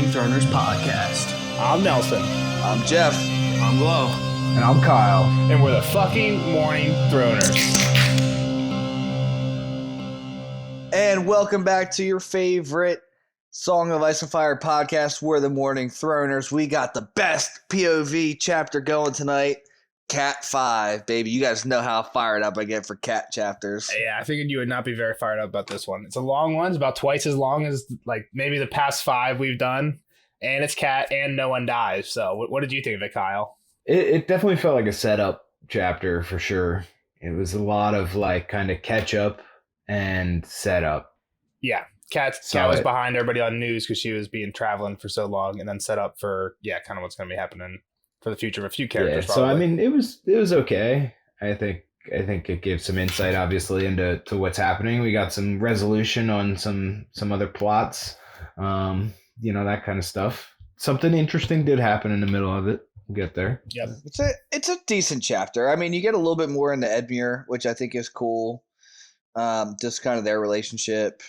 Morning Throners podcast. I'm Nelson. I'm Jeff. I'm Glow. And I'm Kyle. And we're the fucking Morning Throners. And welcome back to your favorite Song of Ice and Fire podcast. We're the Morning Throners. We got the best POV chapter going tonight. Cat 5, baby. You guys know how fired up I get for cat chapters. Yeah, I figured you would not be very fired up about this one. It's a long one. It's about twice as long as like maybe the past 5 we've done. And it's cat and no one dies. So what did you think of it, Kyle? It definitely felt like a setup chapter for sure. It was a lot of like kind of catch up and setup. Yeah. Cat was behind everybody on news because she was traveling for so long, and then set up for kind of what's going to be happening for the future of a few characters. Yeah, so I mean, it was okay. I think it gives some insight, obviously, into what's happening. We got some resolution on some other plots, that kind of stuff. Something interesting did happen in the middle of it. We'll get there. Yep. It's a decent chapter. I mean, you get a little bit more into Edmure, which I think is cool. Just kind of their relationship.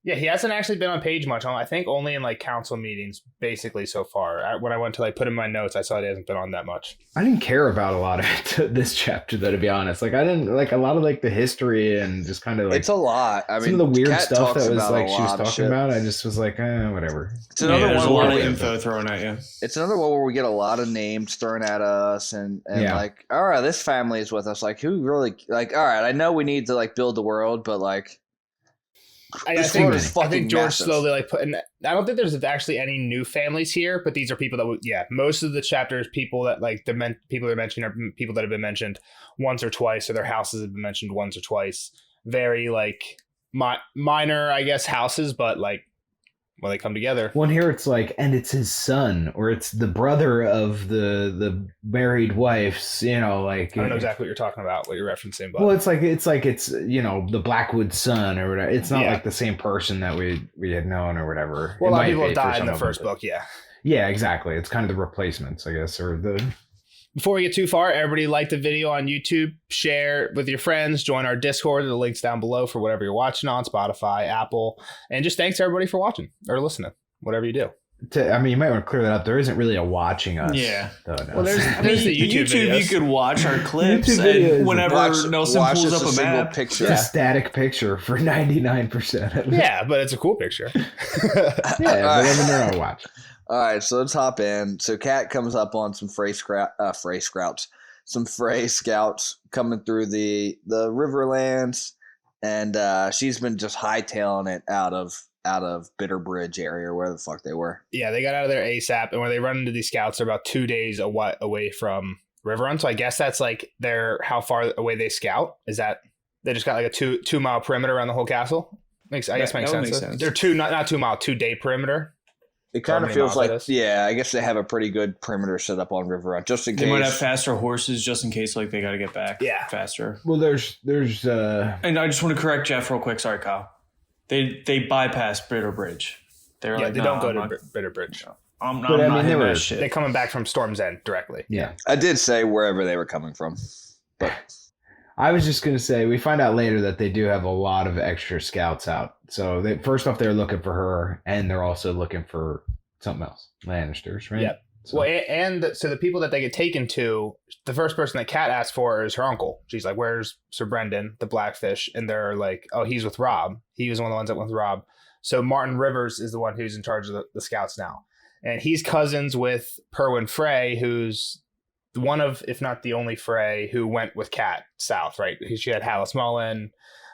Yeah, he hasn't actually been on page much. I think only in like council meetings, basically so far. When I went to like put in my notes, I saw he hasn't been on that much. I didn't care about a lot of it this chapter, though, to be honest. Like I didn't like a lot of like the history and just kind of like it's a lot. I mean, some of the weird Kat stuff that was like she was talking shit. about. I just was like, whatever. It's another there's one a lot where of info thrown at you. It's another one where we get a lot of names thrown at us, and like, all right, this family is with us. Like, who really like? All right, I know we need to like build the world, but like. I think George slowly like put. And I don't think there's actually any new families here, but these are people that most of the chapters, people that like people they're mentioning are people that have been mentioned once or twice, or their houses have been mentioned once or twice. Very like minor, I guess, houses, but like when they come together. One here, it's like, and it's his son, or it's the brother of the married wife's. Like I don't know exactly what you're talking about, what you're referencing, but well, it's the Blackwood son or whatever. It's not like the same person that we had known or whatever. Well, a lot of people have died in the first book. Yeah, exactly. It's kind of the replacements, I guess, or the. Before we get too far, everybody like the video on YouTube, share it with your friends, join our Discord. The link's down below for whatever you're watching on, Spotify, Apple. And just thanks to everybody for watching or listening, whatever you do. I mean, you might want to clear that up. There isn't really a watching us. Yeah. Though, no. Well, there's the YouTube videos. You could watch our clips, and whenever Nelson pulls up a map, picture. It's a static picture for 99% of it. Yeah, but it's a cool picture. But then they're on watch. All right, so let's hop in. So Kat comes up on some Frey scouts coming through the Riverlands, and she's been just hightailing it out of Bitter Bridge area, where the fuck they were. Yeah, they got out of there ASAP, and when they run into these scouts, they're about 2 days away from Riverrun. So I guess that's like how far away they scout. Is that they just got like a 2 mile perimeter around the whole castle? Makes sense. They're 2 mile 2 day perimeter. It kind of feels like, I guess they have a pretty good perimeter set up on Riverrun, just in case. They might have faster horses just in case, like, they got to get back faster. Well, there's And I just want to correct Jeff real quick. Sorry, Kyle. They bypass Bitter Bridge. They're like, they don't go to Bitter Bridge. I'm not hitting that shit. They're coming back from Storm's End directly. Yeah. I did say wherever they were coming from, but I was just going to say, we find out later that they do have a lot of extra scouts out. So first off, they're looking for her, and they're also looking for something else. Lannisters, right? Yeah. So. Well, and so the people that they get taken to, the first person that Kat asks for is her uncle. She's like, where's Sir Brendan, the Blackfish? And they're like, oh, he's with Rob. He was one of the ones that went with Rob. So Martin Rivers is the one who's in charge of the scouts now. And he's cousins with Perwyn Frey, who's one of, if not the only Frey who went with Kat south, right? She had Hallis Mullen,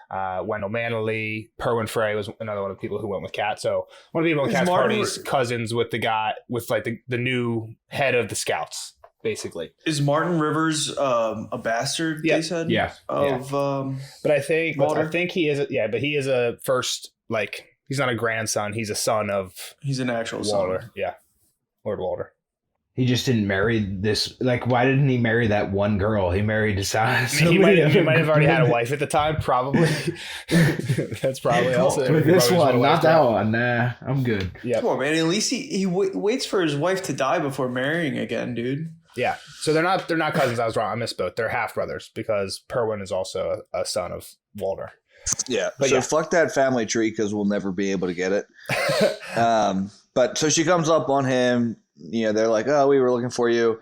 Wendell Manley, Perwyn Frey was another one of the people who went with Kat. So one of the people in Kat's party's cousins with the guy, with like the new head of the scouts, basically. Is Martin Rivers a bastard, they said? Yeah. But I think he is, but he is a first, like, he's not a grandson. He's a son of. He's an actual Walder. son. Yeah. Lord Walder. He just didn't marry this. Like, why didn't he marry that one girl? He married he might have already had a wife at the time, probably. That's probably also. With this one, not that one. Nah, I'm good. Yeah. Come on, man. At least he waits for his wife to die before marrying again, dude. Yeah. So they're not cousins. I was wrong. I misspoke. They're half brothers because Perwyn is also a son of Walder. Yeah. But fuck that family tree because we'll never be able to get it. But so she comes up on him. They're like, "Oh, we were looking for you."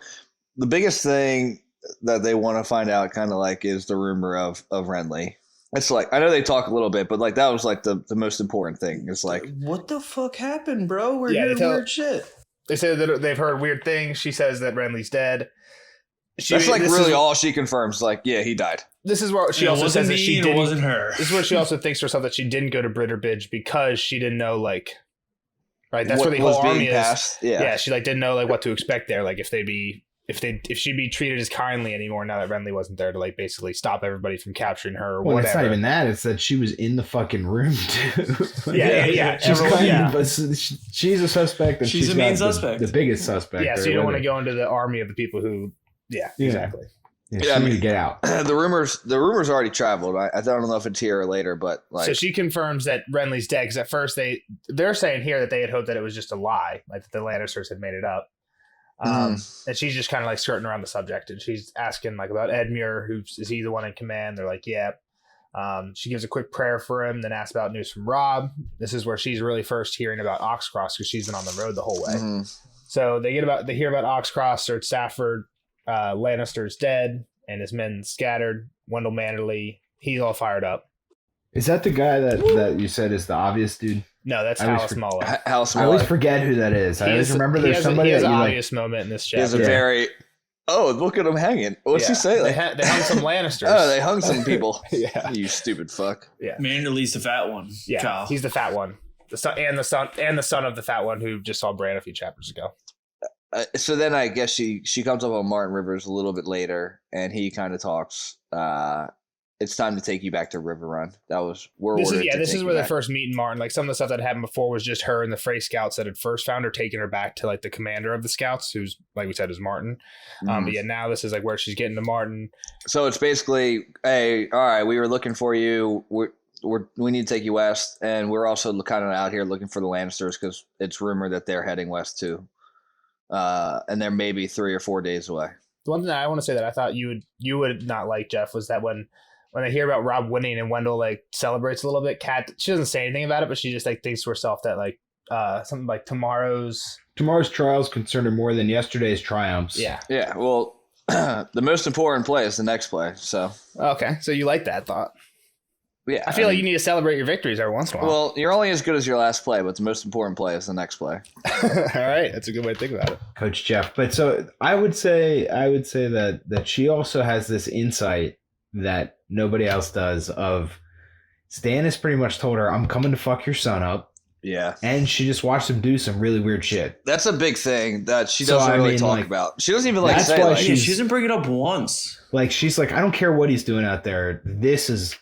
The biggest thing that they want to find out, kind of like, is the rumor of Renly. It's like, I know they talk a little bit, but like that was like the most important thing. It's like, what the fuck happened, bro? We're Yeah, hearing weird shit. They say that they've heard weird things. She says that Renly's dead. that's like really all she confirms. Like, yeah, he died. This is where she It also wasn't says that me she and it didn't. wasn't her. This is where she also thinks to herself that she didn't go to Bridge because she didn't know, like, right. That's What where the was whole army being is. passed. Yeah. She like didn't know like what to expect there. Like if she'd be treated as kindly anymore now that Renly wasn't there to like basically stop everybody from capturing her or Well, whatever. it's not even that. It's that she was in the fucking room too. Yeah. She's Everyone- but she's a suspect, and She's she's a main got suspect. the biggest suspect. Yeah, so you don't want to go into the army of the people who. Yeah, exactly. Yeah, she need to get out. The rumors already traveled. I don't know if it's here or later, but like, So she confirms that Renly's dead because at first they're saying here that they had hoped that it was just a lie, like that the Lannisters had made it up. And she's just kind of like skirting around the subject, and she's asking like about Edmure, is he the one in command? They're like, yeah. She gives a quick prayer for him, then asks about news from Robb. This is where she's really first hearing about Oxcross because she's been on the road the whole way. So they hear about Oxcross, Sir Stafford Lannister's dead and his men scattered. Wendell Manderly, he's all fired up. Is that the guy that you said is the obvious dude? No, that's I always Hallis Mullen. House I always forget who that is. I always remember there's somebody He has that an you like. obvious moment in this He has chapter. a very. Oh, look at him hanging. What's he say? They, Like, they hung some Lannisters. oh, they hung some people. Yeah. You stupid fuck. Yeah, Manderly's the fat one. yeah. Child. He's the fat one. The son of the fat one who just saw Bran a few chapters ago. So then I guess she comes up on Martin Rivers a little bit later, and he kind of talks. It's time to take you back to River Run. That was This is where they first meet in Martin. Like some of the stuff that happened before was just her and the Frey scouts that had first found her, taking her back to like the commander of the scouts, who's like we said is Martin. But yeah, now this is like where she's getting to Martin. So it's basically, hey, all right, we were looking for you. We need to take you west, and we're also kind of out here looking for the Lannisters because it's rumored that they're heading west too, and they're maybe 3 or 4 days away. The one thing that I want to say that I thought you would not like, Jeff, was that when they hear about Robb winning and Wendell like celebrates a little bit, Kat, she doesn't say anything about it, but she just like thinks to herself that like something like tomorrow's trials concerned her more than yesterday's triumphs. Yeah. Well, the most important play is the next play. So Okay, so you like that thought? yeah, I feel like you need to celebrate your victories every once in a while. Well, you're only as good as your last play, but the most important play is the next play. All right, that's a good way to think about it. Coach Jeff. But so I would say that she also has this insight that nobody else does of Stannis pretty much told her, I'm coming to fuck your son up. Yeah. And she just watched him do some really weird shit. That's a big thing that she So, doesn't I really mean, talk like, about. She doesn't even like that's say why like, Yeah, she doesn't bring it up once. Like, she's like, I don't care what he's doing out there. This is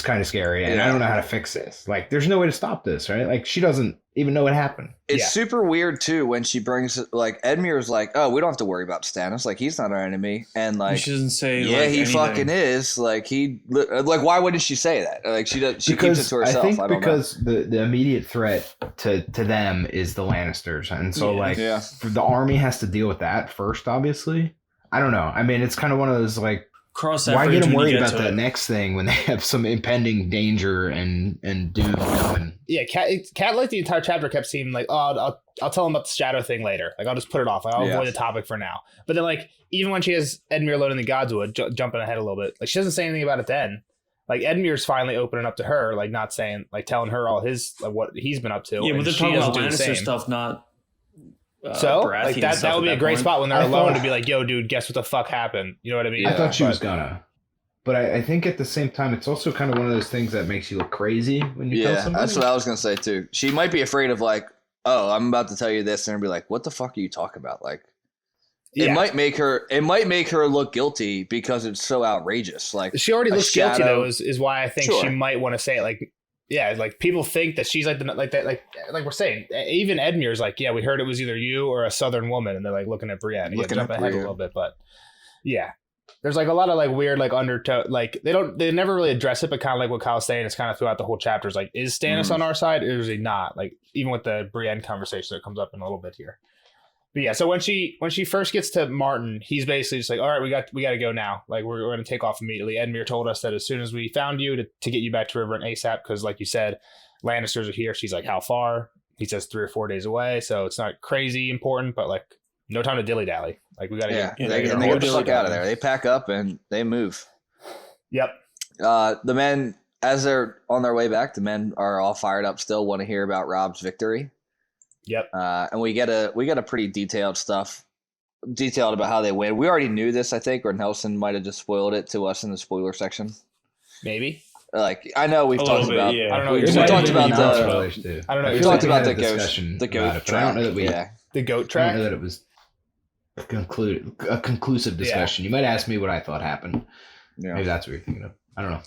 kind of scary, and I don't know how to fix this. Like, there's no way to stop this, right? Like, she doesn't even know what happened. It's Yeah. super weird too when she brings like Edmure's like, oh, we don't have to worry about Stannis. Like, he's not our enemy, and like, She doesn't say. yeah, like, he anything. fucking is. Like, like, why wouldn't she say that? Like, she does. She Because keeps it to herself. I think I don't because the immediate threat to them is the Lannisters, and so Yeah. like Yeah. the army has to deal with that first. Obviously, I don't know. I mean, it's kind of one of those like, Cross that why bridge get them when you worried get about to that it. next thing when they have some impending danger and doom coming? Yeah, Kat like the entire chapter kept seeming like, oh, I'll tell him about the shadow thing later. Like, I'll just put it off. Like, I'll Yeah. avoid the topic for now. But then, like, even when she has Edmure alone in the Godswood, jumping ahead a little bit, like, she doesn't say anything about it then. Like, Edmure's finally opening up to her, like, not saying, like, telling her all his, like, what he's been up to. Yeah, and but they're she talking doesn't about do the Lannister same. stuff, not. So, Baratheon like, that stuff would be at a great point. spot when they're I alone thought- to be like, yo, dude, guess what the fuck happened? You know what I mean? I thought she But- was gonna. But I think at the same time, it's also kind of one of those things that makes you look crazy when you tell Yeah, somebody. that's what I was gonna say too. She might be afraid of like, oh, I'm about to tell you this, and be like, what the fuck are you talking about? Like, Yeah. it might make her look guilty because it's so outrageous. Like, She already a looks guilty shadow- though, is why I think Sure. she might want to say it. Like, yeah, like people think that she's like like we're saying. Even Edmure's like, yeah, we heard it was either you or a Southern woman, and they're like looking at Brienne, Looking jumping at ahead a Brienne. little bit, but yeah, there's like a lot of like weird like undertone. Like they never really address it, but kind of like what Kyle's saying, it's kind of throughout the whole chapter. Is like, is Stannis on our side or is he not? Like even with the Brienne conversation that comes up in a little bit here. But yeah, so when she first gets to Martin, he's basically just like, all right, we got to go now. Like we're going to take off immediately. Edmure told us that as soon as we found you to get you back to River and ASAP, because like you said, Lannisters are here. She's like, how far? he says 3 or 4 days away, so it's not crazy important, but like no time to dilly dally. Like we got to they get the fuck out of there. They pack up and they move. Yep. The men, as they're on their way back, the men are all fired up still, want to hear about Rob's victory. Yep. And we get a pretty detailed about how they win. We already knew this, I think, or Nelson might have just spoiled it to us in the spoiler section. Maybe. Like, I know we've talked about. Yeah. I don't know. We talked about I don't know. We talked about the goat track. I don't know that we. Yeah. The goat I don't track. know that it was a conclusive discussion. You might ask me what I thought happened. Yeah. Maybe that's what you're thinking of. I don't know.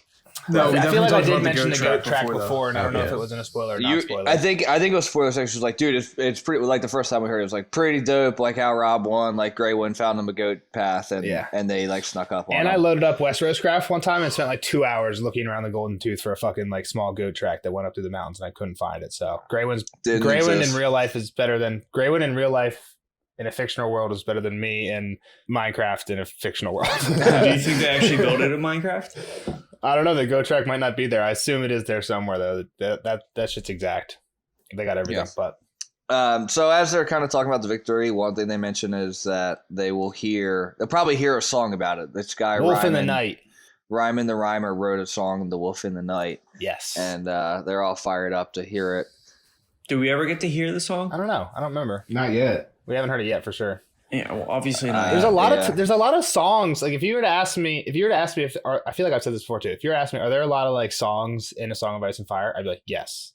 No, we I feel like I did definitely mention the goat track though. before, and I don't know Okay. if it was in a spoiler or not spoiler. I think it was spoiler section. Was like, dude, it's pretty. Like the first time we heard it, was like pretty dope. Like how Rob won. Like Grey Wind found him a goat path, and they like snuck up on And him. I loaded up Westeros Craft one time and spent like 2 hours looking around the Golden Tooth for a fucking like small goat track that went up through the mountains, and I couldn't find it. So Grey Wind in real life is better than Grey Wind in real life. In a fictional world is better than me in Minecraft in a fictional world. Do you think they actually built it in Minecraft? I don't know. The goat track might not be there. I assume it is there somewhere though. That shit's exact. They got everything. Yeah. But so as they're kind of talking about the victory, one thing they mention is that they'll probably hear a song about it. This guy Wolf in the Night. Ryman the Rhymer wrote a song, "The Wolf in the Night." Yes. And they're all fired up to hear it. Do we ever get to hear the song? I don't know. I don't remember. Not yet. We haven't heard it yet for sure. Yeah, well, obviously not. There's a lot of songs. Like if you were to ask me if I feel like I've said this before too. If you were to ask me, are there a lot of like songs in A Song of Ice and Fire? I'd be like, yes.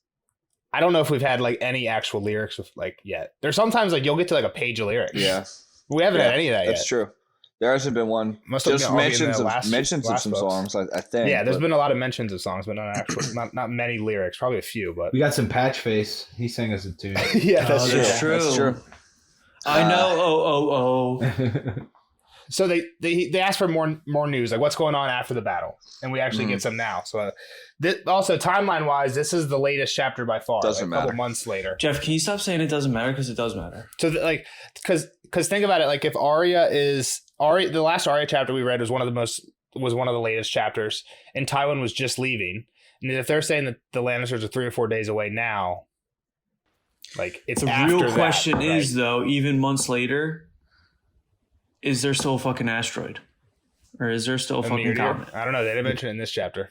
I don't know if we've had like any actual lyrics with like yet. There's sometimes like you'll get to like a page of lyrics. Yeah. We haven't had any of that yet. That's true. There hasn't been one. Must have Just been mentions last of some books. songs, I think. Yeah, there's been a lot of mentions of songs, but not actual, not many lyrics. Probably a few, but We got some Patch Face. He sang us a tune. yeah, that's that's true. true. That's true. I know. So they asked for more news, like what's going on after the battle, and we actually get some now. So also timeline wise, this is the latest chapter by far. Doesn't like, a couple matter. months later. Jeff, can you stop saying it doesn't matter? Because it does matter. So because think about it, like if the last Arya chapter we read was one of the latest chapters, and Tywin was just leaving, and if they're saying that the Lannisters are 3 or 4 days away now, like it's The after real question that, is right? though, even months later, is there still a fucking asteroid, or is there still a fucking meteor? comet? I don't know. They didn't mention it in this chapter.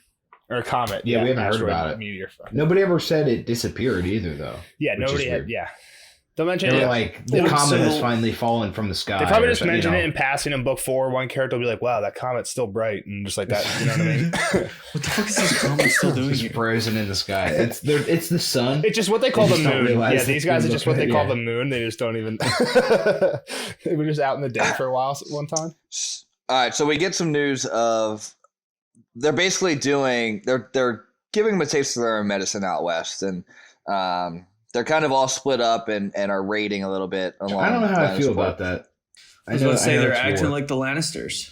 Or a comet. Yeah, we haven't heard asteroid, about it. Meteor. Nobody ever said it disappeared either, though. Yeah, which is nobody had. weird. Yeah, they'll mention They it. were like, the Well, comet has so- finally fallen from the sky. They probably or just something, mention you it know. in passing in book 4. One character will be like, "Wow, that comet's still bright," and just like that. You know what I mean? What the fuck is this comet still doing Just here? frozen in the sky. It's the sun. It's just what they call They the just don't moon. realize Yeah, that these guys they are just look what at they it, call yeah. the moon. They just don't even. They were just out in the day for a while one time. All right, so we get some news of they're basically they're giving them a taste of their own medicine out west, and they're kind of all split up and are raiding a little bit. I don't know how I feel about that. I was about to say they're it's acting war. like the Lannisters.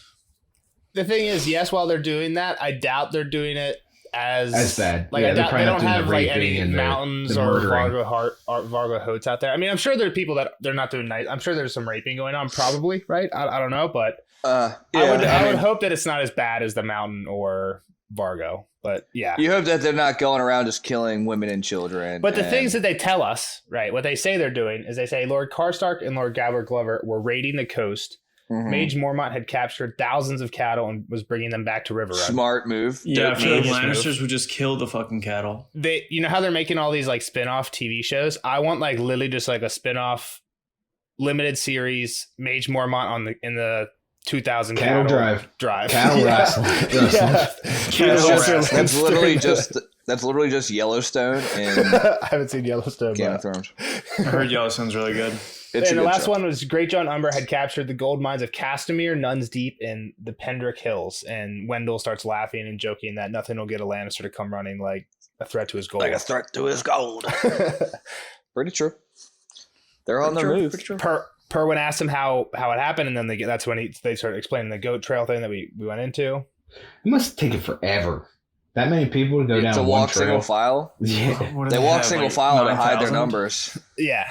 The thing is, yes, while they're doing that, I doubt they're doing it as bad. Like Yeah, I they're doubt probably they not don't doing have the like raping any and the mountains or murdering. Vargo Hotes out there. I mean, I'm sure there are people that they're not doing nice. I'm sure there's some raping going on, probably, right? I don't know, but I would hope that it's not as bad as the Mountain or Vargo. But yeah. You hope that they're not going around just killing women and children. But the things that they tell us, right, what they say they're doing is they say Lord Karstark and Lord Gabler Glover were raiding the coast. Mhm. Mage Mormont had captured thousands of cattle and was bringing them back to River Run. Smart move. Yeah, Dope for the move. Lannisters would just kill the fucking cattle. They, you know how they're making all these like spin-off TV shows? I want like literally just like a spin-off limited series Mage Mormont in the 2000 Cattle drive. Cattle Yeah. wrestling. Yeah. Cattle wrestling. That's literally just Yellowstone and I haven't seen Yellowstone. Game But. of Thrones. I heard Yellowstone's really good. It's And a the good last show. one was Great John Umber had captured the gold mines of Castamere, Nuns Deep, and the Pendrick Hills. And Wendell starts laughing and joking that nothing will get a Lannister to come running like a threat to his gold. Like a threat to his gold. Pretty true. They're on the move. Perwin asked him how it happened, and then that's when they started explaining the goat trail thing that we went into. It must take it forever. That many people to go down To one walk trail. single file. Yeah. What do They walk have, single like, file to hide their 9,000? numbers. Yeah.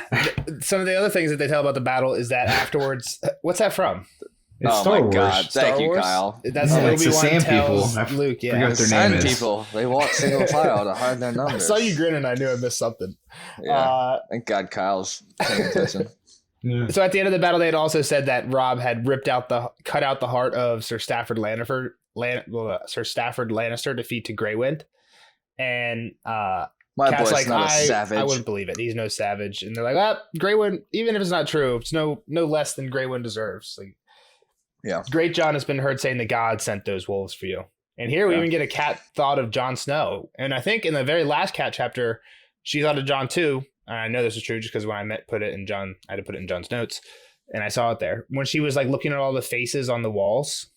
Some of the other things that they tell about the battle is that afterwards, what's that from? It's Oh Star my Wars. God! Star Thank you, Wars? Kyle. That's No, what it's the Obi-Wan sand tells people. I Luke. forget Yeah, what their name Sand is. people. They walk single file to hide their I numbers. saw you grin and I knew I missed something. Yeah. Thank God Kyle's paying attention. Yeah. So at the end of the battle, they had also said that Robb had cut out the heart of Sir Stafford Lannister to feed to Grey Wind, and My Cat's boy's like, not a savage. I wouldn't believe it. He's no savage, and they're like, Grey Wind, even if it's not true, it's no less than Grey Wind deserves. Like, Yeah. Great John has been heard saying the gods sent those wolves for you, and here we even get a Cat thought of Jon Snow, and I think in the very last Cat chapter, she thought of Jon too. I know this is true just because when I had to put it in John's notes, and I saw it there when she was like looking at all the faces on the walls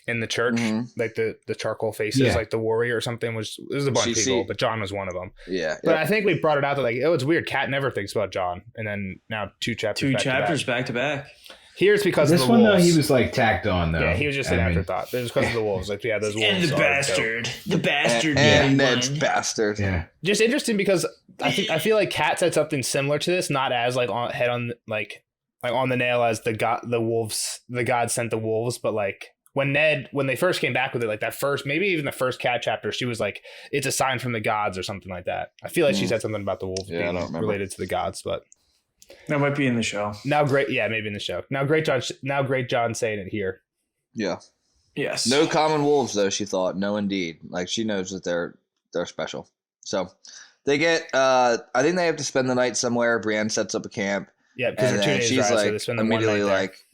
in the church, like the charcoal faces, like the warrior or something. There's a bunch of people, but Jon was one of them. Yeah, but I think we brought it out that like, oh, it's weird. Cat never thinks about Jon, and then now two chapters back to back. Here it's because this of the one wolves. Though he was like tacked on though. Yeah, he was just an afterthought. It was because of the wolves. Like those wolves. And the bastard, and Ned's bastard. Yeah, just interesting because I feel like Cat said something similar to this, not as like on the nail as the wolves, the gods sent the wolves, but like when they first came back with it, like that first, maybe even the first Cat chapter, she was like, it's a sign from the gods or something like that. I feel like she said something about the wolves being related to the gods, but that might be in the show. Maybe in the show. Now Great John saying it here. Yeah. Yes. No common wolves though, she thought. No indeed. Like she knows that they're special. So they get I think they have to spend the night somewhere. Brienne sets up a camp. Yeah, because they're 2 days she's drive, like so they spend the immediately 1 night there. like,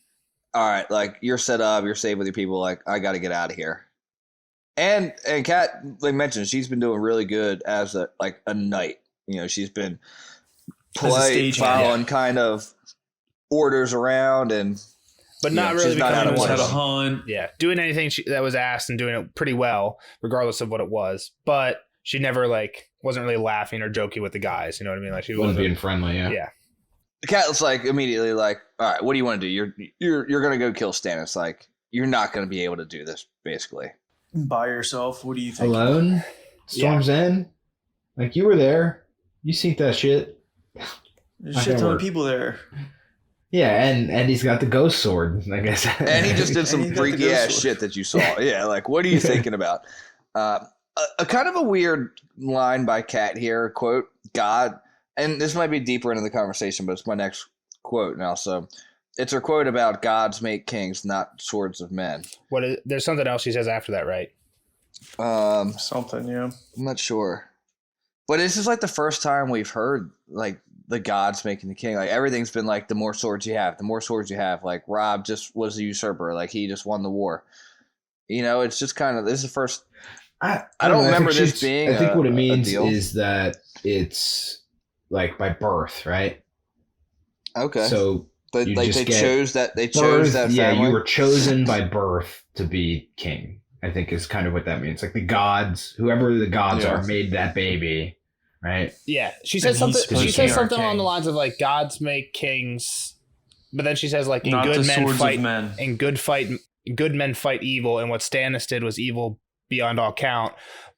all right, like you're set up, you're safe with your people, like I gotta get out of here. And Kat, like mentioned, she's been doing really good as a knight. You know, she's been following kind of orders around but not really she's not becoming how to hunt. Yeah, doing anything that was asked and doing it pretty well, regardless of what it was. But she never wasn't really laughing or joking with the guys. You know what I mean? Like she wasn't being friendly. Yeah. Yeah. Kat's like immediately like, all right, what do you want to do? You're gonna go kill Stannis. Like you're not gonna be able to do this, basically. By yourself. What do you think? Alone? Storm's End? Like you were there. You seen that shit. There's a shit ton of people there. Yeah, and he's got the ghost sword, like I said. And he just did some freaky ass shit that you saw. Yeah, like what are you thinking about? A kind of a weird line by Kat here, quote, God, and this might be deeper into the conversation, but it's my next quote now. So it's her quote about gods make kings, not swords of men. There's something else she says after that, right? Something, yeah. I'm not sure. But this is like the first time we've heard like the gods making the king. Like everything's been like the more swords you have, the more swords you have. Like Robb just was a usurper. Like he just won the war. You know, it's just kind of, this is the first. I don't remember this being. I think what it means is that it's like by birth, right? Okay. So they chose that. They birth, chose that family. Yeah, you were chosen by birth to be king. I think is kind of what that means. Like the gods, whoever the gods are, made that baby, right? Yeah, she says something. She says something along the lines of like gods make kings, but then she says like in not good men fight, men. Good men fight evil, and what Stannis did was evil beyond all count.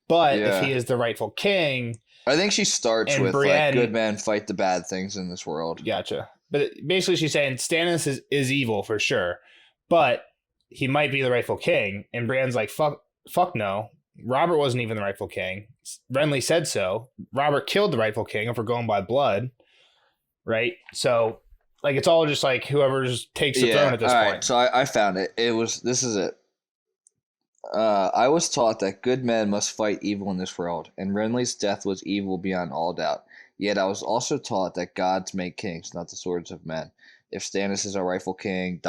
But if he is the rightful king, I think she starts with Brienne, like good men fight the bad things in this world. Gotcha. But basically, she's saying Stannis is evil for sure, but he might be the rightful king. And Brienne's like, fuck no. Robert wasn't even the rightful king. Renly said so. Robert killed the rightful king if we're going by blood. Right? So, like, it's all just like whoever takes the throne at this point. Right. So I found it. This is it. I was taught that good men must fight evil in this world, and Renly's death was evil beyond all doubt. Yet I was also taught that gods make kings, not the swords of men. If Stannis is our rightful king, ...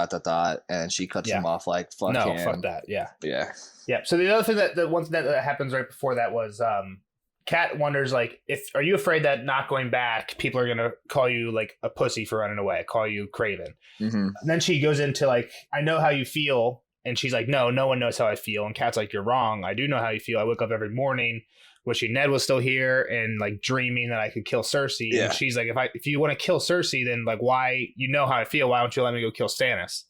and she cuts him off like, fuck him. No, fuck that, yeah. Yeah. Yeah, so the other thing the one thing that happens right before that was Kat wonders, like, are you afraid that not going back, people are going to call you, like, a pussy for running away, call you craven? Mm-hmm. And then she goes into, like, I know how you feel, and she's like, no one knows how I feel, and Kat's like, you're wrong, I do know how you feel, I wake up every morning wishing Ned was still here and like dreaming that I could kill Cersei. Yeah. And she's like, if you want to kill Cersei, then like why, you know how I feel, why don't you let me go kill Stannis?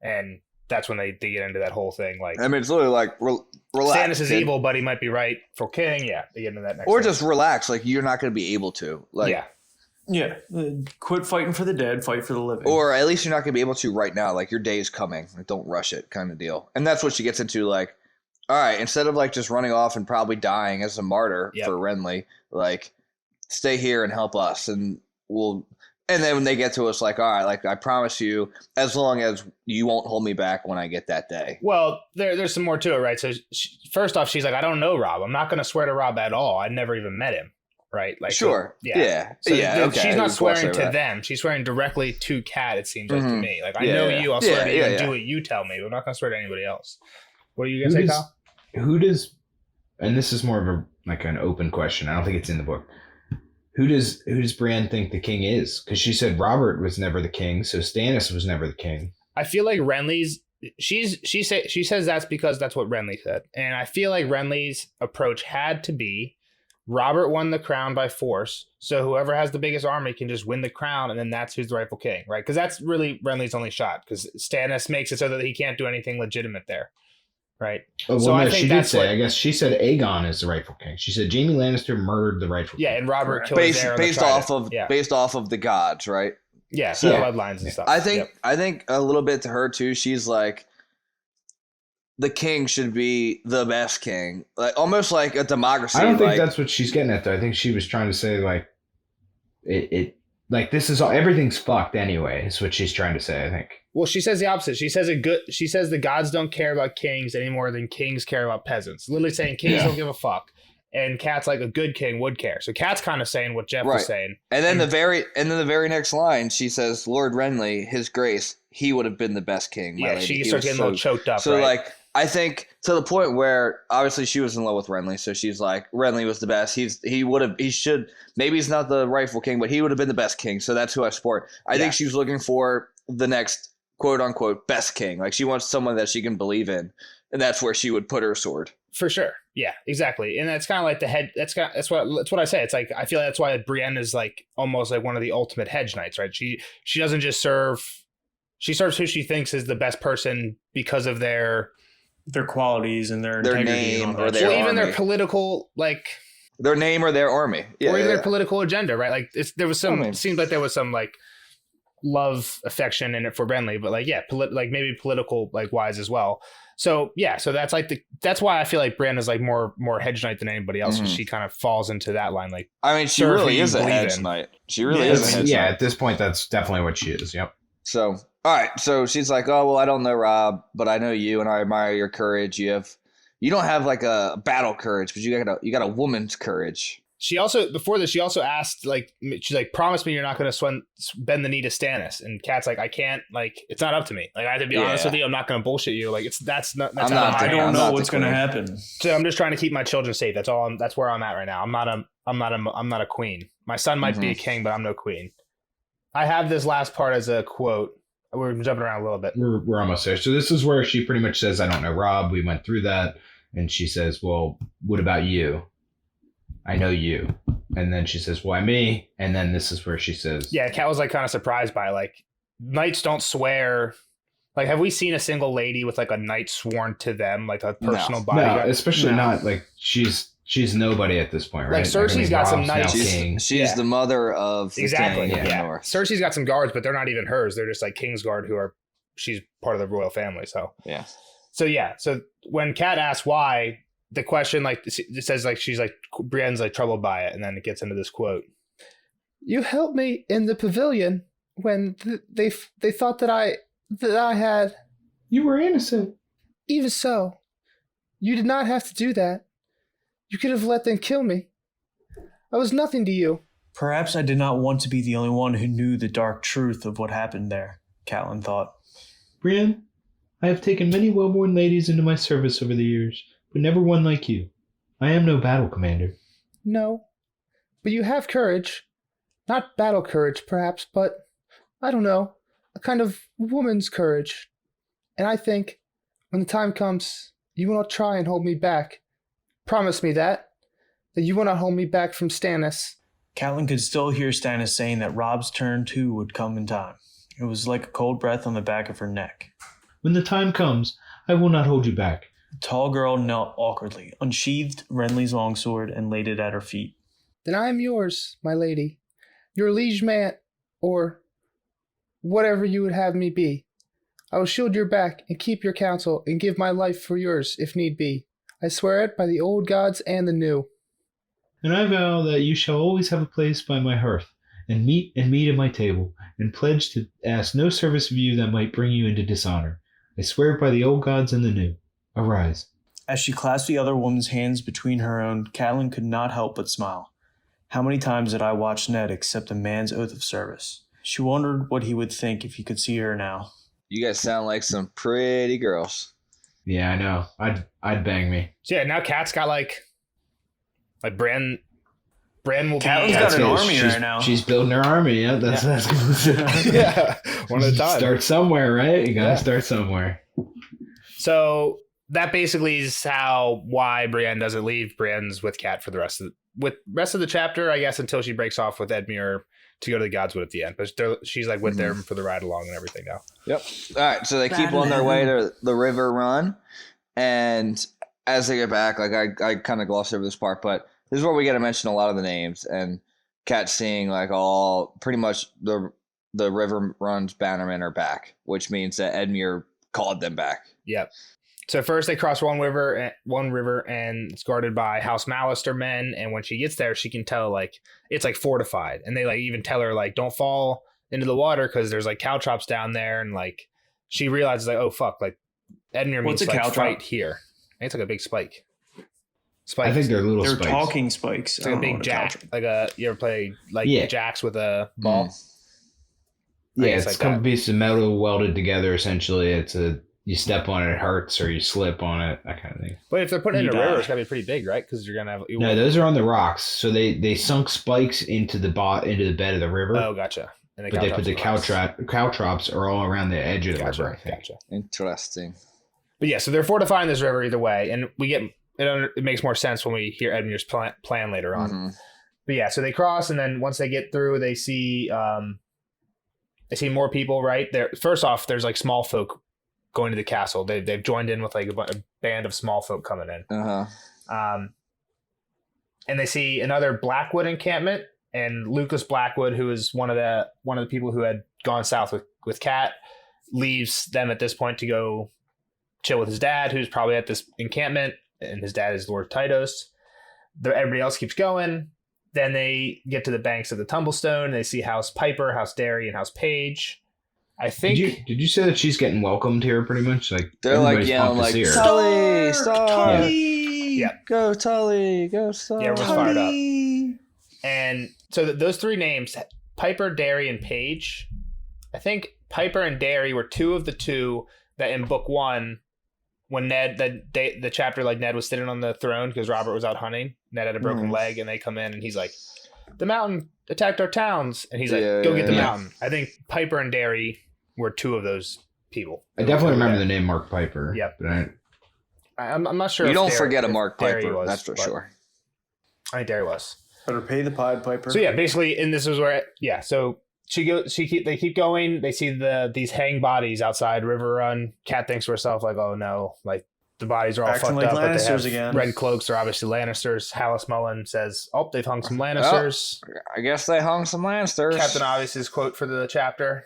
And that's when they get into that whole thing. Like, I mean, it's literally like relax. Stannis is evil, but he might be right for king. Yeah, they get into that next. Or thing. just relax. Like you're not going to be able to. Like, yeah. Yeah. Quit fighting for the dead, fight for the living. Or at least you're not going to be able to right now. Like, your day is coming. Like, don't rush it kind of deal. And that's what she gets into, like, all right, instead of, like, just running off and probably dying as a martyr for Renly, like, stay here and help us. And then when they get to us, like, all right, like, I promise you, as long as you won't hold me back when I get that day. Well, there's some more to it, right? So first off, she's like, I don't know Rob. I'm not going to swear to Rob at all. I never even met him. Right, like sure, so, yeah. So okay. She's not swearing to them; she's swearing directly to Kat. It seems like to me. Like I know you, I'll swear to you and do what you tell me, but I'm not gonna swear to anybody else. What are you gonna say, Kyle? Who does? And this is more of a like an open question. I don't think it's in the book. Who does Brienne think the king is? Because she said Robert was never the king, so Stannis was never the king. I feel like Renly's. She says that's because that's what Renly said, and I feel like Renly's approach had to be. Robert won the crown by force, so whoever has the biggest army can just win the crown, and then that's who's the rightful king, right? Because that's really Renly's only shot, because Stannis makes it so that he can't do anything legitimate there, right? Oh, well, so I think that's I guess she said Aegon is the rightful king. She said Jaime Lannister murdered the rightful king. Yeah, and Robert killed based off of the gods, right? Yeah, so bloodlines and stuff. I think a little bit to her too. She's like, the king should be the best king, like almost like a democracy. I don't think that's what she's getting at, though. I think she was trying to say like it like this is all, everything's fucked anyway. Is what she's trying to say. I think. Well, she says the opposite. She says the gods don't care about kings any more than kings care about peasants. Literally saying kings don't give a fuck, and Kat's like a good king would care. So Kat's kind of saying what Jeff was saying. And then the very next line, she says, "Lord Renly, His Grace, he would have been the best king." Yeah, she starts getting a little choked up. So right? like. I think to the point where obviously she was in love with Renly, so she's like, Renly was the best. Maybe he's not the rightful king, but he would have been the best king. So that's who I support. I think she's looking for the next quote unquote best king. Like she wants someone that she can believe in, and that's where she would put her sword. For sure. Yeah, exactly. And that's kind of like the head. That's what I say. It's like, I feel like that's why Brienne is like almost like one of the ultimate hedge knights, right? She doesn't just serve. She serves who she thinks is the best person because of their qualities and their name or even their political their name or their army, or even their political agenda, right? Like seems like there was some like love affection in it for Renly, but like maybe political like wise as well. So that's like that's why I feel like Brienne is like more hedge knight than anybody else. Mm-hmm. She kind of falls into that line. Like I mean, she really is a hedge knight. She really is a hedge knight. Yeah, at this point, that's definitely what she is. Yep. So. All right, so she's like, "Oh well, I don't know Rob, but I know you, and I admire your courage. You don't have like a battle courage, but you got a woman's courage." She also asked she's like, "Promise me you're not going to bend the knee to Stannis." And Kat's like, "I can't. Like, it's not up to me. Like, I have to be honest with you. I'm not going to bullshit you. Like, I don't know what's going to happen. So I'm just trying to keep my children safe. That's all. That's where I'm at right now. I'm not a queen. My son might be a king, but I'm no queen." I have this last part as a quote. We're jumping around a little bit. We're almost there. So this is where she pretty much says, "I don't know Rob. We went through that." And she says, "Well, what about you? I know you." And then she says, "Why me?" And then this is where she says, "Yeah." Kat was like kind of surprised by like knights don't swear. Like, have we seen a single lady with like a knight sworn to them, like a personal bodyguard? No, especially not like she's nobody at this point, right? Like Cersei's got some knights. She's the mother of the king in the North. Cersei's got some guards, but they're not even hers. They're just like Kingsguard she's part of the royal family. So So when Kat asks why, the question like it says like she's like Brienne's like troubled by it, and then it gets into this quote: "You helped me in the pavilion when they thought that I had. You were innocent. Even so, you did not have to do that. You could have let them kill me. I was nothing to you." Perhaps I did not want to be the only one who knew the dark truth of what happened there, Catelyn thought. "Brienne, I have taken many well-born ladies into my service over the years, but never one like you. I am no battle commander." "No, but you have courage. Not battle courage, perhaps, but, I don't know, a kind of woman's courage. And I think, when the time comes, you will not try and hold me back. Promise me that you will not hold me back from Stannis." Catelyn could still hear Stannis saying that Rob's turn too would come in time. It was like a cold breath on the back of her neck. "When the time comes, I will not hold you back." The tall girl knelt awkwardly, unsheathed Renly's longsword, and laid it at her feet. "Then I am yours, my lady. your liege man, or whatever you would have me be. I will shield your back and keep your counsel and give my life for yours if need be. I swear it by the old gods and the new. And I vow that you shall always have a place by my hearth, and meat at my table, and pledge to ask no service of you that might bring you into dishonor. I swear it by the old gods and the new. Arise. As she clasped the other woman's hands between her own, Catelyn could not help but smile. How many times had I watched Ned accept a man's oath of service? She wondered what he would think if he could see her now. You guys sound like some pretty girls. Yeah, I know. I'd bang me. So yeah, now Kat's got like Bran will Catelyn's be. got an good. army right now. She's building her army. Yeah, that's Yeah, one at a time. Start somewhere, right? You gotta Yeah. start somewhere. So that basically is why Brienne doesn't leave. Brienne's with Cat for the rest of the chapter, I guess, until she breaks off with Edmure to go to the Godswood at the end. But she's like with them for the ride along and everything now. Yep. All right, so they keep on their way to the river run, and as they get back, like I kind of glossed over this part, but this is where we got to mention a lot of the names, and Cat seeing like all pretty much the river run's bannermen are back, which means that Edmure called them back. Yep. So first they cross one river, and it's guarded by House Mallister men. And when she gets there, she can tell like it's like fortified, and they like even tell her like don't fall into the water because there's like caltrops down there, and like she realizes like oh fuck, like Edmure means What's a like caltrop? fight here. I think it's like a big spike. Spikes. I think they're little They're spikes. talking spikes. It's like a big jack. Like you ever play like Yeah. jacks with a ball? Yeah, guess it's like a couple that. pieces of metal welded together. Essentially, you step on it, it hurts, or you slip on it, that kind of thing. But if they're putting it in a You river, die. it's gotta be pretty big, right? Because you're gonna have. No, those are on the rocks. So they sunk spikes into the bed of the river. Oh, gotcha. And But they put the caltrops caltrops are all around the edge of the Gotcha. river, I think. Gotcha. Interesting. But yeah, so they're fortifying this river either way, and we get it makes more sense when we hear Edmure's plan later on. Mhm. But yeah, so they cross, and then once they get through, they see more people. Right there. First off, there's like small folk going to the castle. They've joined in with like a band of small folk coming in. And they see another Blackwood encampment, and Lucas Blackwood, who is one of the people who had gone south with Kat, leaves them at this point to go chill with his dad, who's probably at this encampment, and his dad is Lord Tytos. Everybody else keeps going. Then they get to the banks of the Tumblestone. They see House Piper, House Derry, and House Page. I think. Did you say that she's getting welcomed here pretty much? Like They're like everybody's yelling pumped to like see her. Tully, Stark, Tully! Yeah. go Tully, go Stark. Yeah, everyone's fired up. And so those three names, Piper, Derry, and Page, I think Piper and Derry were two of the two that in book one, when the chapter like Ned was sitting on the throne because Robert was out hunting, Ned had a broken leg, and they come in and he's like, the mountain attacked our towns, and he's like, go get the mountain. I think Piper and Derry were two of those people. I definitely remember the name Mark Piper. Yep. But I'm not sure. You if don't Derry- forget a if Mark Derry Piper, was, that's for but sure. I think Derry was. Better pay the Pied Piper. So yeah, basically, and this is where so they keep going. They see these hang bodies outside River Run. Cat thinks to herself like, oh no, like the bodies are all Acting fucked like up, but they have Lannisters again. red cloaks. They're obviously Lannisters. Hallis Mullen says, oh, they've hung some Lannisters. I guess they hung some Lannisters. Captain Obvious's quote for the chapter.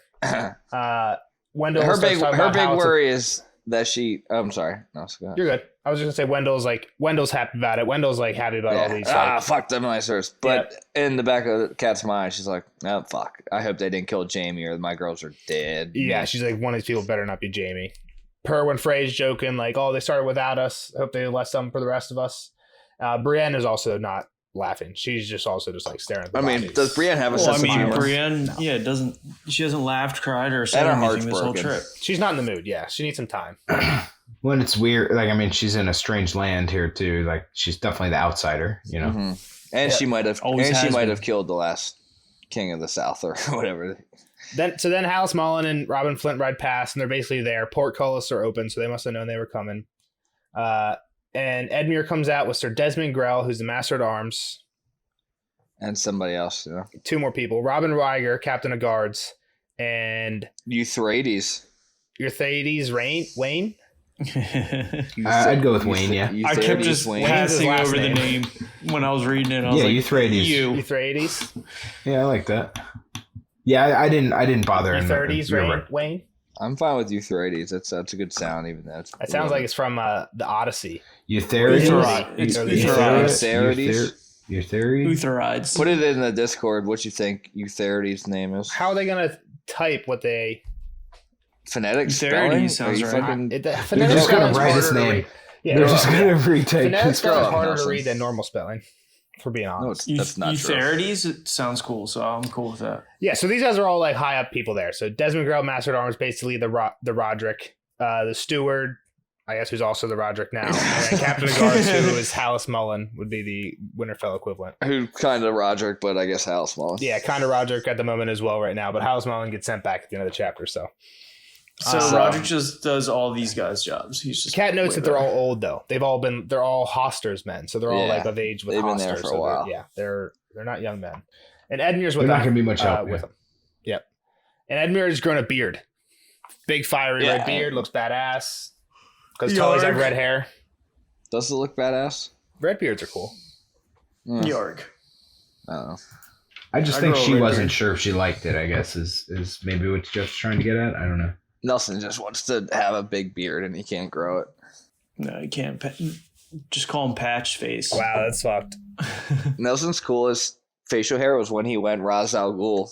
Wendell her starts big talking about how it's worry is that she. Oh, I'm sorry. No, go ahead. You're good. I was just gonna say Wendell's happy about it. Wendell's like happy about all these. Fuck them Lannisters. But in the back of the cat's mind, she's like, oh fuck. I hope they didn't kill Jamie or my girls are dead. Yeah, she's like, one of these people better not be Jamie. When Frey's joking, like, oh, they started without us. Hope they left some for the rest of us. Brienne is also not laughing. She's just also just like staring at the bodies. Does Brienne have a Well, sense I mean, of humor? Brienne, she hasn't laughed, cried, or said And her anything heart's this whole broken. trip. She's not in the mood. Yeah, she needs some time. when it's weird, like I mean, she's in a strange land here too. Like she's definitely the outsider, you know. Mhm. And she might have, Always has been. killed the last king of the South or whatever. Then Hallis Mullen and Robin Flint ride past, and they're basically there. Portcullis are open, so they must have known they were coming. And Edmure comes out with Sir Desmond Grell, who's the Master at Arms. And somebody else, you know. Two more people: Robin Ryger, Captain of Guards, and Euphrates. Euphrates Wayne. I'd go with Wayne. Yeah. I kept just passing last over name. the name when I was reading it. I was Yeah, like, Euphrates. Euphrates. Yeah, I like that. Yeah, I didn't bother. Euphrates, Wayne. I'm fine with Euphrates. That's a good sound, even though it's That sounds like it's from the Odyssey. Euphrates. Euphrates. Put it in the Discord. What you think Euphrates' name is? How are they gonna type what they? Phonetic Euphrates spelling? sounds right. The They're phonetic just gonna spelling's write his harder to name. read. Yeah, They're just gonna retype phonetic his spelling is spelling. harder to Nelson. read than normal spelling. For being No, honest. that's not true. Euphrates, it sounds cool, so I'm cool with that. Yeah, so these guys are all like high up people there. So Desmond Grell, Master of Arms, basically the Roderick, the steward, I guess, who's also the Roderick now, and then Captain of Guards, who is Hallis Mullen, would be the Winterfell equivalent. Who kind of Roderick, but I guess House Mullen. Yeah, kind of Roderick at the moment as well right now, but Hallis Mullen gets sent back at the end of the chapter. So So Roger just does all these guys' jobs. He's just Cat notes way that they're better. all old though. They're all Hosters men, so they're all Yeah, like of age with they've been Hosters. there for a so while. they're not young men. And Edmure's with They're not them, gonna be much help. with him. Yep. And Edmure has grown a beard, big fiery red beard, looks badass. Because Tully's have red hair. Does it look badass? Red beards are cool. Yarg. I don't know. I just I think grow a she red wasn't beard. sure if she liked it. I guess is maybe what Jeff's trying to get at. I don't know. Nelson just wants to have a big beard and he can't grow it. No, you can't. Just call him Patch Face. Wow, that's fucked. Nelson's coolest facial hair was when he went Ra's al Ghul.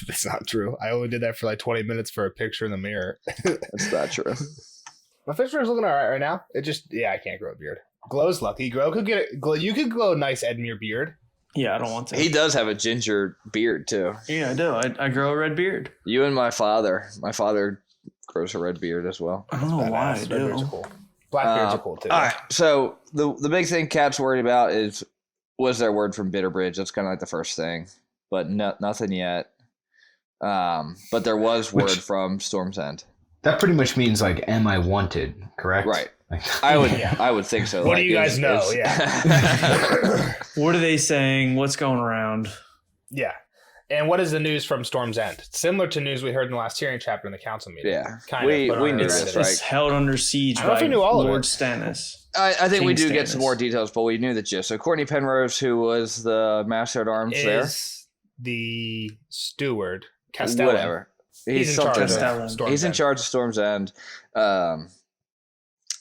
That's not true. I only did that for like 20 minutes for a picture in the mirror. That's not true. My facial hair is looking all right now. It just, I can't grow a beard. Glow's lucky. Glow could get it. Glow. You could glow a nice Edmure beard. Yeah, I don't want to. He does have a ginger beard too. Yeah, I do. I grow a red beard. You and my father. My father grows a red beard as well. I don't know why I Badass. Red beards are do. cool. Black beards are cool too. All right. So the big thing Cat's worried about is was there word from Bitterbridge? That's kind of like the first thing, but nothing yet. But there was word from Storm's End. That pretty much means like, am I wanted? Correct. Right. Like, I would think so. What do Like, you guys know? Yeah. What are they saying? What's going around? Yeah. And what is the news from Storm's End? It's similar to news we heard in the last hearing chapter in the council meeting. Yeah. Kind We of, but knew on this, this, right? It's held under siege I don't know if by we knew all of Lord it. Stannis. I think we King do get some Stannis. more details, but we knew the gist. So Courtney Penrose, who was the Master at Arms there, Is the steward, Castellan. whatever. He's in charge something- of Castellan. Storm's He's in End. charge of Storm's End,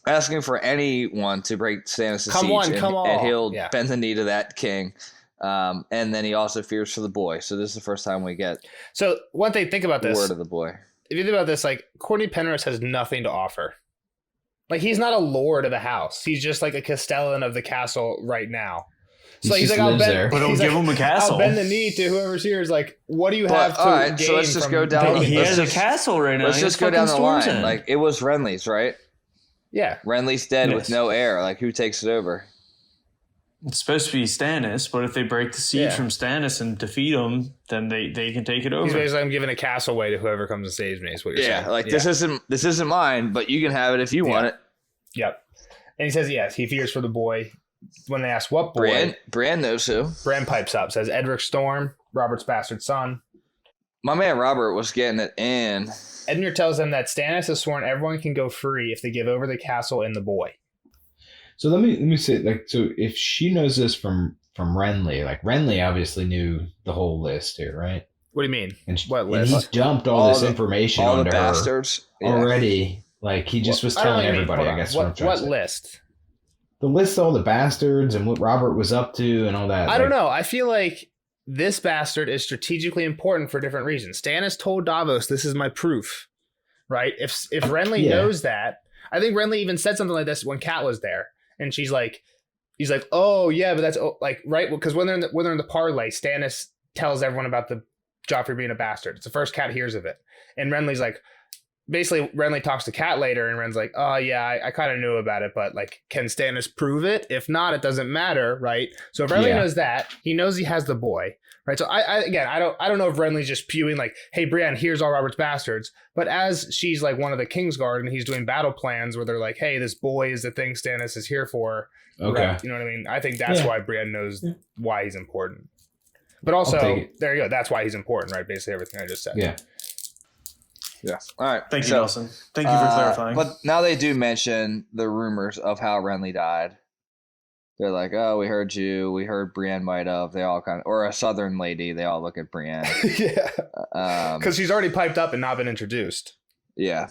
asking for anyone to break Stannis' Come siege, on, and, come on. and he'll Yeah. bend the knee to that king. And then he also fears for the boy. So this is the first time we get So one thing, think about the this. word of the boy. If you think about this, like Courtney Penrose has nothing to offer. Like he's not a lord of the house. He's just like a Castellan of the castle right now. So He he's just like, I'll lives bend, there. But don't he's give like, him a castle. I'll bend the knee to whoever's here. Is like, what do you But, have to all right, gain so let's just from go down bending He Let's has the a just- castle right now. Let's He has just go down the fucking line. Storm's End. Like it was Renly's, right? Yeah. Renly's dead with Yes. no heir. Like who takes it over? It's supposed to be Stannis, but if they break the siege Yeah. from Stannis and defeat him, then they can take it He's over. basically, I'm giving a castle away to whoever comes and saves me. Is what you're Yeah, saying. like this isn't mine, but you can have it if you want it. Yep. And he says yes. He fears for the boy. When they ask what boy, Bran knows who. Bran pipes up, says Edric Storm, Robert's bastard son. My man Robert was getting it in. Edmure tells them that Stannis has sworn everyone can go free if they give over the castle and the boy. So let me say, like, so if she knows this from Renly, like Renly obviously knew the whole list here, right? What do you mean? And What and list? he dumped all All this the- information All the onto her bastards. Yeah. already. Like he just was I don't telling know what you mean. everybody. Hold I on. guess what I'm trying What to say. list? The list of all the bastards and what Robert was up to and all that. I don't know. I feel like this bastard is strategically important for different reasons. Stannis told Davos, "This is my proof." Right? If Renly Yeah. knows that, I think Renly even said something like this when Kat was there, and he's like, "Oh yeah, but that's like right," because when they're in the parlay, Stannis tells everyone about the Joffrey being a bastard. It's the first Kat hears of it, and Renly's like. Basically, Renly talks to Kat later, and Ren's like, "Oh yeah, I kind of knew about it, but like, can Stannis prove it? If not, it doesn't matter, right?" So if Renly knows that, he knows he has the boy, right? So I don't know if Renly's just spewing like, "Hey, Brienne, here's all Robert's bastards," but as she's like one of the Kingsguard, and he's doing battle plans where they're like, "Hey, this boy is the thing Stannis is here for." Okay. Right? You know what I mean? I think that's why Brienne knows why he's important. But I'll also, take it. there you go. That's why he's important, right? Basically, everything I just said. Yeah. Yeah. All right. Thank you, Nelson. Thank you for clarifying. But now they do mention the rumors of how Renly died. They're like, oh, we heard you. We heard Brienne might have. They all kind of, or a Southern lady. They all look at Brienne. Yeah. Because she's already piped up and not been introduced. Yeah.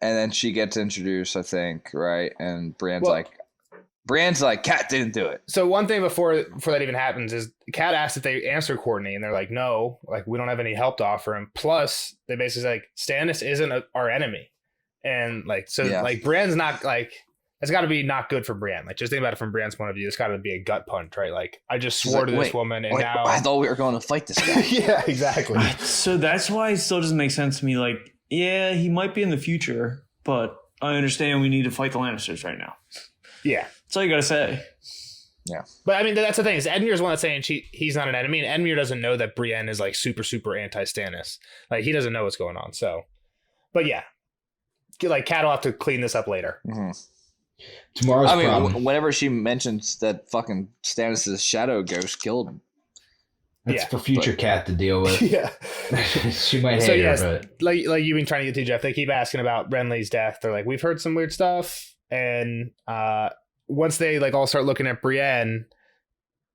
And then she gets introduced, I think, right? And Brienne's like, Cat didn't do it. So one thing before that even happens is Cat asks if they answer Courtney, and they're like, no, like we don't have any help to offer him. Plus, they basically say, like, Stannis isn't our enemy, and like like Brienne's not like. It's got to be not good for Brienne. Like, just think about it from Brienne's point of view. It's got to be a gut punch, right? Like, I just swore to this woman, and now I thought we were going to fight this guy. yeah, exactly. So that's why it still doesn't make sense to me. Like, yeah, he might be in the future, but I understand we need to fight the Lannisters right now. Yeah, that's all you got to say. Yeah, but I mean, that's the thing. Is Edmure's one that's saying he's not an enemy, and Edmure doesn't know that Brienne is like super anti-Stannis. Like, he doesn't know what's going on. So, but yeah, like Cat will have to clean this up later. Mm-hmm. Tomorrow's problem. Whenever she mentions that fucking Stannis' shadow ghost killed him. That's for future Cat to deal with. Yeah. She might hate her, but like you've been trying to get to, Jeff, they keep asking about Renly's death. They're like, we've heard some weird stuff. And once they like all start looking at Brienne,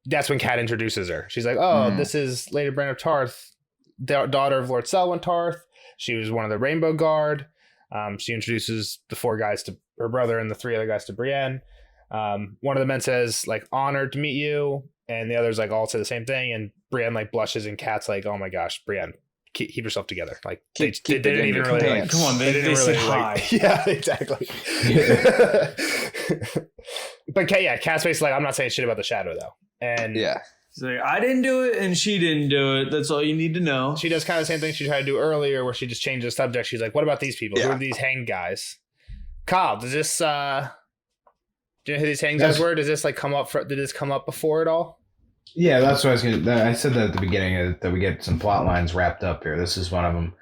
that's when Cat introduces her. She's like, oh, this is Lady Brienne of Tarth, daughter of Lord Selwyn Tarth. She was one of the Rainbow Guard. She introduces the 4 guys to her brother and the 3 other guys to Brienne. One of the men says, like, honored to meet you. And the others, like, all say the same thing. And Brienne, like, blushes, and Cat's like, oh my gosh, Brienne, keep yourself together. Like, they didn't even really, like, come on, they didn't really really, like, yeah, exactly. But Cat's basically like, I'm not saying shit about the shadow, though. And yeah. She's like, I didn't do it, and she didn't do it. That's all you need to know. She does kind of the same thing she tried to do earlier, where she just changed the subject. She's like, what about these people? Who are these hanged guys? Kyle, does this, do you know who these hanged guys were? Does this, like, did this come up before at all? Yeah, that's what I was going to... I said that at the beginning, that we get some plot lines wrapped up here. This is one of them.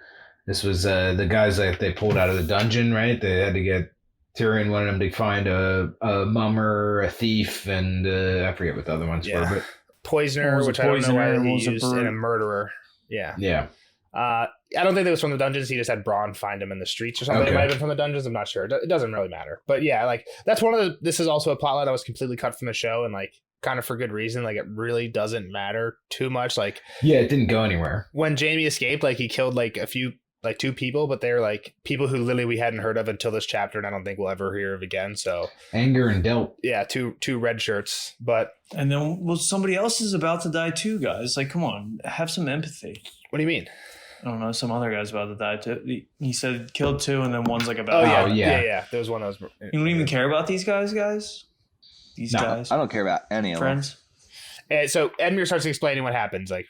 This was the guys that they pulled out of the dungeon, right? They had to get... Tyrion wanted them to find a mummer, a thief, and I forget what the other ones were, but... Poisoner, which I don't know why he used, and a murderer. Yeah. Yeah. I don't think it was from the dungeons. He just had Bronn find him in the streets or something. Okay. It might have been from the dungeons. I'm not sure. It doesn't really matter. But yeah, like, that's one of the... This is also a plotline that was completely cut from the show, and, like, kind of for good reason. Like, it really doesn't matter too much. Like, yeah, it didn't go anywhere. When Jaime escaped, like, he killed, like, a few... like 2 people, but they're like people who literally we hadn't heard of until this chapter, and I don't think we'll ever hear of again. So Anger and Delt. Yeah, two red shirts. But and then somebody else is about to die too, guys. Like, come on, have some empathy. What do you mean? I don't know. Some other guy's about to die too. He said killed 2, and then one's like about. Oh yeah. There was one that was. You don't even care about these guys. These guys. I don't care about any of them. And so Edmure starts explaining what happens. Like,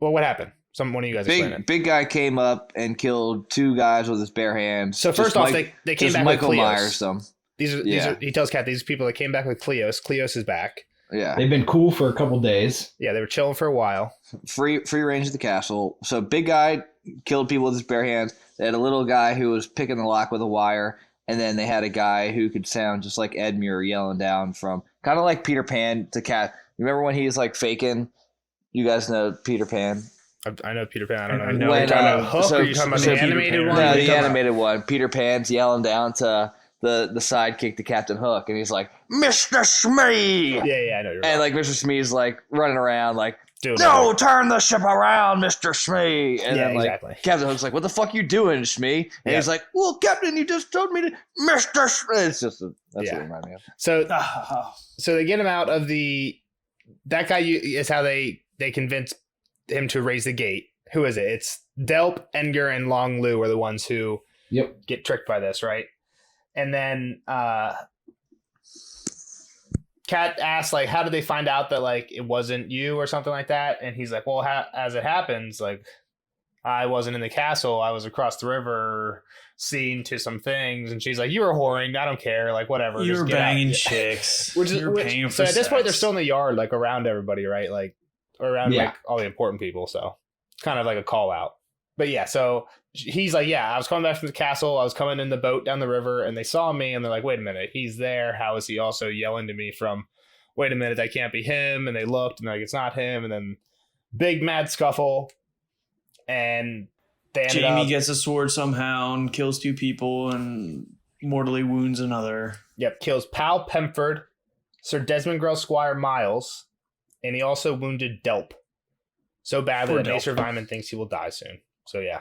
well, what happened? One of you guys explain it. Big guy came up and killed 2 guys with his bare hands. So first off, they came back Michael with Cleos. Myers them. These are, he tells Cat, these people that came back with Cleos. Cleos is back. Yeah. They've been cool for a couple days. Yeah, they were chilling for a while. Free range of the castle. So big guy killed people with his bare hands. They had a little guy who was picking the lock with a wire. And then they had a guy who could sound just like Edmure yelling down from, kind of like Peter Pan to Cat. Remember when he was like faking? You guys know Peter Pan? I know Peter Pan. I don't know. When, are you talking about Hook, or are you talking about the animated one? No, the animated one. Peter Pan's yelling down to the sidekick to Captain Hook, and he's like, Mr. Smee! Yeah, I know. And like Mr. Smee's like running around like, no, turn the ship around, Mr. Smee! And then like exactly. Captain Hook's like, what the fuck you doing, Smee? And he's like, well, Captain, you just told me to, Mr. Smee! It's just, that's what it reminded me of. So they get him out of that guy is how they convince him to raise the gate. Who is it? It's Delp, Edgar, and Long Lu are the ones who get tricked by this, right? And then Cat asks, like, how did they find out that, like, it wasn't you or something like that? And he's like, well, as it happens, like, I wasn't in the castle. I was across the river seeing to some things. And she's like, you were whoring. I don't care. Like, whatever. You were banging chicks. So at this point, they're still in the yard, like, around everybody, right? Like, around like all the important people. So it's kind of like a call out. But yeah, so he's like, yeah, I was coming back from the castle. I was coming in the boat down the river, and they saw me, and they're like, wait a minute, he's there. How is he also yelling to me from, wait a minute, that can't be him? And they looked, and they're like, it's not him. And then big mad scuffle, and Jaime gets a sword somehow and kills 2 people and mortally wounds another. Yep, kills Pal Pemford, Sir Desmond Grell Squire Miles, and he also wounded Delp so badly that Maester Vyman thinks he will die soon. So yeah.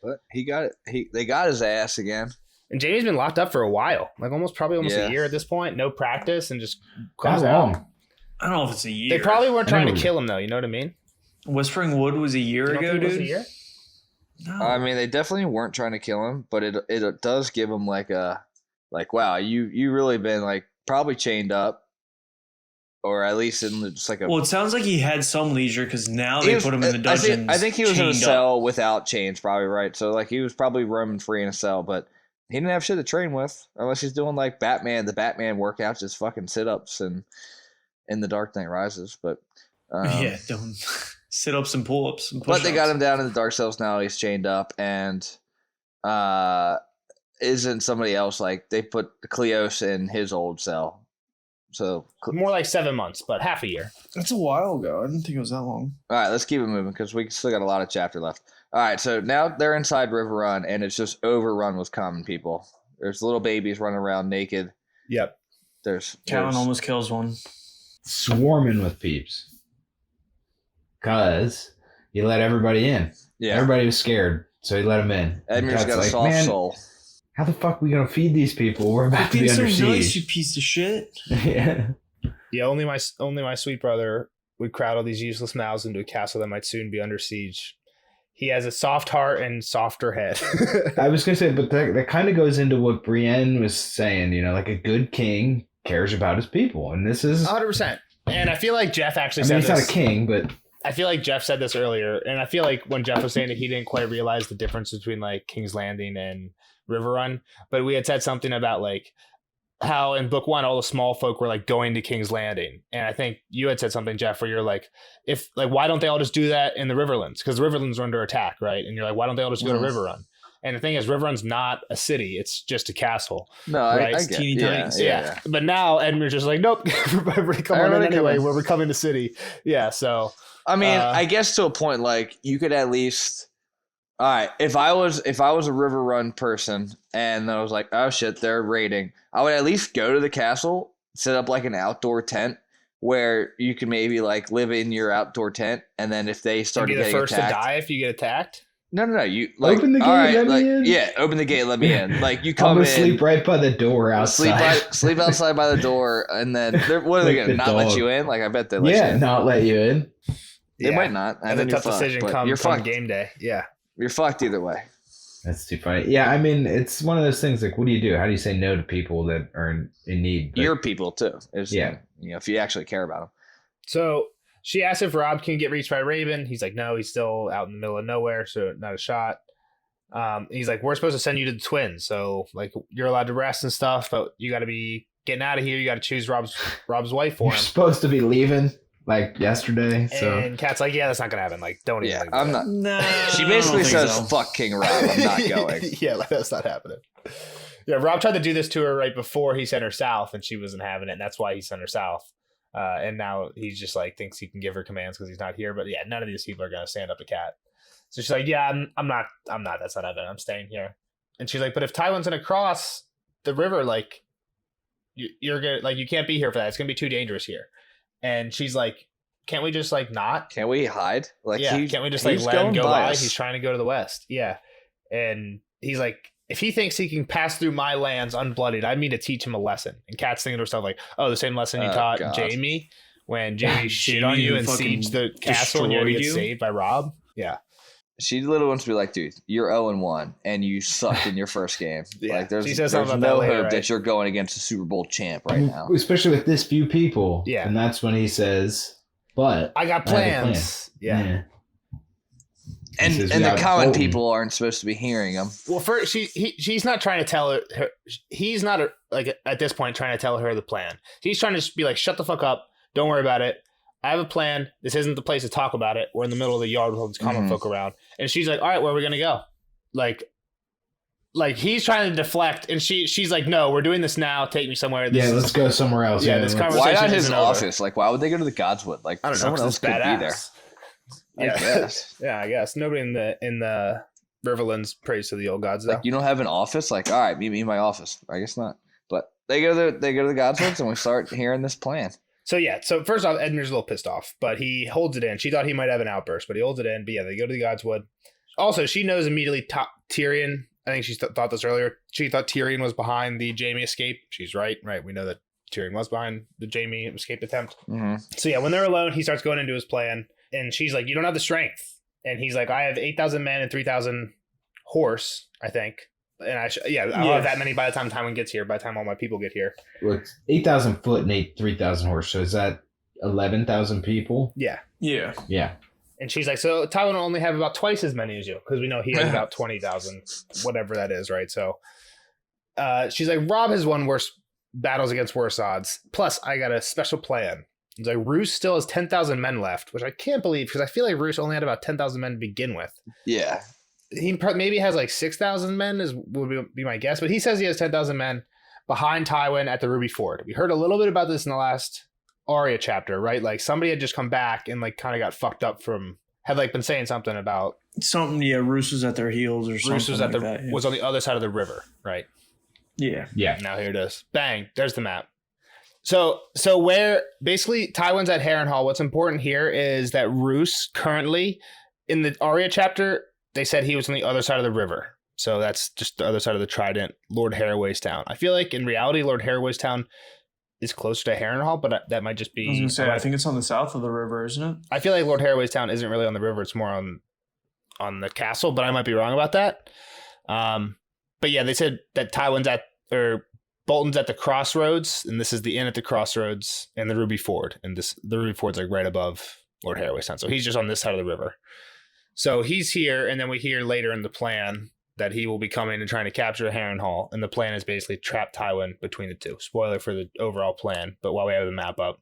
But he got it. They got his ass again. And Jaime's been locked up for a while, like almost a year at this point. No practice and just comes out. I don't know if it's a year. They probably weren't trying to kill him though. You know what I mean? Whispering Wood was a year ago, dude. Was a year? No. I mean, they definitely weren't trying to kill him, but it does give him wow, you really been like probably chained up, or at least in just like a. Well, it sounds like he had some leisure because now they put him in the dungeons. I think he was in a cell without chains, probably, right? So like he was probably roaming free in a cell, but he didn't have shit to train with unless he's doing like the Batman workouts, just fucking sit ups and in the Dark Knight Rises, but. Don't sit ups and pull ups. But they got him down in the dark cells now. He's chained up, and isn't somebody else like they put Cleos in his old cell? So more like 7 months, but half a year. That's a while ago. I didn't think it was that long. All right, let's keep it moving because we still got a lot of chapter left. All right, so now they're inside River Run, and it's just overrun with common people. There's little babies running around naked. Yep. Catelyn almost kills one. Swarming with peeps. Because he let everybody in. Yeah. Everybody was scared, so he let them in. Edmure's got a soft soul. How the fuck are we going to feed these people? We're about to be under siege. Nice, you piece of shit. Yeah. Yeah, only my sweet brother would crowd all these useless mouths into a castle that might soon be under siege. He has a soft heart and softer head. I was going to say, but that kind of goes into what Brienne was saying, like a good king cares about his people. And this is 100%. And I feel like Jeff actually said this. He's not a king, but I feel like Jeff said this earlier, and I feel like when Jeff was saying that he didn't quite realize the difference between like King's Landing and River Run, but we had said something about like how in book 1 all the small folk were like going to King's Landing, and I think you had said something, Jeff, where you're like, if like why don't they all just do that in the Riverlands? Because the Riverlands are under attack, right? And you're like, why don't they all just go to River Run? And the thing is, River Run's not a city; it's just a castle. No, right? I get it. Yeah. But now Edmure's just like, nope, everybody come on in anyway. We're becoming the city. Yeah, so. I mean, I guess to a point, like you could at least, all right. If I was a River Run person and I was like, oh shit, they're raiding, I would at least go to the castle, set up like an outdoor tent where you can maybe like live in your outdoor tent, and then if they start getting attacked, be the first to die if you get attacked. No. You like open the gate, let me in. Yeah, open the gate, let me in. Like you come in, sleep right by the door outside. Sleep outside by the door, and then what are they gonna not let you in? Like I bet they let you in. Not let you in. They might not. And then the tough decision comes on game day. Yeah. You're fucked either way. That's too funny. Yeah, I mean, it's one of those things like, what do you do? How do you say no to people that are in need? Your people, too. If you actually care about them. So she asks if Robb can get reached by Raven. He's like, no, he's still out in the middle of nowhere, so not a shot. He's like, we're supposed to send you to the Twins, so like you're allowed to rest and stuff, but you got to be getting out of here. You got to choose Robb's wife for him. You're supposed to be leaving. Like yesterday, and Kat's like, yeah, that's not gonna happen. Like, don't even. Yeah, I'm not. No, she basically says, so. "Fuck King Robb, I'm not going." Yeah, like, that's not happening. Yeah, Robb tried to do this to her right before he sent her south, and she wasn't having it, and that's why he sent her south. And now he's just like thinks he can give her commands because he's not here. But yeah, none of these people are gonna stand up to Kat. So she's like, yeah, I'm not. That's not happening. I'm staying here. And she's like, but if Tywin's gonna cross the river, like, you're gonna like you can't be here for that. It's gonna be too dangerous here. And she's like, can't we just like not? Can't we hide? Like, yeah, can't we just like let him go by? He's trying to go to the west. Yeah. And he's like, if he thinks he can pass through my lands unbloodied, I mean to teach him a lesson. And Kat's thinking to herself like, oh, the same lesson you taught Jaime when Jaime shit on you and sieged the castle and you had to get saved by Robb. Yeah. She literally wants to be like, dude, you're 0-1 and you sucked in your first game. Yeah. Like, there's no hope that you're going against a Super Bowl champ right now. Especially with this few people. Yeah. And that's when he says, but I got plans. Yeah. And the common people aren't supposed to be hearing him. Well, first, she's not trying to tell her. He's not like at this point trying to tell her the plan. He's trying to just be like, shut the fuck up. Don't worry about it. I have a plan. This isn't the place to talk about it. We're in the middle of the yard with all these common folk around. And she's like, all right, where are we going to go? Like he's trying to deflect. And she's like, no, we're doing this now. Take me somewhere. Let's go somewhere else. Yeah, this conversation why not his isn't office? Over. Like, why would they go to the Godswood? Like, I don't know, someone else could be there. Yeah. I guess. Yeah, I guess nobody in the Riverlands prays to the old gods though. Like, you don't have an office? Like, all right, meet me in my office. I guess not. But they go to the Godswoods, and we start hearing this plan. So first off, Edmure's a little pissed off, but he holds it in. She thought he might have an outburst, but he holds it in. But yeah, they go to the Godswood. Also, she knows immediately Tyrion. I think she thought this earlier. She thought Tyrion was behind the Jaime escape. She's right. Right. We know that Tyrion was behind the Jaime escape attempt. Mm-hmm. So yeah, when they're alone, he starts going into his plan, and she's like, "You don't have the strength." And he's like, "I have 8,000 men and 3,000 horse, I think." And I'll have that many by the time Tywin gets here, by the time all my people get here. Well, it's 8,000 foot and 3,000 horse. So is that 11,000 people? Yeah. Yeah. Yeah. And she's like, so Tywin will only have about twice as many as you, because we know he has about 20,000, whatever that is, right? So she's like, Robb has won worse battles against worse odds. Plus, I got a special plan. He's like, Roose still has 10,000 men left, which I can't believe, because I feel like Roose only had about 10,000 men to begin with. Yeah. He maybe has like 6,000 men would be my guess, but he says he has 10,000 men behind Tywin at the Ruby Ford. We heard a little bit about this in the last Arya chapter, right? Like somebody had just come back and like kind of got fucked up had like been saying something about something. Yeah, Roose was at their heels or something. Roose was was on the other side of the river, right? Yeah. Now here it is. Bang! There's the map. So where basically Tywin's at Harrenhal. What's important here is that Roose currently in the Arya chapter, they said he was on the other side of the river. So that's just the other side of the Trident, Lord Harroway's town. I feel like in reality, Lord Harroway's town is closer to Harrenhal, but that might just be... I was going to say, I think it's on the south of the river, isn't it? I feel like Lord Harroway's town isn't really on the river. It's more on the castle, but I might be wrong about that. But yeah, they said that Bolton's at the crossroads, and this is the inn at the crossroads and the Ruby Ford. And the Ruby Ford's like right above Lord Harroway's town. So he's just on this side of the river. So he's here, and then we hear later in the plan that he will be coming and trying to capture Harrenhal, and the plan is basically trap Tywin between the two. Spoiler for the overall plan, but while we have the map up,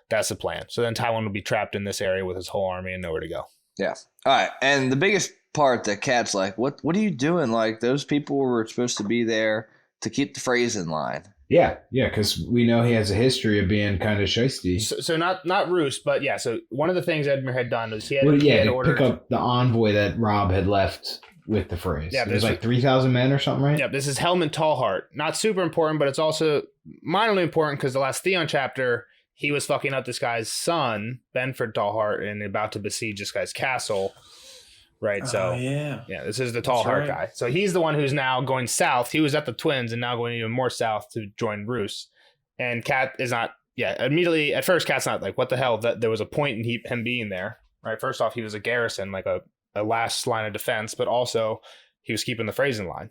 that's the plan. So then Tywin will be trapped in this area with his whole army and nowhere to go. Yeah. All right. And the biggest part that Kat's like, what are you doing? Like, those people were supposed to be there to keep the phrase in line. Yeah, because we know he has a history of being kind of shisty. So not Roose, but yeah. So one of the things Edmure had done was he had to ordered pick up the envoy that Robb had left with the phrase. Yeah, there's like 3,000 men or something, right? Yeah, this is Helmut Tallheart. Not super important, but it's also minorly important because the last Theon chapter, he was fucking up this guy's son, Benford Tallheart, and about to besiege this guy's castle. Right, so yeah, this is the Tallheart guy. So he's the one who's now going south. He was at the Twins and now going even more south to join Roose. And Cat is not, immediately, at first Cat's not like, what the hell? That there was a point in him being there, right? First off, he was a garrison, like a last line of defense, but also he was keeping the phrase in line.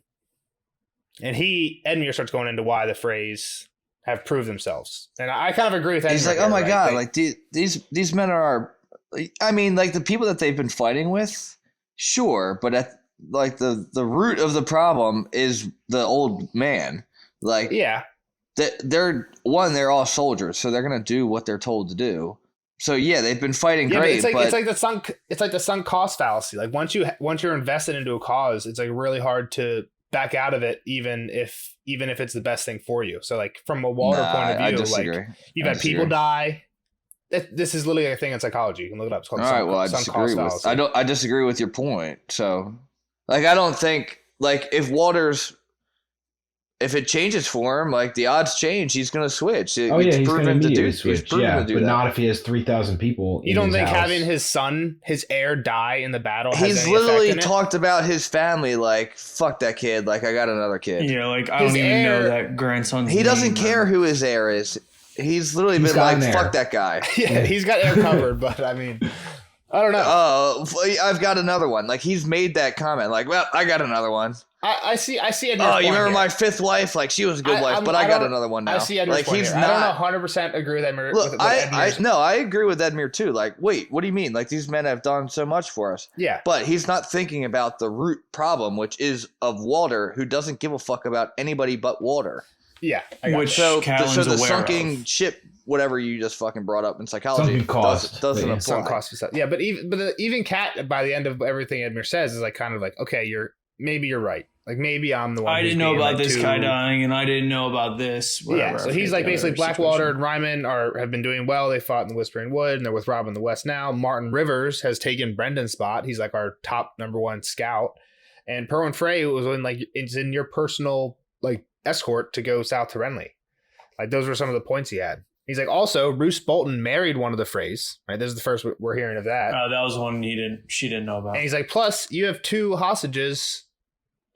And Edmure starts going into why the phrase have proved themselves. And I kind of agree with that. He's like, oh my God, like these men are, I mean, like the people that they've been fighting with, sure, but the root of the problem is the old man. Like, yeah, they're all soldiers, so they're gonna do what they're told to do. So yeah, they've been fighting great. But it's like the sunk cost fallacy. Like once you're invested into a cause, it's like really hard to back out of it, even if it's the best thing for you. So like from a Walder point of view, like you've had people die. This is literally a thing in psychology. You can look it up. It's called I disagree with your point. So, like, I don't think, like, if it changes for him, like, the odds change, he's going to switch. He's going to immediately switch. Yeah, but not if he has 3,000 people. You don't think having his heir die in the battle has He's any literally effect in talked about his family, like, fuck that kid. Like, I got another kid. Yeah, like, I don't even know that grandson's He doesn't care who his heir is. He's literally been like, fuck that guy. Yeah, he's got air covered, but I mean, I don't know. I've got another one. Like, he's made that comment. Like, well, I got another one. I see it. Oh, you remember my fifth wife? Like, she was a good wife, but I got another one now. I see Edmure's like, point he's here. not. I don't 100% agree with Edmure. Look, I agree with Edmure too. Like, wait, what do you mean? Like, these men have done so much for us. Yeah. But he's not thinking about the root problem, which is of Walder, who doesn't give a fuck about anybody but Walder. Yeah. So the sunken ship, whatever you just fucking brought up in psychology, doesn't apply. Sunk cost. Yeah, but even Cat, by the end of everything Edmure says, is like kind of like, okay, you're right. Like maybe I'm the one. I who's didn't know being, about like, this too... guy dying, and I didn't know about this. Whatever, Yeah, so I he's forget like the basically other Blackwater situation. and Ryman have been doing well. They fought in the Whispering Wood, and they're with Rob in the West now. Martin Rivers has taken Brendan's spot. He's like our top #1 scout. And Perwin Frey was it's in your personal like escort to go south to Renly. Like those were some of the points he had. He's like, also, Roose Bolton married one of the Freys. Right, this is the first we're hearing of that. That was one she didn't know about. And he's like, plus you have 2 hostages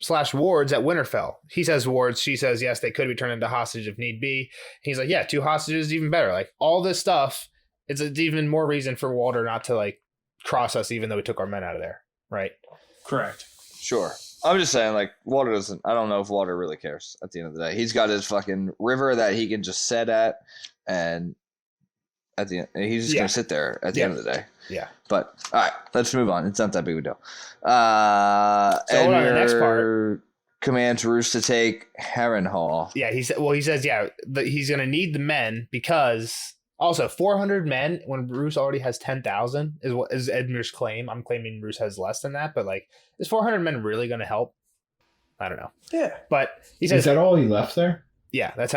/ wards at Winterfell. He says wards. She says, yes, they could be turned into hostage if need be. He's like, yeah, 2 hostages is even better. Like all this stuff, it's even more reason for Walter not to like cross us, even though we took our men out of there. Right. Correct. Sure. I'm just saying, like, Walter doesn't. I don't know if Walter really cares at the end of the day. He's got his fucking river that he can just sit at, and at the end, he's just gonna sit there at the end of the day. Yeah. But all right, let's move on. It's not that big of a deal. So hold on, the next part commands Roose to take Harrenhal. Yeah, he says he's gonna need the men because also 400 men when Roose already has 10,000 is what is Edmure's claim. I'm claiming Roose has less than that, but like, is 400 men really gonna help? I don't know. Yeah, but he says is that all he left there? Yeah, that's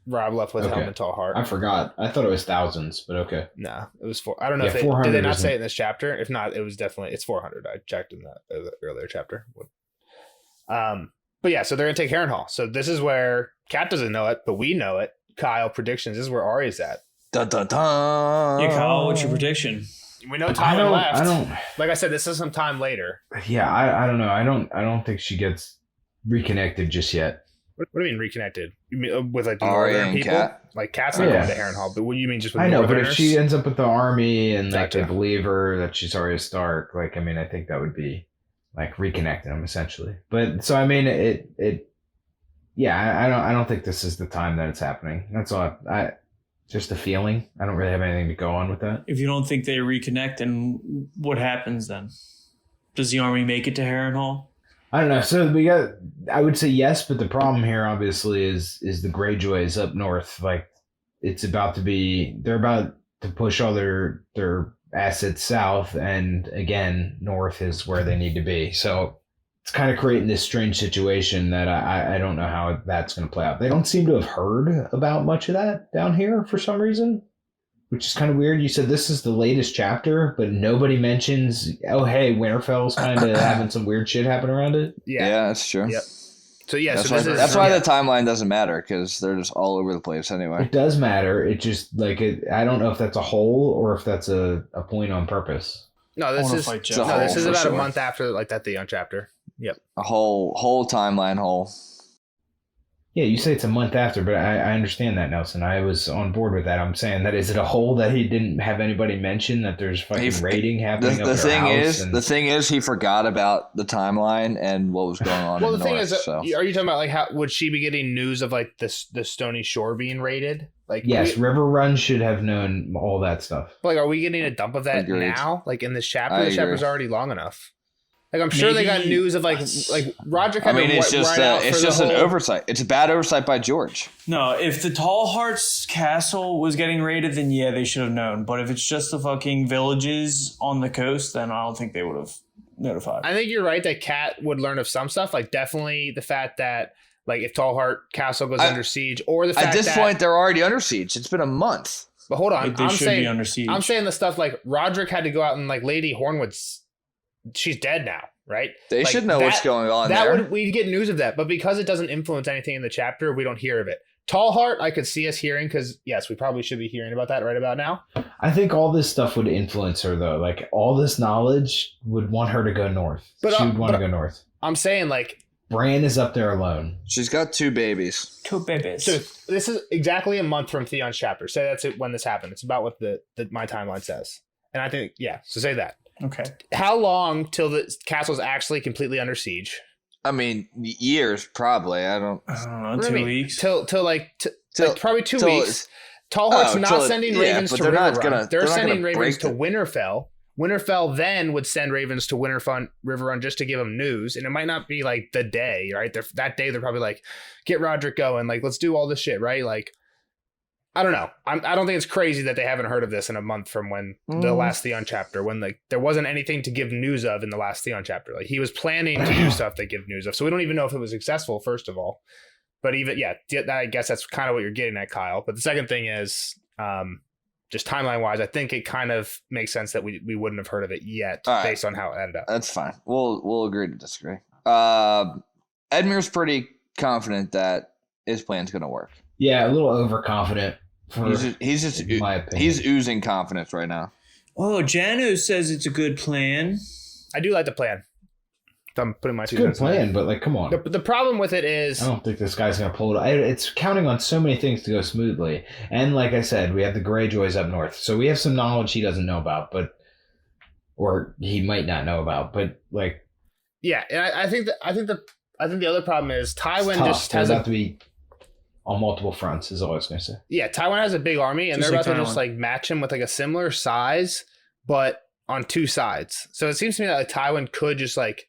Rob left with Helm and Tall Heart. I forgot. I thought it was thousands, but okay. No, it was 4. I don't know if did they not say it in this chapter. If not, it was definitely it's 400. I checked in that earlier chapter. But yeah, so they're gonna take Harrenhal. So this is where Kat doesn't know it, but we know it. Kyle predictions. This is where Arya's at. Dun dun dun. Yeah, Kyle, what's your prediction? We know Tywin left. I don't. Like I said, this is some time later. Yeah, I don't know. I don't think she gets reconnected just yet. What do you mean reconnected? You mean with like the Arya northern and people? Kat? Like Kat's not going to Harrenhal, but what do you mean just with I know, but if Northerners? she ends up with the army and like Gotcha. they believe her that she's Arya Stark, like I mean, I think that would be like reconnecting them essentially. But so I mean, I don't think this is the time that it's happening. That's all. I just a feeling. I don't really have anything to go on with that. If you don't think they reconnect, then what happens then? Does the army make it to Harrenhal? I don't know. So I would say yes, but the problem here obviously is the Greyjoys up north. Like they're about to push all their assets south, and again, north is where they need to be. So it's kind of creating this strange situation that I don't know how that's going to play out. They don't seem to have heard about much of that down here for some reason, which is kind of weird. You said this is the latest chapter, but nobody mentions, oh, hey, Winterfell's kind of having some weird shit happen around it. Yeah, that's true. Yep. So yeah, that's why the timeline doesn't matter, because they're just all over the place anyway. It does matter. It just I don't know if that's a hole or if that's a point on purpose. No, this is about a month after like that Theon chapter. Yep. A whole timeline hole. Yeah, you say it's a month after, but I understand that, Nelson. I was on board with that. I'm saying that is it a hole that he didn't have anybody mention that there's fucking raiding happening up at our house? The thing is, he forgot about the timeline and what was going on. Well, in the thing North, is, so. are you talking about like how would she be getting news of like the Stony Shore being raided? Like yes, River Run should have known all that stuff. Like, are we getting a dump of that Agreed. now? Like in this chapter, I the chapter's agree. already long enough. Like I'm sure they got news of like Roger. I mean, it's just an oversight. It's a bad oversight by George. No, if the Tall Hearts castle was getting raided, then yeah, they should have known. But if it's just the fucking villages on the coast, then I don't think they would have notified. I think you're right that Kat would learn of some stuff. Like definitely the fact that like if Tall Heart Castle goes under siege, or the fact at this point they're already under siege. It's been a month. But hold on, They should be under siege. I'm saying the stuff like Roderick had to go out and like Lady Hornwood's. She's dead now, right? They like, should know what's going on there. We'd get news of that, but because it doesn't influence anything in the chapter, we don't hear of it. Tall Heart, I could see us hearing because yes, we probably should be hearing about that right about now. I think all this stuff would influence her though. Like all this knowledge would want her to go north. She would want to go north. I'm saying like Bran is up there alone. She's got 2 babies. 2 babies. So this is exactly a month from Theon's chapter. Say that's it when this happened. It's about what my timeline says. And I think, yeah, so say that. Okay. How long till the castle's actually completely under siege? I mean, years probably. I don't know, 2 weeks. Till probably 2 weeks. Tall Heart's not sending ravens to River Run. They're sending ravens to Winterfell. Winterfell then would send ravens to River Run just to give them news. And it might not be like the day, right? That day they're probably like, get Roderick going. Like, let's do all this shit, right? Like, I don't know. I don't think it's crazy that they haven't heard of this in a month from when the last Theon chapter, when like there wasn't anything to give news of in the last Theon chapter. Like he was planning to do stuff to give news of. So we don't even know if it was successful, first of all. But even, I guess that's kind of what you're getting at, Kyle. But the second thing is, just timeline wise, I think it kind of makes sense that we wouldn't have heard of it yet based on how it ended up. That's fine. We'll agree to disagree. Edmure's pretty confident that his plan's going to work. Yeah, a little overconfident. He's just in my opinion. He's oozing confidence right now. Oh, Jano says it's a good plan. I do like the plan. I'm putting my it's a good plan, but like, come on. The problem with it is, I don't think this guy's gonna pull it. It's counting on so many things to go smoothly. And like I said, we have the Greyjoys up north, so we have some knowledge he doesn't know about, or he might not know about. But like, yeah, and I think the other problem is Tywin just has to be on multiple fronts. Is all I was gonna say. Yeah, Tywin has a big army, and Just they're like about to Tywin. just like match him with like a similar size, but on two sides. So it seems to me that like Tywin could just like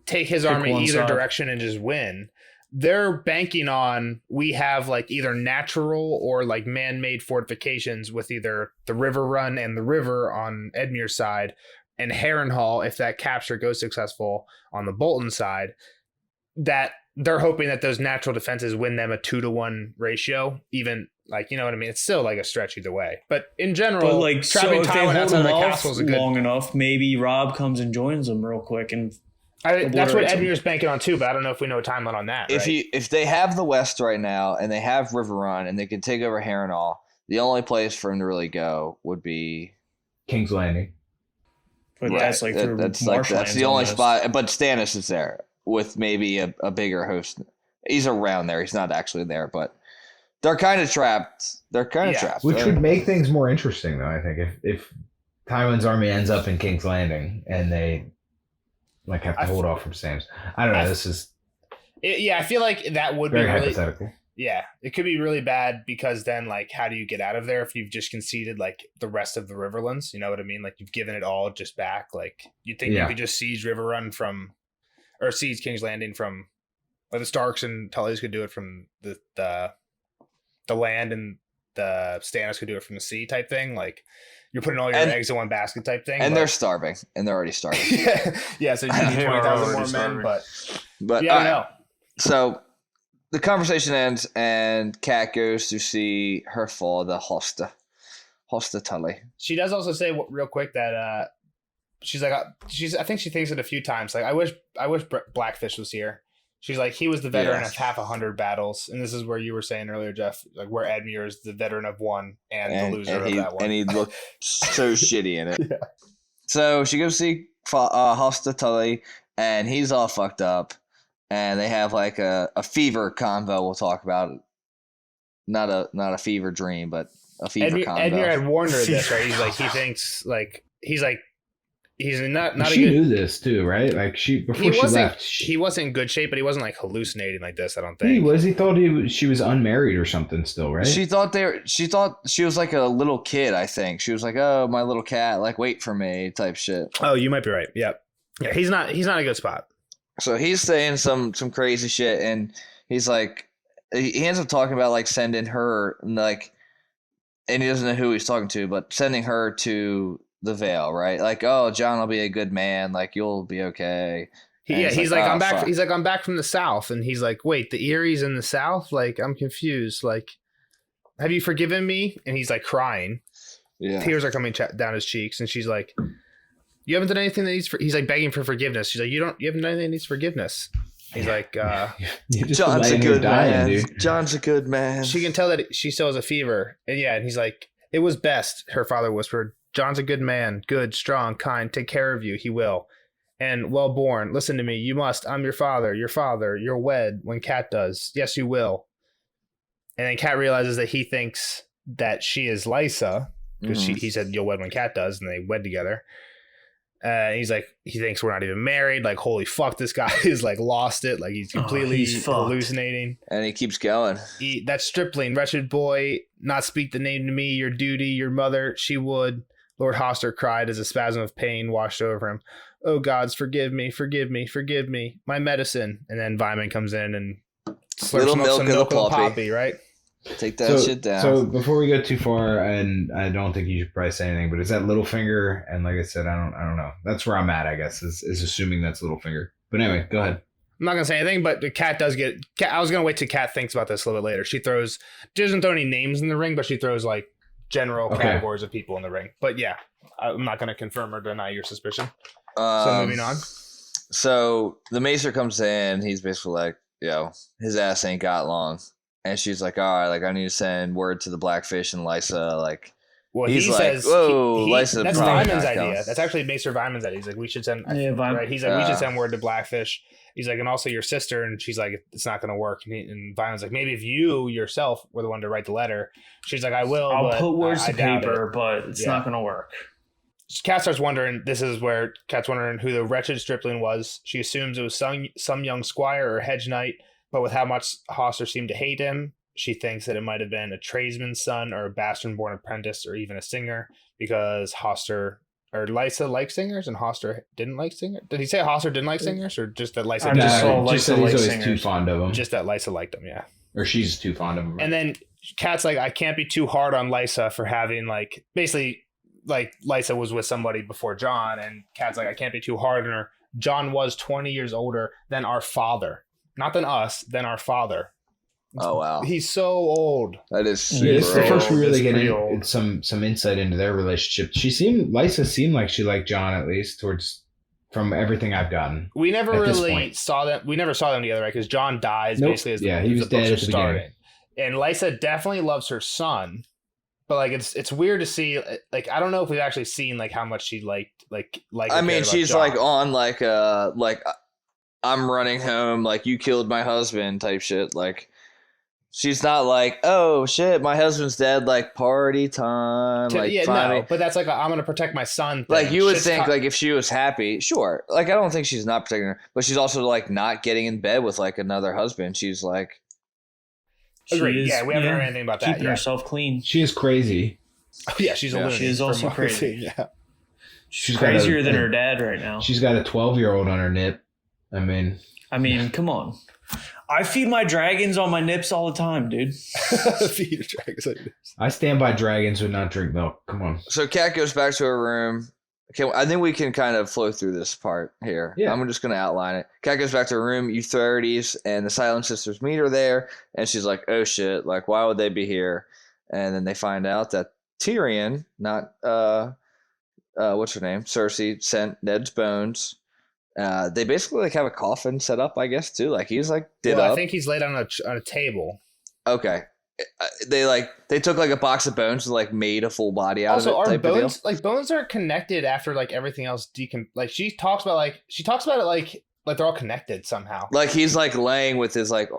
take his Pick army one either side. direction and just win. They're banking on we have like either natural or like man-made fortifications with either the river run and the river on Edmure's side, and Harrenhal, if that capture goes successful on the Bolton side, that they're hoping that those natural defenses win them a 2-to-1 ratio. Even like, you know what I mean? It's still like a stretch either way. But in general, But like, so trapping if they Tywin hold outside him the off castle is a good. long enough, maybe Rob comes and joins them real quick. And That's what obliterates him. Edmure's banking on too. But I don't know if we know a timeline on that. Right? If they have the West right now and they have River Run and they can take over Harrenhal, the only place for him to really go would be King's Landing. but Right. that's like through that's marshlands the only almost. spot. But Stannis is there with maybe a bigger host. He's around there. He's not actually there, but they're kind of trapped. They're kind of Yeah. trapped. Which would make things more interesting, though. I think if Tywin's army ends up in King's Landing and they like have to hold off from Sam's, I don't know. This is I feel like that would very be really. hypothetical. Yeah, it could be really bad because then like, how do you get out of there if you've just conceded like the rest of the Riverlands? You know what I mean? Like you've given it all just back. Like you think you could just siege River Run or siege King's Landing from. Like the Starks and Tullys could do it from the land, and the Stannis could do it from the sea type thing. Like you're putting all your eggs in one basket type thing. And they're starving, and they're already starving. yeah. So you need They are 20,000 already more men, starving. But yeah, I know. So the conversation ends, and Kat goes to see her father, Hosta Tully. She does also say real quick that she's like I think she thinks it a few times. Like I wish Blackfish was here. She's like, he was the veteran of half 100 battles, and this is where you were saying earlier, Jeff, like where Edmure is the veteran of one and the loser of that one. And he looked so shitty in it. Yeah. So she goes see Hosta Tully, and he's all fucked up, and they have like a fever convo. We'll talk about it. Not a fever dream, but a fever convo. Edmure had warned her of this, right? He's like, he thinks like he's not a She good. knew this too, right? Like before she left. He wasn't in good shape, but he wasn't like hallucinating like this. I don't He think. was. He thought she was unmarried or something still, right? She thought she was like a little kid. I think she was like, "Oh, my little cat, like wait for me," type shit. Oh, you might be right. Yep. Yeah, he's not a good spot. So he's saying some crazy shit, and he's like, he ends up talking about like sending her like, and he doesn't know who he's talking to, but sending her to the Vale, right? Like, oh, John will be a good man, like you'll be okay. He's like, "Oh, I'm back. fuck." He's like, I'm back from the south, and he's like, wait, the Erie's in the south? Like, I'm confused. Like, have you forgiven me? And he's like crying. Yeah. Tears are coming down his cheeks, and she's like, you haven't done anything that needs. He's like begging for forgiveness. She's like, you haven't done anything that needs forgiveness. He's like, You're just John's a laying here good dying, man. dude. John's a good man. she can tell that she still has a fever, and he's like, it was best. Her father whispered, John's a good man, good, strong, kind, take care of you. He will. And well born. Listen to me. You must. I'm your father. You're wed when Kat does. Yes, you will. And then Kat realizes that he thinks that she is Lysa because he said you'll wed when Kat does, and they wed together. He's like, he thinks we're not even married. Like, holy fuck, this guy is like lost it. Like he's completely he's fucked. hallucinating. And he keeps going. That stripling, wretched boy, not speak the name to me, your duty, your mother, she would. Lord Hoster cried as a spasm of pain washed over him. Oh gods, forgive me, forgive me, forgive me. My medicine. And then Vyman comes in and slurps Little him up milk some of the milk of the poppy. poppy, right? Take that shit down. So before we go too far, and I don't think you should probably say anything, but is that Littlefinger? And like I said, I don't know. That's where I'm at, I guess, is assuming that's Littlefinger. But anyway, go ahead. I'm not gonna say anything, but the Cat does get. I was gonna wait till Cat thinks about this a little bit later. She doesn't throw any names in the ring, but she throws like general categories of people in the ring. But yeah, I'm not gonna confirm or deny your suspicion. So moving on. So the Maester comes in. He's basically like, his ass ain't got long. And she's like, all right, like I need to send word to the Blackfish and Lysa. Like, well, he's he like, says, whoa, Lysa. That's Vyman's idea. That's actually Maester Vyman's idea. He's like, we should send. Right? He's like, we should send word to Blackfish. He's like, and also your sister. And she's like, it's not going to work. And Vyman's like, maybe if you yourself were the one to write the letter. She's like, I will. I'll put words to paper, but it's not going to work. Kat starts wondering. This is where Kat's wondering who the wretched stripling was. She assumes it was some young squire or hedge knight, but with how much Hoster seemed to hate him, she thinks that it might have been a tradesman's son or a bastard-born apprentice or even a singer, because Hoster or Lysa liked singers and Hoster didn't like singers. Did he say Hoster didn't like singers, or just that Lysa? Just that he's always too fond of them. Just that Lysa liked them, yeah. Or she's too fond of him. And then Kat's like, I can't be too hard on Lysa for having like basically like Lysa was with somebody before John, and Kat's like, I can't be too hard on her. John was 20 years older than our father. Not than us, than our father. Oh, wow. He's so old. That is super It's the first we really get real. some insight into their relationship. Lysa seemed like she liked John, at least from everything I've gotten. We never really saw them. We never saw them together, right? Because John dies basically as he was dead at the beginning. And Lysa definitely loves her son, but like it's weird to see. Like I don't know if we've actually seen like how much she liked. I mean, she's John. like on like I'm running home, like you killed my husband type shit. Like she's not like, oh shit, my husband's dead. Like party time. Like no, but that's like I'm gonna protect my son thing. Like you would think, like if she was happy, sure. Like I don't think she's not protecting her, but she's also like not getting in bed with like another husband. She's like, agreed. Yeah, we haven't heard anything about that. Keeping herself clean. She is crazy. Oh, yeah, she's a lunatic. She is also crazy. Yeah, she's crazier than her dad right now. She's got a 12-year-old on her nip. I mean, come on. I feed my dragons on my nips all the time, dude. Feed your dragons on your nips. I stand by dragons would not drink milk. Come on. So Kat goes back to her room. Okay, I think we can kind of flow through this part here. Yeah. I'm just going to outline it. Kat goes back to her room, Euphrates, and the Silent Sisters meet her there. And she's like, oh shit, like why would they be here? And then they find out that Tyrion, not, what's her name? Cersei, sent Ned's bones. They basically like have a coffin set up, I guess, too. Like he's like up. I think he's laid on a table. Okay. They took like a box of bones and like made a full body out also, of it. Also, are bones like bones are connected after like everything else like she talks about it like they're all connected somehow. Like he's like laying with his like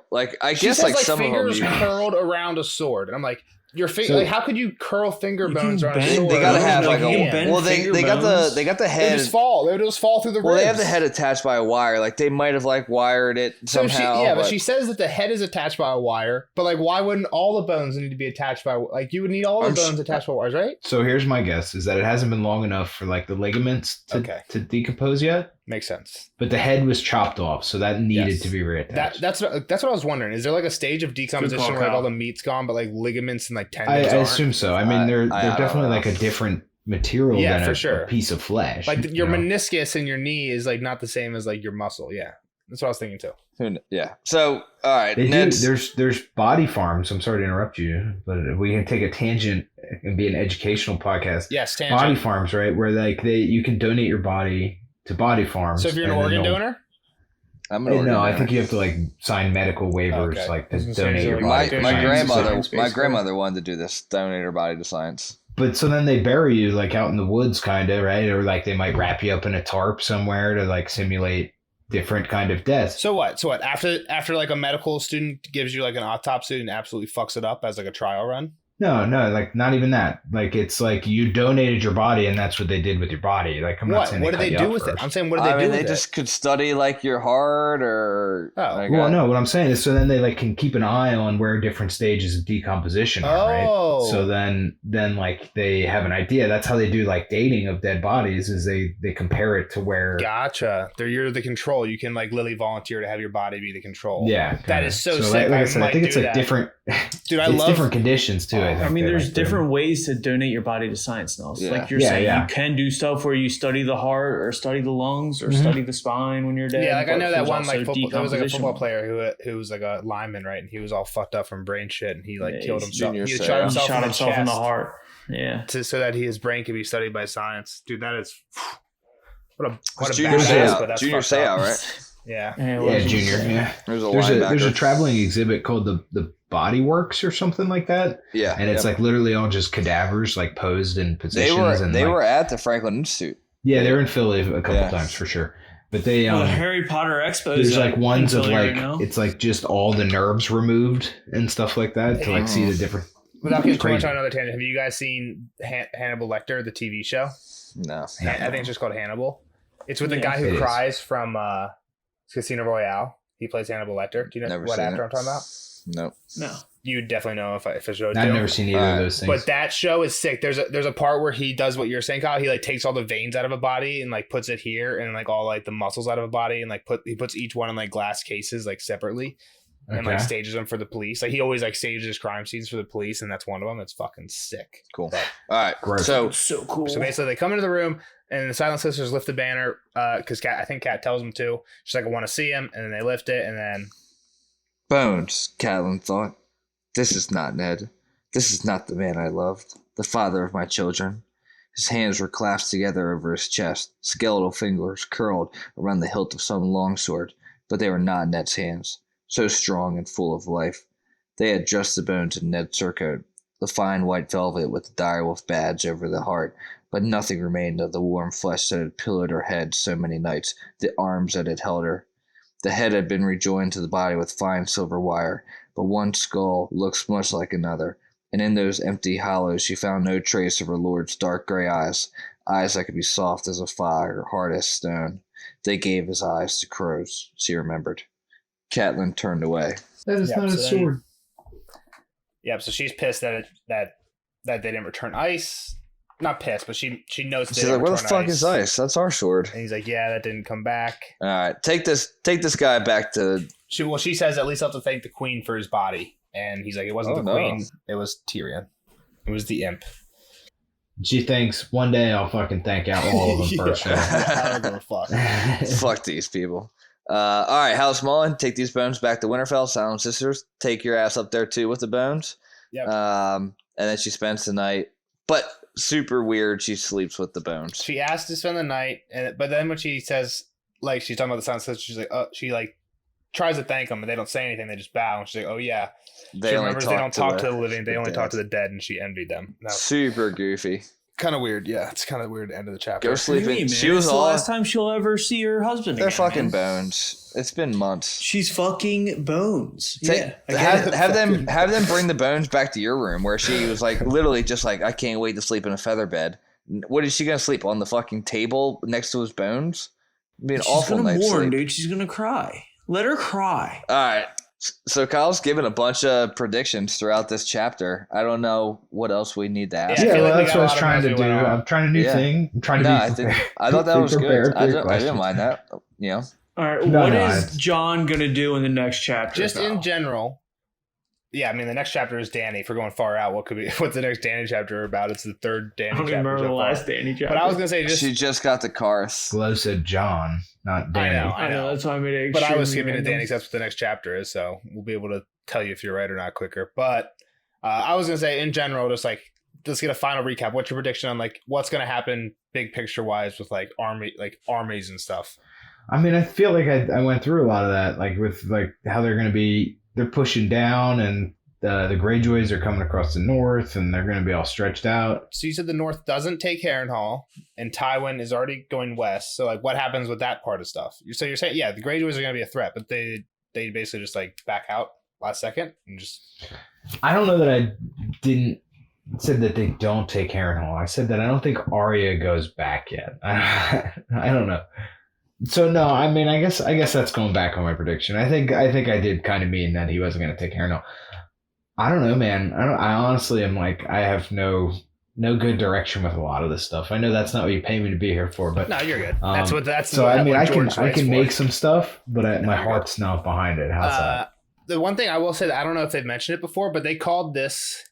I guess like some fingers of them curled around a sword, and I'm like. Your finger, like how could you curl finger bones around a sword? They gotta have like they got the head. They just fall. They just fall through the ribs. Well, they have the head attached by a wire. Like they might have like wired it somehow. But she says that the head is attached by a wire. But like, why wouldn't all the bones need to be attached by? Like you would need all the bones attached by wires, right? So here's my guess: is that it hasn't been long enough for like the ligaments to decompose yet. Makes sense. But the head was chopped off, so that needed to be reattached. That's what I was wondering. Is there like a stage of decomposition where like all the meat's gone, but like ligaments and like tendons? I assume so. I mean, they're definitely like a different material than a piece of flesh. Like your meniscus in your knee is like not the same as like your muscle. Yeah, that's what I was thinking too. Yeah. So all right, there's body farms. I'm sorry to interrupt you, but we can take a tangent and be an educational podcast. Yes, tangent. Body farms, right? Where like you can donate your body to body farms. So if you're an organ donor? I'm an organ donor. I think you have to like sign medical waivers, like to donate your body. My grandmother wanted to do this, donate her body to science. But so then they bury you like out in the woods, kind of, right? Or like they might wrap you up in a tarp somewhere to like simulate different kind of death. So what? After like a medical student gives you like an autopsy and absolutely fucks it up as like a trial run? No, like not even that. Like it's like you donated your body, and that's what they did with your body. Like I'm not saying What did they do with it? I'm saying what did they do with it? They just could study like your heart or. Well, no. What I'm saying is, so then they like can keep an eye on where different stages of decomposition are, right? So then like they have an idea. That's how they do like dating of dead bodies. Is they compare it to where. Gotcha. You're the control. You can like literally volunteer to have your body be the control. Yeah, that is so sick. Like I said, I think it's like different. Dude, I love different conditions too. I mean, there's different ways to donate your body to science now. So like you're saying, you can do stuff where you study the heart or study the lungs or study the spine when you're dead. Yeah, like I know that one like football. There was like a football player who was like a lineman, right? And he was all fucked up from brain shit, and he like killed himself. He shot himself in the heart. Yeah, so that his brain could be studied by science. Dude, that is what a badass. But that's Junior Seau, right? Yeah, Junior. Yeah, there's a traveling exhibit called the Body Works or something like that. Yeah, and it's like literally all just cadavers like posed in positions. They were at the Franklin Institute. Yeah, they were in Philly a couple times for sure. But they the Harry Potter Expo. There's like ones of like it's like just all the nerves removed and stuff like that to like see the different. Without getting too much on another tangent, have you guys seen Hannibal Lecter, the TV show? No. I think it's just called Hannibal. It's with the guy who cries from Casino Royale. He plays Hannibal Lecter. Do you know what actor I'm talking about? Nope. No. You would definitely know if I showed you. I've never seen either of those things. But that show is sick. There's a part where he does what you're saying, Kyle. He like takes all the veins out of a body and like puts it here, and like all like the muscles out of a body, and like he puts each one in like glass cases like separately, and like stages them for the police. Like he always like stages his crime scenes for the police, and that's one of them. It's fucking sick. Cool. All right. Gross. So cool. So basically, they come into the room. And the Silent Sisters lift the banner because I think Kat tells them to. She's like, I want to see him. And then they lift it. And then. Bones, Catelyn thought. This is not Ned. This is not the man I loved. The father of my children. His hands were clasped together over his chest. Skeletal fingers curled around the hilt of some longsword. But they were not Ned's hands. So strong and full of life. They had just the bones in Ned's surcoat. The fine white velvet with the direwolf badge over the heart. But nothing remained of the warm flesh that had pillowed her head so many nights, the arms that had held her. The head had been rejoined to the body with fine silver wire, but one skull looked much like another, and in those empty hollows she found no trace of her lord's dark gray eyes that could be soft as a fire, hard as stone. They gave his eyes to crows, she remembered. Catelyn turned away. That is not a sword. Yep, so she's pissed that they didn't return ice. Not pissed, but she knows. She's like, "Where the fuck is Ice? That's our sword." And he's like, "Yeah, that didn't come back." All right, take this guy back to. She says at least I'll have to thank the queen for his body, and he's like, "It wasn't queen, it was Tyrion, it was the imp." She thinks one day I'll fucking thank out all of them first. I don't give a fuck. Fuck these people. All right, House Mullen, take these bones back to Winterfell. Silent Sisters, take your ass up there too with the bones. Yep. And then she spends the night, but. Super weird. She sleeps with the bones. She asked to spend the night, but then when she says, like, she's talking about the Silent Sisters, she's like, she like tries to thank them, but they don't say anything. They just bow, and she's like, "Oh yeah." She remembers they don't talk to the living; they only talk to the dead, and she envied them. Super goofy. Kind of weird, yeah. It's kind of weird. End of the chapter. Go sleeping. She was the last time she'll ever see her husband. They're fucking bones. It's been months. She's fucking bones. Have them bring the bones back to your room where she was like literally just like, I can't wait to sleep in a feather bed. What is she gonna sleep on the fucking table next to his bones? It'd be an awful night's sleep. She's gonna mourn, dude. She's gonna cry. Let her cry. All right. So Kyle's given a bunch of predictions throughout this chapter. I don't know what else we need to ask. Yeah, well, that's what I was trying to do. I'm trying a new thing. I'm trying to be I thought that was good. I didn't mind that. You know. All right. What is John gonna do in the next chapter? Just in general. Yeah, I mean the next chapter is Dany. If we're going far out, what's the next Dany chapter about? It's the third Dany chapter. I don't remember the last Dany chapter. But I was gonna say she just got the Karth. Glow said John, not Dany. I know. That's why I made it. But I was skipping to Dany because that's what the next chapter is, so we'll be able to tell you if you're right or not quicker. But I was gonna say in general, just like let's get a final recap. What's your prediction on like what's gonna happen big picture wise with like armies and stuff? I mean, I feel like I went through a lot of that, like with like how they're pushing down and. The Greyjoys are coming across the north, and they're going to be all stretched out. So you said the north doesn't take Harrenhal, and Tywin is already going west. So like, what happens with that part of stuff? So you're saying, yeah, the Greyjoys are going to be a threat, but they basically just like back out last second and just. I don't know that I didn't said that they don't take Harrenhal. I said that I don't think Arya goes back yet. I don't know. So no, I mean, I guess that's going back on my prediction. I think I did kind of mean that he wasn't going to take Harrenhal. I don't know, man. I honestly am like, I have no good direction with a lot of this stuff. I know that's not what you pay me to be here for, but No, you're good. That's so. I mean, I can for. make some stuff, but my heart's not behind it. How's that? The one thing I will say that I don't know if they've mentioned it before, but they called this,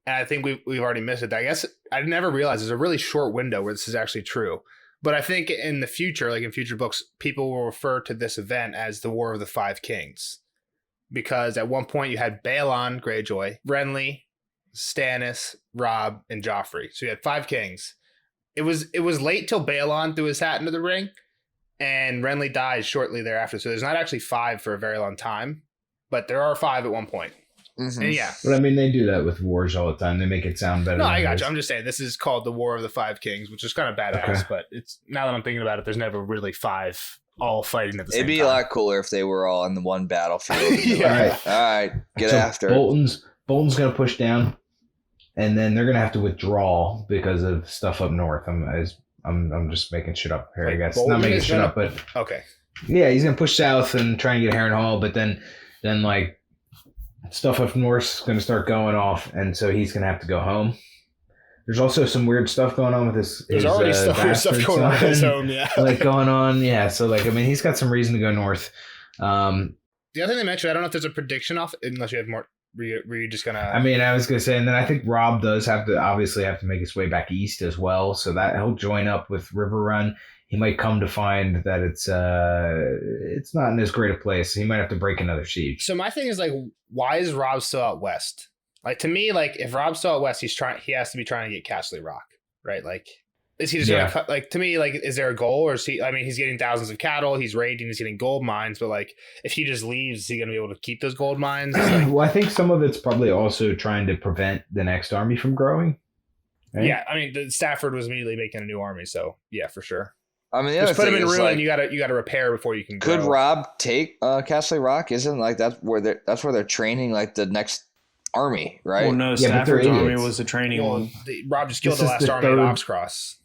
and I think we've already missed it. I guess I never realized there's a really short window where this is actually true. But I think in the future, like in future books, people will refer to this event as the War of the Five Kings. Because at one point you had Balon Greyjoy, Renly, Stannis, Robb, and Joffrey. So you had 5 kings. It was late till Balon threw his hat into the ring, and Renly died shortly thereafter. So there's not actually 5 for a very long time, but there are 5 at one point. Mm-hmm. And yeah. But I mean, they do that with wars all the time. They make it sound better. No, I got you. I'm just saying this is called the War of the Five Kings, which is kind of badass. Okay. But it's now that I'm thinking about it, there's never really 5 all fighting at the same time. It'd be a lot cooler if they were all in the one battlefield. Yeah. All right, get so after Bolton's going to push down, and then they're going to have to withdraw because of stuff up north. I'm just making shit up here, I guess. Bolton not making shit up, but okay. Yeah, he's going to push south and try and get Harrenhal, but then like stuff up north is going to start going off, and so he's going to have to go home. There's also some weird stuff going on with his. There's already weird stuff going on with his home, yeah. Like going on, yeah. So like, I mean, he's got some reason to go north. The other thing they mentioned, I don't know if there's a prediction off, unless you have more. Were you just gonna? I mean, I was gonna say, and then I think Robb does have to make his way back east as well, so that he'll join up with River Run. He might come to find that it's not in as great a place. He might have to break another siege. So my thing is like, why is Robb still out west? Like, to me, like, if Robb's still out west, he has to be trying to get Castle Rock, right? Like, is he just gonna cut? Like, to me, like, is there a goal, or is he? I mean, he's getting thousands of cattle, he's raiding, he's getting gold mines, but like, if he just leaves, is he gonna be able to keep those gold mines? Like, well, I think some of it's probably also trying to prevent the next army from growing. Right? Yeah, I mean, Stafford was immediately making a new army, so yeah, for sure. I mean, just put him in ruin. Like, you gotta repair before you can. Could Robb take Castle Rock? Isn't like that's where they're training like the next army, right? Well, no, Stafford's army was the training one. Robb just killed the last army at Oxcross.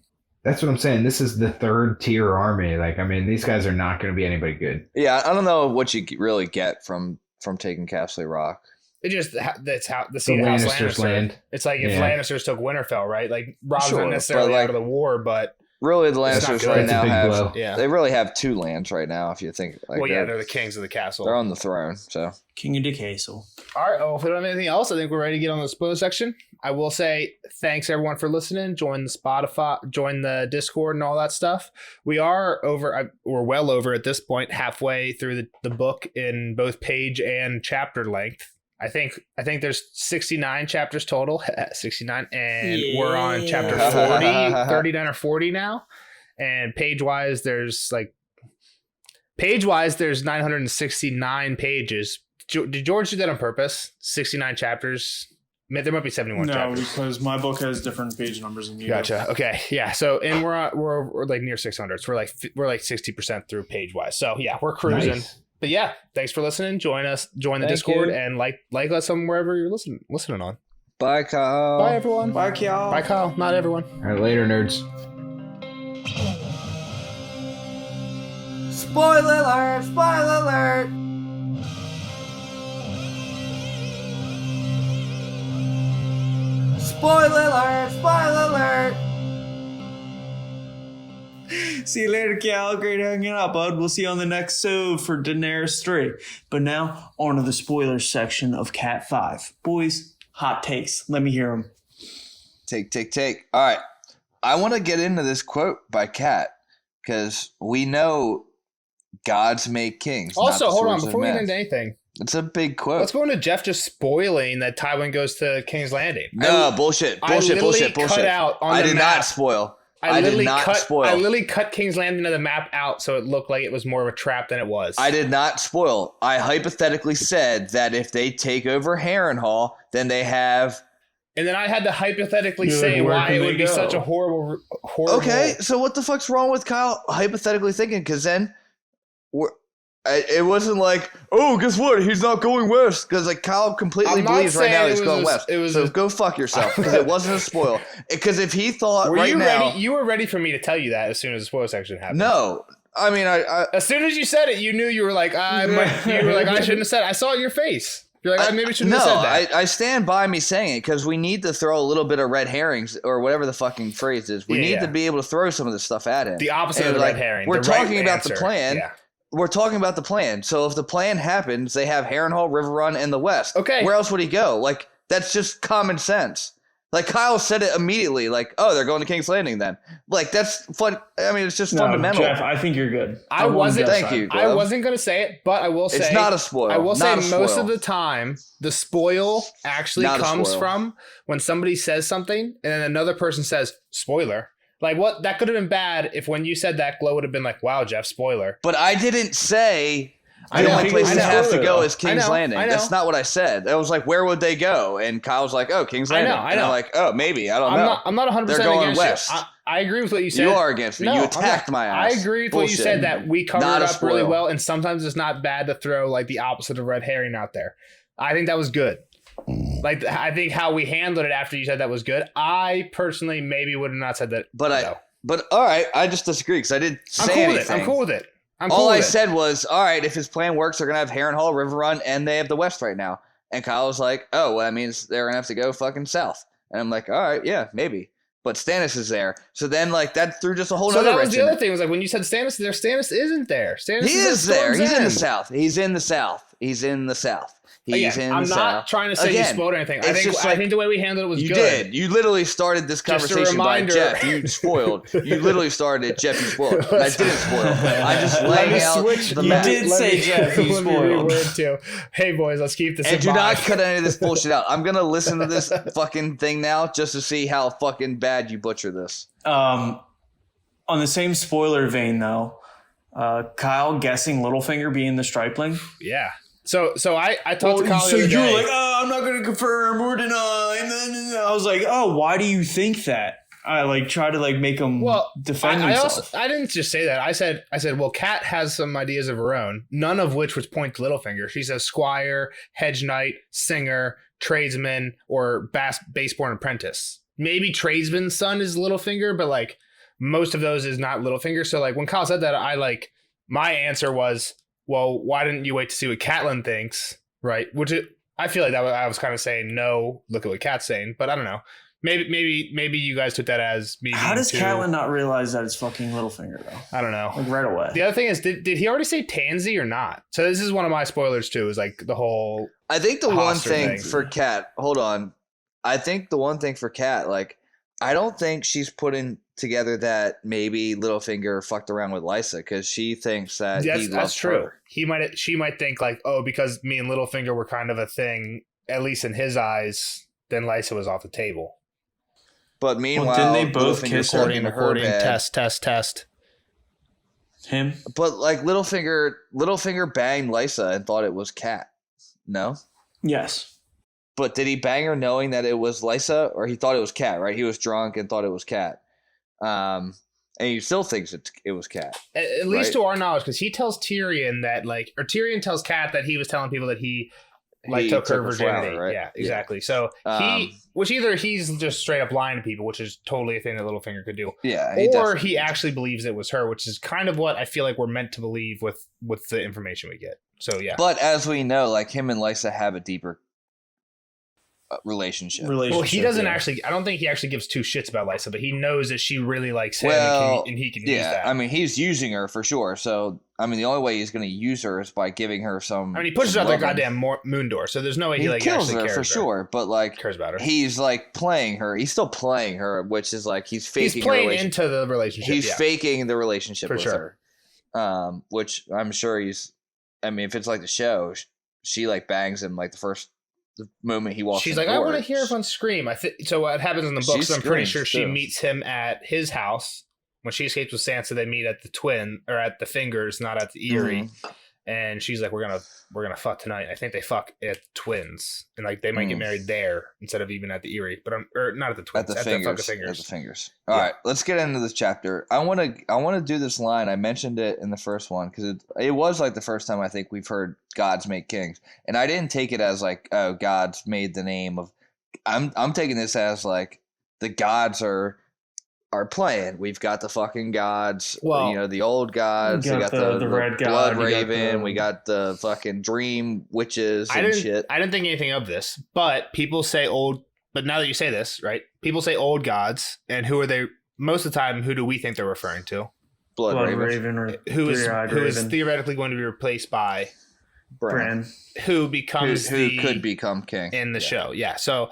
That's what I'm saying. This is the 3rd tier army. Like, I mean, these guys are not going to be anybody good. Yeah, I don't know what you really get from taking Castle Rock. It just that's how the seat of House Lannister. Land. It's like if Lannisters took Winterfell, right? Like Robb's not necessarily out of the war, but really the Lannisters right now have they really have 2 lands right now. If you think, like, well, yeah, they're the kings of the castle. They're on the throne, so King of the Castle. All right. Well, if we don't have anything else, I think we're ready to get on the spoiler section. I will say thanks everyone for listening. Join the Spotify, join the Discord, and all that stuff. We are we're well over at this point, halfway through the book in both page and chapter length. I think there's 69 chapters total, 69, and we're on chapter 40, 39 or 40 now. And page-wise, there's 969 pages. Did George do that on purpose? 69 chapters? There might be 71 chapters. No, because my book has different page numbers than you. Gotcha. Okay. Yeah. So, and we're like near 600. So we're like 60% through page-wise. So yeah, we're cruising. Nice. But yeah, thanks for listening. Join the Discord, and like us on wherever you're listening on. Bye, Kyle. Bye, everyone. Bye, Kyle. Bye, Kyle. Not everyone. All right, later, nerds. Spoiler alert! Spoiler alert! Spoiler alert! Spoiler alert! See you later, Cal. Great hanging out, bud. We'll see you on the next show for Daenerys 3. But now, on to the spoilers section of Cat 5. Boys, hot takes. Let me hear them. Take. All right. I want to get into this quote by Cat, because we know gods make kings. Also, hold on. Before we get into anything. It's a big quote. Let's go into Jeff just spoiling that Tywin goes to King's Landing. No, bullshit. Cut out on I the did map. not spoil. I literally cut King's Landing of the map out so it looked like it was more of a trap than it was. I did not spoil. I hypothetically said that if they take over Harrenhal, then they have... And then I had to hypothetically say why it would be such a horrible... Okay, so what the fuck's wrong with Kyle hypothetically thinking? Because then It wasn't like, oh, guess what? He's not going west because like Kyle completely believes right now he's going west. So go fuck yourself because it wasn't a spoil. Because if he thought you were ready for me to tell you that as soon as the spoil section happened. No, I mean, I as soon as you said it, you knew you were like, I shouldn't have said it. I saw it in your face. You're like, I maybe shouldn't have said that. I stand by me saying it because we need to throw a little bit of red herrings or whatever the fucking phrase is. We need to be able to throw some of this stuff at him. The opposite of the red herring. We're talking about the plan. Yeah. We're talking about the plan. So if the plan happens, they have Harrenhal, River Run, and the West. Okay. Where else would he go? Like, that's just common sense. Like, Kyle said it immediately. Like, oh, they're going to King's Landing then. Like, that's fun. I mean, it's just fundamental. Jeff, I think you're good. Thank you, Glove. I wasn't going to say it, but I will say. It's not a spoil. I will say most of the time, the spoil actually comes from when somebody says something and then another person says, spoiler. Like, what? That could have been bad if when you said that, Glow would have been like, wow, Jeff, spoiler. But I didn't say the only place they have to go is King's Landing. That's not what I said. I was like, where would they go? And Kyle's like, oh, King's Landing. I know. And I'm like, oh, maybe. I don't know. I'm not 100% They're going against west. you. I agree with what you said. You are against me. No, you attacked my ass. I agree with what you said, that we covered it up really well, and sometimes it's not bad to throw like the opposite of red herring out there. I think that was good. Like, I think how we handled it after you said that was good. I personally maybe would have not said that. But all right, I just disagree because I didn't say anything. I'm cool with it. All I said was, all right, if his plan works, they're going to have Harrenhal, River Run, and they have the West right now. And Kyle was like, oh, well, that means they're going to have to go fucking south. And I'm like, all right, yeah, maybe. But Stannis is there. So then, like, that threw just a whole other wrench in it. So that was the other thing. Was like, when you said Stannis there, Stannis isn't there. Stannis is there. He's in the south. He's in the south. He's in the south. I'm not trying to say you spoiled anything. I think the way we handled it was good. You did. You literally started this conversation by Jeff. You spoiled. You literally started it. Jeff, you spoiled. And I didn't spoil. I just laid out the map. You did say Jeff, you spoiled. Hey, boys, let's keep this in mind. And do not cut any of this bullshit out. I'm going to listen to this fucking thing now just to see how fucking bad you butcher this. On the same spoiler vein, though, Kyle guessing Littlefinger being the stripling. Yeah. So I talked to Kyle the other day. You were like, oh, I'm not going to confirm or deny. I was like, oh, why do you think that? I like try to like make him defend himself. I didn't just say that. I said, well, Kat has some ideas of her own, none of which would point to Littlefinger. She says squire, hedge knight, singer, tradesman, or baseborn apprentice. Maybe tradesman's son is Littlefinger, but like most of those is not Littlefinger. So like when Kyle said that, my answer was, well, why didn't you wait to see what Catelyn thinks, right? I feel like that I was kind of saying, no, look at what Kat's saying, but I don't know. Maybe you guys took that as me. How does Catelyn not realize that it's fucking Littlefinger though? I don't know. Like right away. The other thing is, did he already say Tansy or not? So this is one of my spoilers too. Is like the whole. I think the one thing for Kat. Hold on. I think the one thing for Kat, like, I don't think she's putting together that maybe Littlefinger fucked around with Lysa because she thinks that that's true. Her. She might think like, oh, because me and Littlefinger were kind of a thing, at least in his eyes, then Lysa was off the table. But meanwhile, didn't they both kiss her? Recording, test. Him? But like Littlefinger banged Lysa and thought it was Kat. No? Yes. But did he bang her knowing that it was Lysa, or he thought it was Kat, right? He was drunk and thought it was Kat. And he still thinks it was Kat. At least to our knowledge, because he tells Tyrion that or Tyrion tells Kat that he was telling people that he took her virginity. Flower, right? Yeah, exactly. Yeah. So either he's just straight up lying to people, which is totally a thing that Littlefinger could do. Yeah. Or he actually believes it was her, which is kind of what I feel like we're meant to believe with the information we get. So yeah. But as we know, like him and Lysa have a deeper relationship. Well, he doesn't actually. I don't think he actually gives two shits about Lysa, but he knows that she really likes him, and he can use that. I mean, he's using her for sure. So, I mean, the only way he's going to use her is by giving her some. I mean, he pushes out that goddamn moon door, so there's no way he like kills actually her cares for sure. But like, cares about her. He's like playing her. He's still playing her, which is like he's faking. He's playing into the relationship. He's faking the relationship with her. Which I'm sure he's. I mean, if it's like the show, she like bangs him like the moment he walks. She's like, I want to hear everyone scream. So what happens in the books? I'm pretty sure she meets him at his house when she escapes with Sansa. They meet at the Twin or at the Fingers, not at the Eyrie. and she's like, we're gonna fuck tonight. I think they fuck at Twins, and like they might get married there instead of even at the Erie, but or not at the Twins, At the fingers. fingers. At the fingers. All right, let's get into this chapter. I want to do this line. I mentioned it in the first one because it was like the first time I think we've heard gods make kings, and I didn't take it as like, oh, gods made the name of. I'm taking this as like the gods are playing. We've got the fucking gods, Well, the old gods. You We got got the red blood god, you got raven. the- We got the fucking dream witches I and didn't shit. I didn't think anything of this, but people say old. But now that you say this, right? People say old gods, and who are they? Most of the time, who do we think they're referring to? Blood, Blood ravens. Raven or Who is Raven. theoretically going to be replaced by Bran. who becomes Who could become king in the show? Yeah, so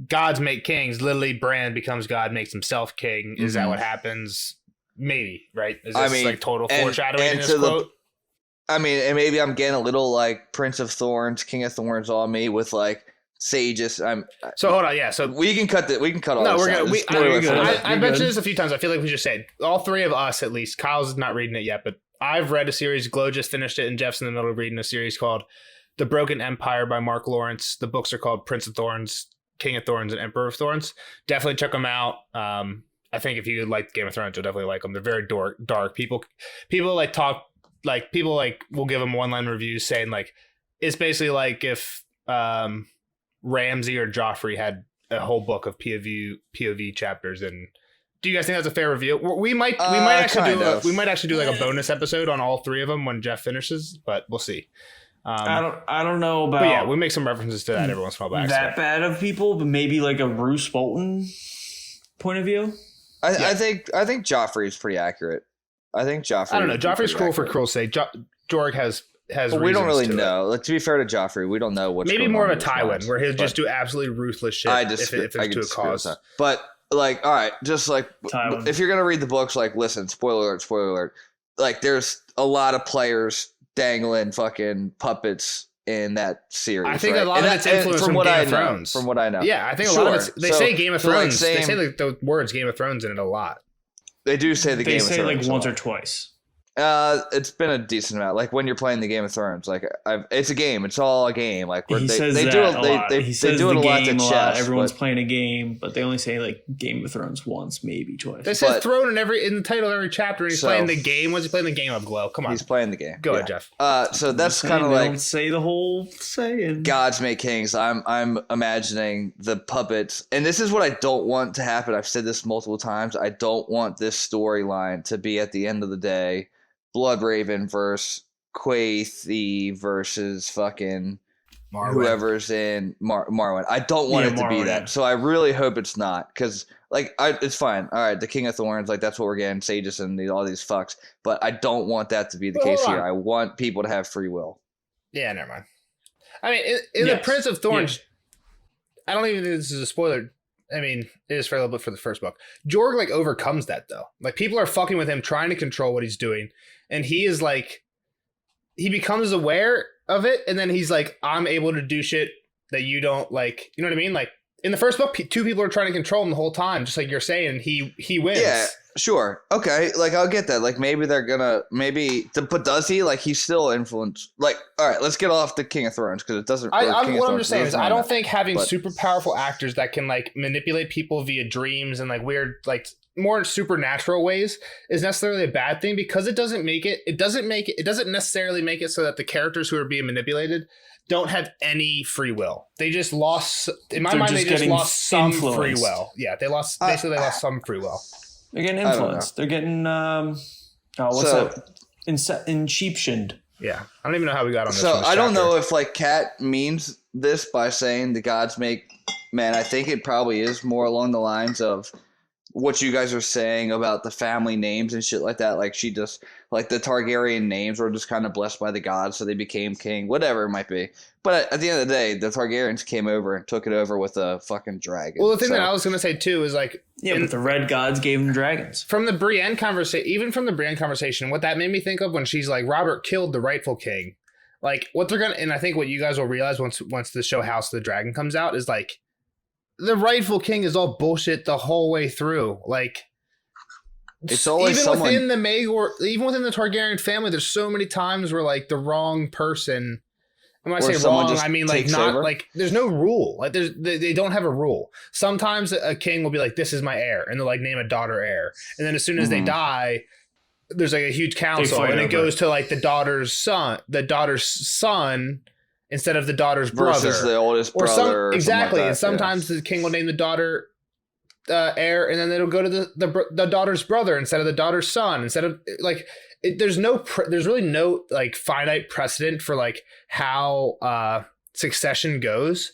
gods make kings. Literally, Bran becomes god, makes himself king. Is that what happens? Maybe, right? Is this like total foreshadowing in this quote? And maybe I'm getting a little like Prince of Thorns, King of Thorns on me with like sages. So hold on, yeah. So we can cut all no, this we're out. gonna. It's spoiler for that. I mentioned this a few times. I feel like we should say it. All three of us, at least. Kyle's not reading it yet, but I've read a series. Glow just finished it, and Jeff's in the middle of reading a series called "The Broken Empire" by Mark Lawrence. The books are called Prince of Thorns, King of Thorns, and Emperor of Thorns. Definitely check them out. I think if you like Game of Thrones, you'll definitely like them. They're very dark. People like talk like people like will give them one line reviews saying like it's basically like if Ramsay or Joffrey had a whole book of POV chapters. And do you guys think that's a fair review? We might actually do like a bonus episode on all three of them when Jeff finishes, but we'll see. I don't know about. But yeah, we make some references to that every once in a while. That bad of people, but maybe like a Roose Bolton point of view. I think Joffrey is pretty accurate. I think Joffrey. I don't know. Joffrey's cruel for cruel's sake. Jorg has. But we don't really know. Like, to be fair to Joffrey, we don't know what's maybe going more on of a Tywin, where he'll just do absolutely ruthless shit if it's to a cause. But like, all right, just like Tywin. if you're gonna read the books, like, listen, spoiler alert. Like, there's a lot of players dangling fucking puppets in that series. I think right? a lot of it's influenced from Game of Thrones. From what I know, yeah, I think a lot of it's. They say Game of Thrones. They say like the words Game of Thrones in it a lot. They do say the Game of Thrones. They say like once or twice. It's been a decent amount. Like when you're playing the Game of Thrones, like it's a game. It's all a game. Like He says they that do a lot. they He says do it the a lot to game chess. Everyone's playing a game, but they only say like Game of Thrones once, maybe twice. They say throne in the title of every chapter. And he's playing the game. What's he playing the game of? Glow. Come on, he's playing the game. Go ahead, Jeff. So that's kind of like say the whole saying. Gods make kings. I'm imagining the puppets, and this is what I don't want to happen. I've said this multiple times. I don't want this storyline to be at the end of the day. Blood Raven versus Quaithe versus fucking Marwyn. Whoever's in Marwyn. I don't want it to be that. So I really hope it's not, because like it's fine. All right, the King of Thorns, like that's what we're getting, Sages and all these fucks. But I don't want that to be the case here. I want people to have free will. Yeah, never mind. I mean, in the Prince of Thorns, I don't even think this is a spoiler. I mean, it is for a little bit for the first book. Jorg like overcomes that though. Like people are fucking with him, trying to control what he's doing, and he is like, he becomes aware of it, and then he's like, I'm able to do shit that you don't like. You know what I mean? Like in the first book, two people are trying to control him the whole time, just like you're saying, and he wins. Yeah, sure, okay, like I'll get that. Like maybe they're gonna but does he? Like he's still influenced. Like all right, let's get off the King of Thrones because it doesn't. What I'm just saying is I don't think having super powerful actors that can like manipulate people via dreams and like weird like more supernatural ways is necessarily a bad thing, because it doesn't necessarily make it so that the characters who are being manipulated don't have any free will. They just lost, in my mind, they just lost some free will. Yeah, they lost some free will. They're getting influenced. They're getting Inceptioned. Yeah, I don't even know how we got on this. So I don't know if like Kat means this by saying the gods make men. I think it probably is more along the lines of what you guys are saying about the family names and shit like that. Like she just like the Targaryen names were just kind of blessed by the gods, so they became king, whatever it might be. But at the end of the day, the Targaryens came over and took it over with a fucking dragon. Well, the thing that I was going to say too is like, but the red gods gave them dragons. From the Brienne conversation, what that made me think of when she's like, Robert killed the rightful king. Like what they're gonna, and I think what you guys will realize once the show House of the Dragon comes out is like, the rightful king is all bullshit the whole way through. Like It's always even someone. within the Maegor, even within the Targaryen family. There's so many times where like the wrong person. And when I Or say someone wrong, just I mean like takes not over? like there's no rule. Like they don't have a rule. Sometimes a king will be like, "This is my heir," and they'll like name a daughter heir. And then as soon as they Mhm. die, there's like a huge council, fight and it over goes to like the daughter's son instead of the daughter's versus brother, the oldest or brother. some or exactly. something like that, And sometimes the king will name the daughter heir, and then it'll go to the daughter's brother instead of the daughter's son. Instead of like, there's really no like finite precedent for like how succession goes.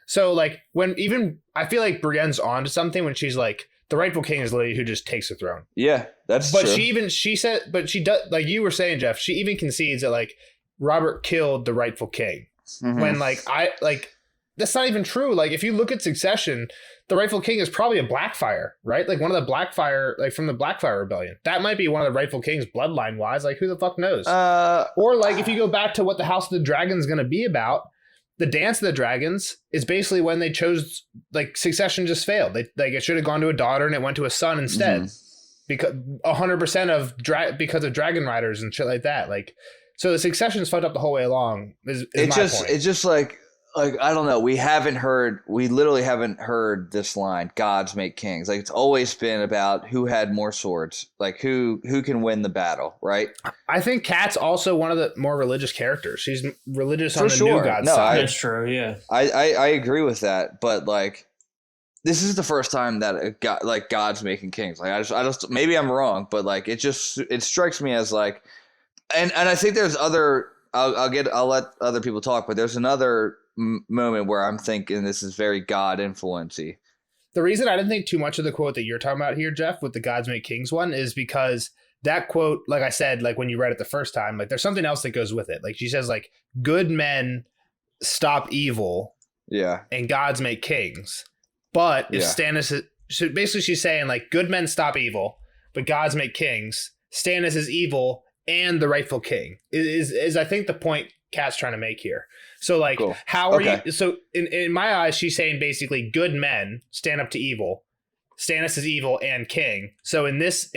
So like when even I feel like Brienne's onto something when she's like the rightful king is literally who just takes the throne. Yeah, that's But true. she said, but she does, like you were saying, Jeff, she even concedes that like Robert killed the rightful king. Mhm. When that's not even true. Like if you look at Succession, the rightful king is probably a Blackfire, right? Like one of the Blackfire, like from the Blackfire Rebellion. That might be one of the rightful kings bloodline wise. Like who the fuck knows? Or like if you go back to what the House of the Dragon's going to be about, the Dance of the Dragons is basically when they chose, like Succession just failed. It should have gone to a daughter and it went to a son instead. Because 100% of because of dragon riders and shit like that. Like, so the Succession's fucked up the whole way along. Is my point. It's just like I don't know. We literally haven't heard this line. Gods make kings. Like it's always been about who had more swords. Like who can win the battle, right? I think Kat's also one of the more religious characters. She's religious For on the sure. new God No, side. That's true. Yeah. I agree with that, but like this is the first time that God's making kings. Like I just maybe I'm wrong, but like it strikes me as like, and I think there's other. I'll let other people talk, but there's another moment where I'm thinking this is very God influency. The reason I didn't think too much of the quote that you're talking about here, Jeff, with the gods make kings one, is because that quote, like I said, like when you read it the first time, like there's something else that goes with it. Like she says, like good men stop evil, Yeah, and gods make kings. But if Stannis, so basically she's saying like good men stop evil, but gods make kings. Stannis is evil and the rightful king is I think the point Kat's trying to make here. So like, cool. how are you? So in my eyes, she's saying basically good men stand up to evil. Stannis is evil and king. So in this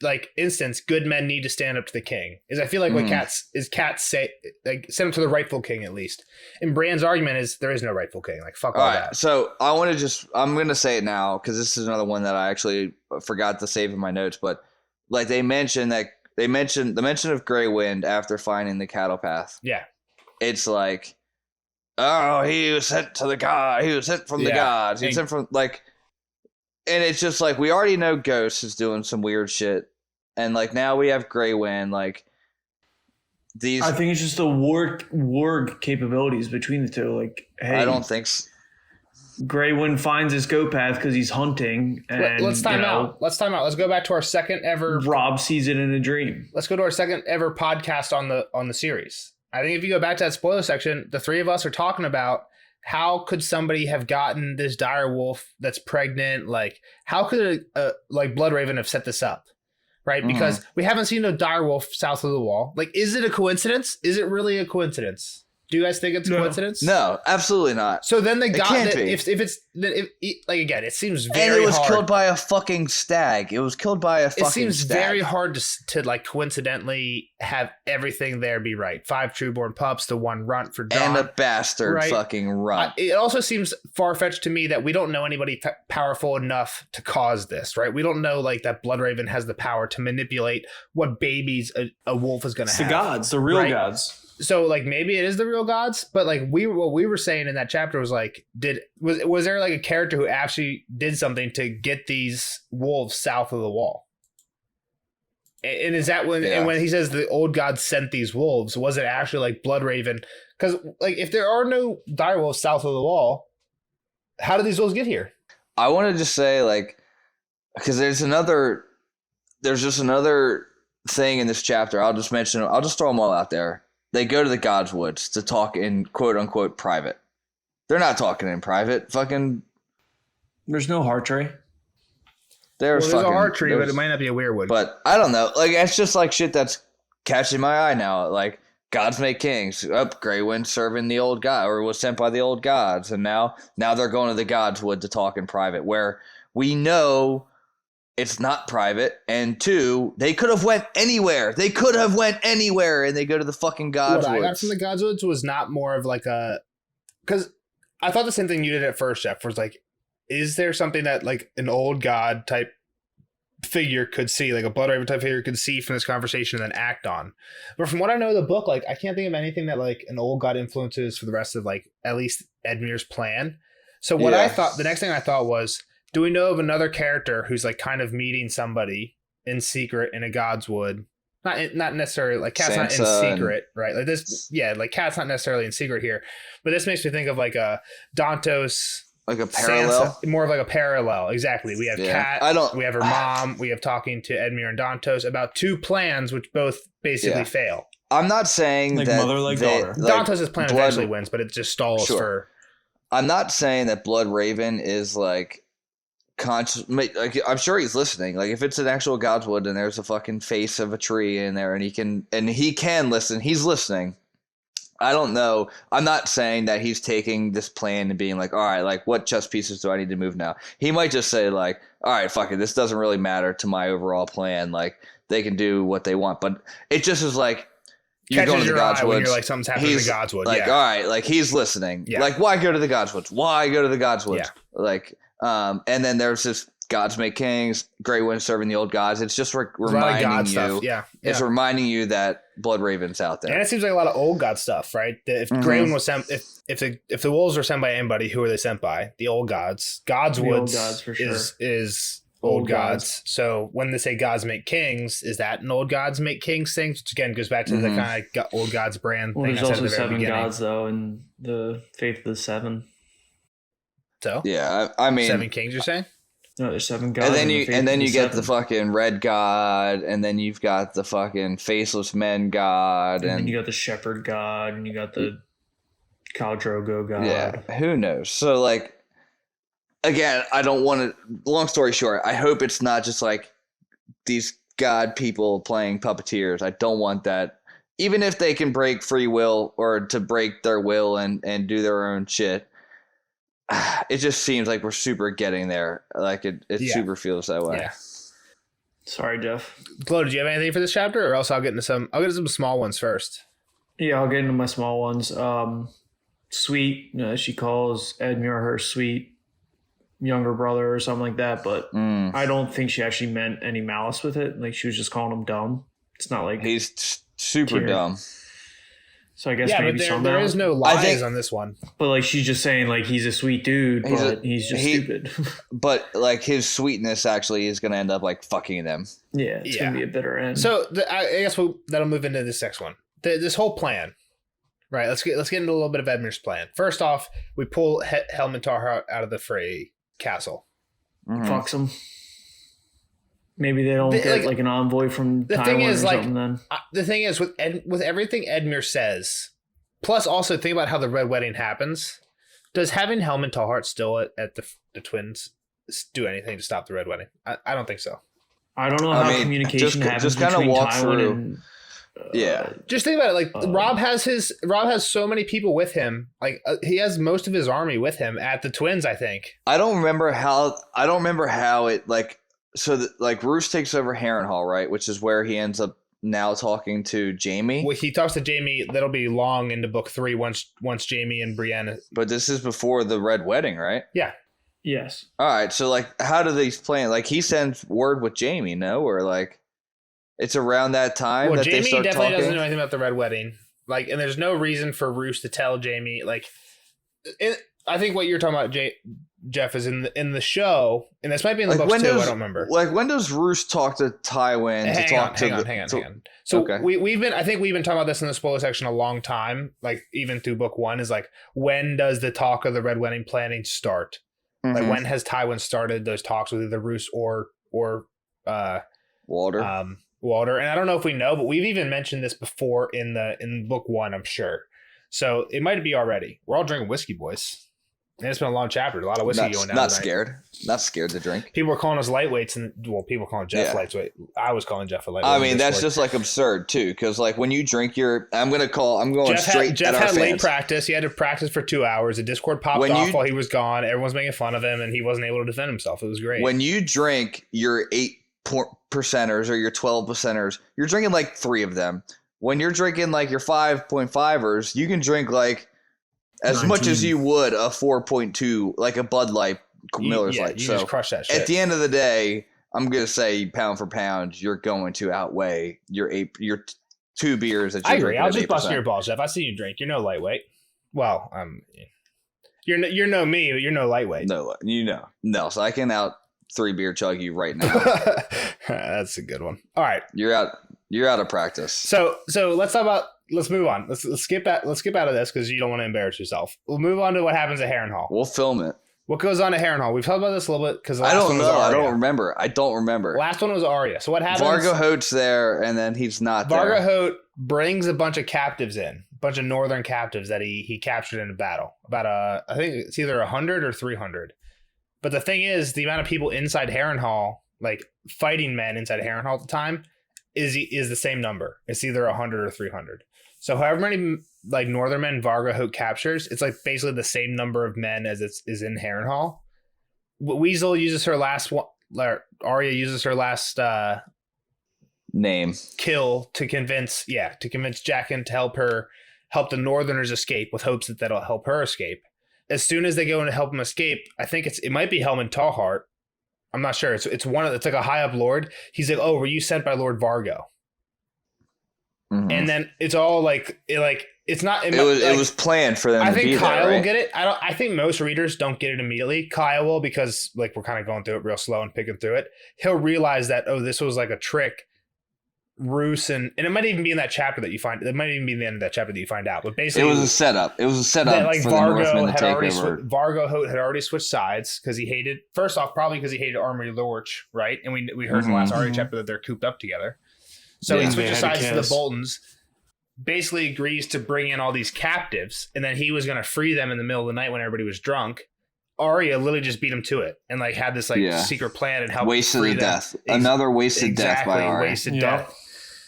like instance, good men need to stand up to the king. I feel like what Kat say, like stand up to the rightful king at least. And Bran's argument is there is no rightful king. Like fuck all that. So I'm going to say it now because this is another one that I actually forgot to save in my notes. But like the mention of Grey Wind after finding the cattle path. Yeah. It's like, oh, he was sent to the god. He was sent from the gods. He was sent from like, and it's just like we already know Ghost is doing some weird shit, and like now we have Grey Wind. Like these, I think it's just the warg capabilities between the two. Like, hey, I don't think. Grey Wind finds his goat path because he's hunting, and Let's time out. Let's go back to our second ever. Rob sees it in a dream. Let's go to our second ever podcast on the series. I think if you go back to that spoiler section, the three of us are talking about how could somebody have gotten this dire wolf that's pregnant? Like, how could like Bloodraven have set this up? Right? Because we haven't seen a dire wolf south of the wall. Like, is it a coincidence? Is it really a coincidence? Do you guys think it's a coincidence? No, absolutely not. So then they got can't that be. if like again, it seems very And it was hard. killed by a fucking stag. It was killed by a fucking stag. It seems very hard to like coincidentally have everything there be right. 5 trueborn pups, the 1 runt for Jon. And a bastard Right. fucking runt. It also seems far-fetched to me that we don't know anybody powerful enough to cause this, right? We don't know like that Bloodraven has the power to manipulate what babies a wolf is going to It's have. the gods, the real right? gods. So like maybe it is the real gods, but like what we were saying in that chapter was like, was there like a character who actually did something to get these wolves south of the wall? And is that when and when he says the old gods sent these wolves, was it actually like Bloodraven? Because like if there are no direwolves south of the wall, how did these wolves get here? I want to just say like, because there's just another thing in this chapter. I'll just throw them all out there. They go to the God's Woods to talk in quote unquote private. They're not talking in private. Fucking. There's no heart tree. There's a heart tree, but it might not be a weirwood. But I don't know. Like it's just like shit that's catching my eye now. Like gods make kings. Grey Wind serving the old god or was sent by the old gods, and now they're going to the God's Wood to talk in private, where we know it's not private, and 2, they could have went anywhere. They could have went anywhere, and they go to the fucking Godswoods. What I got from the Godswoods was not more of like a, because I thought the same thing you did at first, Jeff. Was like, is there something that like an old god type figure could see, like a Blood Raven type figure could see from this conversation and then act on? But from what I know of the book, like I can't think of anything that like an old god influences for the rest of like at least Edmure's plan. So what I thought, the next thing I thought was, do we know of another character who's like kind of meeting somebody in secret in a Godswood? Not necessarily like Cat's not in secret, right? Like this, like Cat's not necessarily in secret here, but this makes me think of like a Dantos, like a parallel, more of like a parallel. Exactly. We have Cat. We have her mom. We have talking to Edmure and Dantos about 2 plans, which both basically fail. I'm not saying like that mother, like daughter. Dantos' plan eventually wins, but it just stalls for. I'm not saying that Blood Raven is like conscious. Like, I'm sure he's listening. Like if it's an actual Godswood and there's a fucking face of a tree in there and he can listen, he's listening. I don't know. I'm not saying that he's taking this plan and being like, all right, like what chess pieces do I need to move now? He might just say like, all right, fuck it. This doesn't really matter to my overall plan. Like they can do what they want, but it just is like, you're going to the Godswoods. You're like, something's happening to the Godswood. Like, all right, like he's listening. Yeah. Like, why go to the Godswoods? Why go to the Godswoods? Yeah. Like, and then there's this gods make kings, Grey Wind serving the old gods. It's just reminding you. It's reminding you that Blood Raven's out there. And it seems like a lot of old god stuff, right? If Grey Wind was sent, if the wolves were sent by anybody, who are they sent by? The old gods. Godswoods for sure. is old gods. So when they say gods make kings, is that an old gods make kings thing? Which again goes back to the kind of old gods brand well, thing. There's also 7 gods though in the Faith of the 7. So yeah, I mean 7 kings. You're saying? No, there's 7 gods. And then you get the fucking red god, and then you've got the fucking faceless men god, and then you got the shepherd god, and you got the Khal Drogo god. Yeah, who knows? So like. Again, I don't want to. Long story short, I hope it's not just like these god people playing puppeteers. I don't want that. Even if they can break free will or to break their will and do their own shit, it just seems like we're super getting there. Like it super feels that way. Yeah. Sorry, Jeff. Flo, did you have anything for this chapter, or else I'll get into some small ones first. Yeah, I'll get into my small ones. Sweet, she calls Edmure her sweet younger brother or something like that, but I don't think she actually meant any malice with it. Like she was just calling him dumb. It's not like he's super dumb. So I guess maybe there is no lies on this one. But like she's just saying like he's a sweet dude, he's just stupid. But like his sweetness actually is going to end up like fucking them. Yeah, it's going to be a bitter end. So I guess that'll move into this next one. This whole plan. Right, let's get into a little bit of Edmure's plan. First off, we pull Helmintar out of the Frey castle. Fucks him. Maybe they don't get like an envoy from Tywin or something then. The thing is, with everything Edmure says, plus also think about how the Red Wedding happens, does having Helm and Tallheart still at the twins do anything to stop the Red Wedding? I don't think so. I don't know how communication happens between Tywin and... just think about it. Like Rob has so many people with him. Like he has most of his army with him at the twins. I think. I don't remember how it like. So like Roose takes over Harrenhal, right? Which is where he ends up now talking to Jaime. Well, he talks to Jaime. That'll be long into book 3 once Jaime and Brienne. But this is before the Red Wedding, right? Yeah. Yes. All right. So like, how do these plan? Like he sends word with Jaime, no? Or like. It's around that time that Jaime they start definitely talking. doesn't know anything about the Red Wedding. Like, and there's no reason for Roose to tell Jaime. Like, I think what you're talking about, Jeff, is in the show, and this might be in the books too. I don't remember. Like, when does Roose talk to Tywin? Hang on. So okay. we've been talking about this in the spoiler section a long time. Like, even through book 1, is like, when does the talk of the Red Wedding planning start? Mm-hmm. Like, when has Tywin started those talks with either Roose or Walder? Walder, and I don't know if we know, but we've even mentioned this before in book 1, I'm sure. So it might be already. We're all drinking whiskey, boys. And it's been a long chapter. A lot of whiskey going down. Not tonight. scared. Not scared to drink. People were calling us lightweights, and people calling Jeff lightweight. I was calling Jeff a lightweight. I mean, that's just like absurd too, because like when you drink I'm going Jeff straight had, Jeff at our had late fans. practice. He had to practice for 2 hours. The Discord popped off while he was gone. Everyone's making fun of him, and he wasn't able to defend himself. It was great. When you drink your 8% or your 12%, you're drinking like 3 of them. When you're drinking like your 5.5ers, you can drink like as 19. much as you would a 4.2, like a Bud Light, Miller's Light. You So just crush that shit. at the end of the day, I'm gonna say pound for pound, you're going to outweigh your 2 beers that you're drinking. I agree. I'll just bust your balls, Jeff. I see you drink. You're no lightweight. Well, you're no me, but you're no lightweight. No. So I can out 3 beer chug you right now. That's a good one. All right, You're out of practice. so let's move on. Let's skip out of this because you don't want to embarrass yourself. We'll move on to what happens at Harrenhal. We'll film it. What goes on at Harrenhal? We've talked about this a little bit because I don't know. I don't remember. Last one was Arya. So what happens? Vargo Hote's there, and then he's not there. Vargo Hote brings a bunch of captives in, a bunch of northern captives that he captured in a battle. About I think it's either 100 or 300. But the thing is, the amount of people inside Harrenhal, like fighting men inside Harrenhal at the time, is the same number. It's either 100 or 300. So however many like northern men Vargo Hote captures, it's like basically the same number of men as is in Harrenhal. Weasel uses her last one. Arya uses her last name kill to convince Jaqen to help the Northerners escape with hopes that that'll help her escape. As soon as they go in to help him escape, I think it might be Helman Tallheart. I'm not sure. It's like a high up lord. He's like, "Oh, were you sent by Lord Vargo?" Mm-hmm. And then it's all like it's not. It was planned for them. I think Kyle will get it. I think most readers don't get it immediately. Kyle will, because like we're kind of going through it real slow and picking through it. He'll realize that this was like a trick. Roose and it might even be in that chapter that you find. It might even be in the end of that chapter that you find out. But basically, it was a setup. It was a setup that, like, for the Northmen to take over. Vargo Hote had already switched sides because he hated. First off, probably because he hated Armory Lorch, right? And we heard in the last Arya chapter that they're cooped up together. So he switches sides to the Boltons. Basically agrees to bring in all these captives, and then he was going to free them in the middle of the night when everybody was drunk. Arya literally just beat him to it and like had this secret plan and helped wasted free the them. death. Another wasted death by Arya. Wasted death.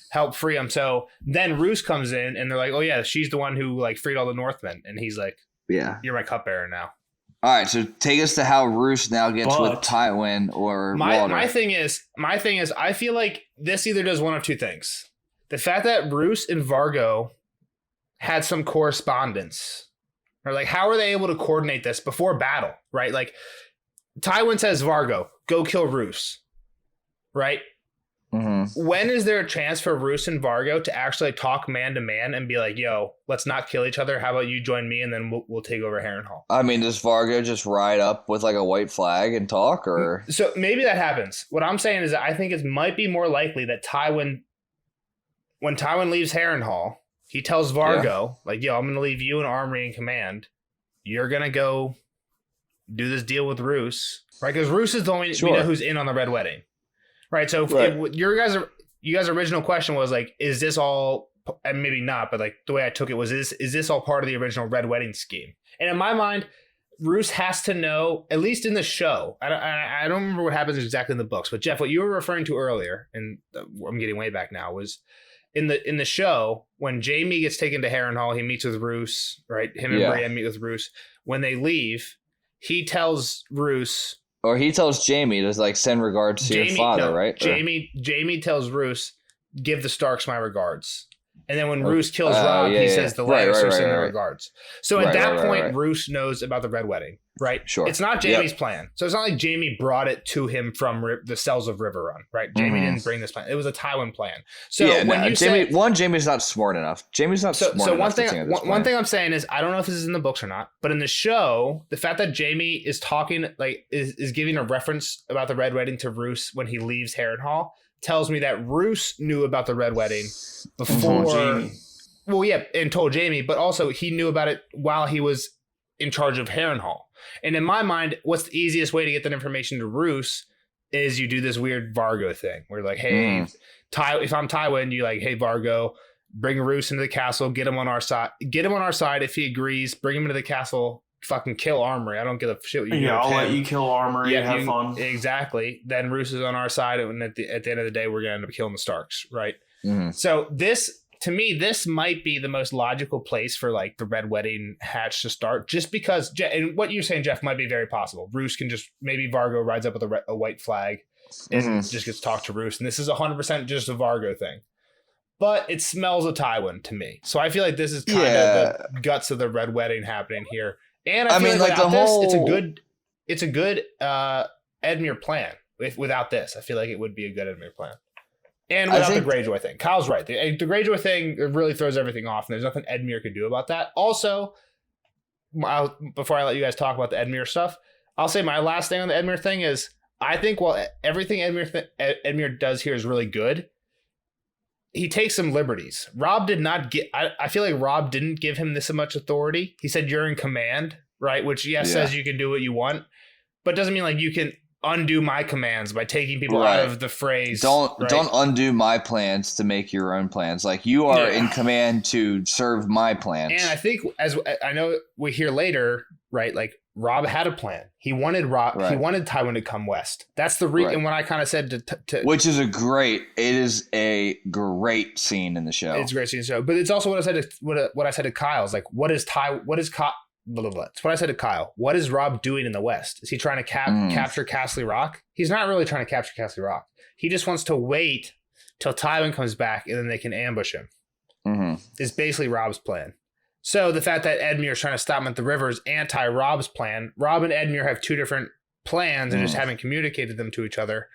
Help free him. So then Roose comes in and they're like, "Oh yeah, she's the one who like freed all the Northmen," and he's like, "Yeah, you're my cupbearer now." All right, so take us to how Roose now gets with Tywin or Walder. My thing is, I feel like this either does one of two things: the fact that Roose and Vargo had some correspondence, or like how are they able to coordinate this before battle, right? Like Tywin says, "Vargo, go kill Roose," right? Mm-hmm. When is there a chance for Roose and Vargo to actually talk man to man and be like, "Yo, let's not kill each other. How about you join me and then we'll take over Harrenhal?" I mean, does Vargo just ride up with like a white flag and talk, or so maybe that happens? What I'm saying is that I think it might be more likely that when Tywin leaves Harrenhal, he tells Vargo like, "Yo, I'm going to leave you and Armory in command. You're going to go do this deal with Roose," right? Because Roose is the only we know who's in on the Red Wedding. Right, so you guys' original question was like, is this all? And maybe not, but like the way I took it was, is this all part of the original Red Wedding scheme? And in my mind, Roose has to know, at least in the show. I don't remember what happens exactly in the books, but Jeff, what you were referring to earlier, and I'm getting way back now, was in the show when Jaime gets taken to Harrenhal, he meets with Roose, right? Him and Brienne meet with Roose. When they leave, he tells Roose. Or he tells Jaime to like send regards to your father, right? Jaime tells Roose, "Give the Starks my regards." And then when Roose kills Robb, he says the Lannisters send their regards. So at that point, Roose knows about the Red Wedding, right? Sure. It's not Jaime's plan. So it's not like Jaime brought it to him from the cells of River Run, right? Jaime didn't bring this plan. It was a Tywin plan. So Jaime's not smart enough. Jaime's not smart enough. So one thing I'm saying is, I don't know if this is in the books or not, but in the show, the fact that Jaime is talking, like is giving a reference about the Red Wedding to Roose when he leaves Harrenhal, tells me that Roose knew about the Red Wedding before Jaime. Well, yeah, and told Jaime, but also he knew about it while he was in charge of Harrenhal. And in my mind, what's the easiest way to get that information to Roose is you do this weird Vargo thing where like, hey, if I'm Tywin, you like, hey, Vargo, bring Roose into the castle, get him on our side. If he agrees, bring him into the castle fucking kill Armory. I don't give a shit what you do. Yeah, I'll with let him. you kill Armory and have you- fun. Exactly. Then Roose is on our side, and at the end of the day, we're gonna end up killing the Starks, right? Mhm. So this, to me, this might be the most logical place for like the Red Wedding hatch to start, just because. And what you're saying, Jeff, might be very possible. Roose can just maybe Vargo rides up with a white flag and just gets talked to Roose, and this is 100% just a Vargo thing. But it smells of Tywin to me, so I feel like this is kind of the guts of the Red Wedding happening here. And I mean, like the whole... it's a good Edmure plan. Without this, I feel like it would be a good Edmure plan. And without the Greyjoy thing. Kyle's right. The Greyjoy thing really throws everything off, and there's nothing Edmure could do about that. Also, before I let you guys talk about the Edmure stuff, I'll say my last thing on the Edmure thing is, I think while everything Edmure does here is really good, he takes some liberties. Robb did not get... I feel like Robb didn't give him this much authority. He said you're in command, right? Which, says you can do what you want, but doesn't mean like you can undo my commands by taking people out of the phrase. Don't undo my plans to make your own plans. Like, you are in command to serve my plans. And I think, as I know we hear later, right? Like, Robb had a plan. He wanted He wanted Tywin to come west. That's the reason. And when I kind of said to which is it is a great scene in the show. It's a great scene in the show, but it's also what I said to Kyle. Is like, blah, blah, blah. It's what I said to Kyle. What is Robb doing in the west? Is he trying to capture Castle Rock? He's not really trying to capture Castle Rock. He just wants to wait till Tywin comes back and then they can ambush him. Is basically Robb's plan. So the fact that Edmure is trying to stop him at the river is anti-Robb's plan. Robb and Edmure have two different plans and just haven't communicated them to each other.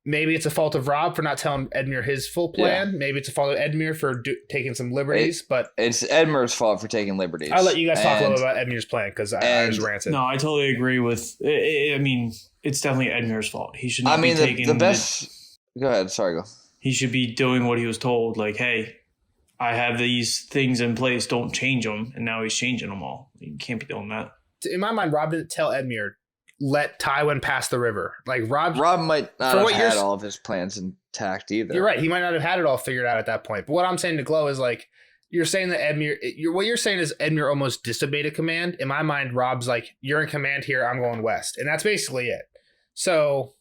Maybe it's a fault of Robb for not telling Edmure his full plan. Yeah. Maybe it's a fault of Edmure for taking some liberties. But it's Edmure's fault for taking liberties. I'll let you guys talk a little about Edmure's plan because I just ranted. No, I totally agree with. I mean, it's definitely Edmure's fault. He should not be taking the best. Go ahead. Sorry, go. He should be doing what he was told. Like, hey, I have these things in place. Don't change them. And now he's changing them all. You can't be doing that. In my mind, Robb didn't tell Edmure, let Tywin pass the river. Like, Robb might not have had all of his plans intact either. You're right. He might not have had it all figured out at that point. But what I'm saying to Glow is, like, you're saying that Edmure, what you're saying is Edmure almost disobeyed a command. In my mind, Robb's like, you're in command here. I'm going west. And that's basically it. So,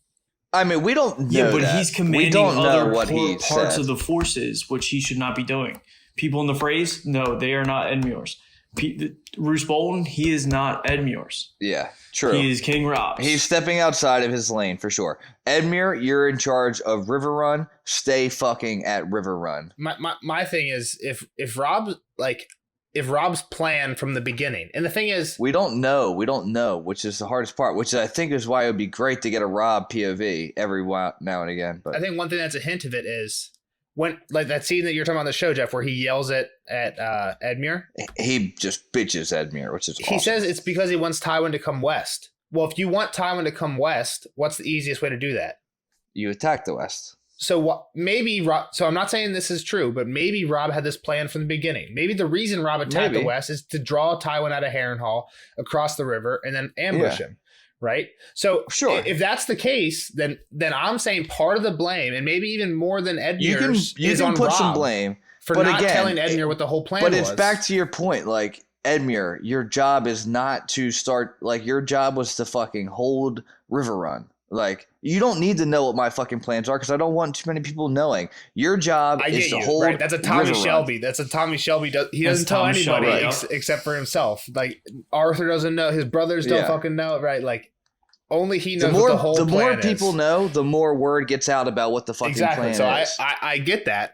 I mean, we don't know. Yeah, but he's commanding other parts said. of the forces, which he should not be doing. People in the phrase, no, they are not Edmure's. Roose Bolton, he is not Edmure's. Yeah, true. He is King Robb's. He's stepping outside of his lane for sure. Edmure, you're in charge of River Run. Stay fucking at River Run. My thing is, if Robb's plan from the beginning, and the thing is, we don't know, which is the hardest part, which I think is why it would be great to get a Robb POV every now and again. But I think one thing that's a hint of it is when, like, that scene that you're talking about on the show, Jeff, where he yells at Edmure. He just bitches Edmure, which is awesome. He says it's because he wants Tywin to come west. Well, if you want Tywin to come west, what's the easiest way to do that? You attack the west. So maybe Robb. So I'm not saying this is true, but maybe Robb had this plan from the beginning. Maybe the reason Robb attacked the west is to draw Tywin out of Harrenhal across the river and then ambush him. Right. So if that's the case, then I'm saying part of the blame, and maybe even more than Edmure's, you can put Robb some blame for not telling Edmure what the whole plan was. But it's back to your point, like, Edmure, your job is not to start, like, your job was to fucking hold River Run. Like, you don't need to know what my fucking plans are because I don't want too many people knowing. Your job is to hold. Right. That's a Tommy River Shelby. Run. That's a Tommy Shelby. He doesn't tell anybody except for himself. Like, Arthur doesn't know. His brothers don't fucking know. Right. Like, only he knows what the whole plan is. The more people know, the more word gets out about what the fucking plan is. So I get that.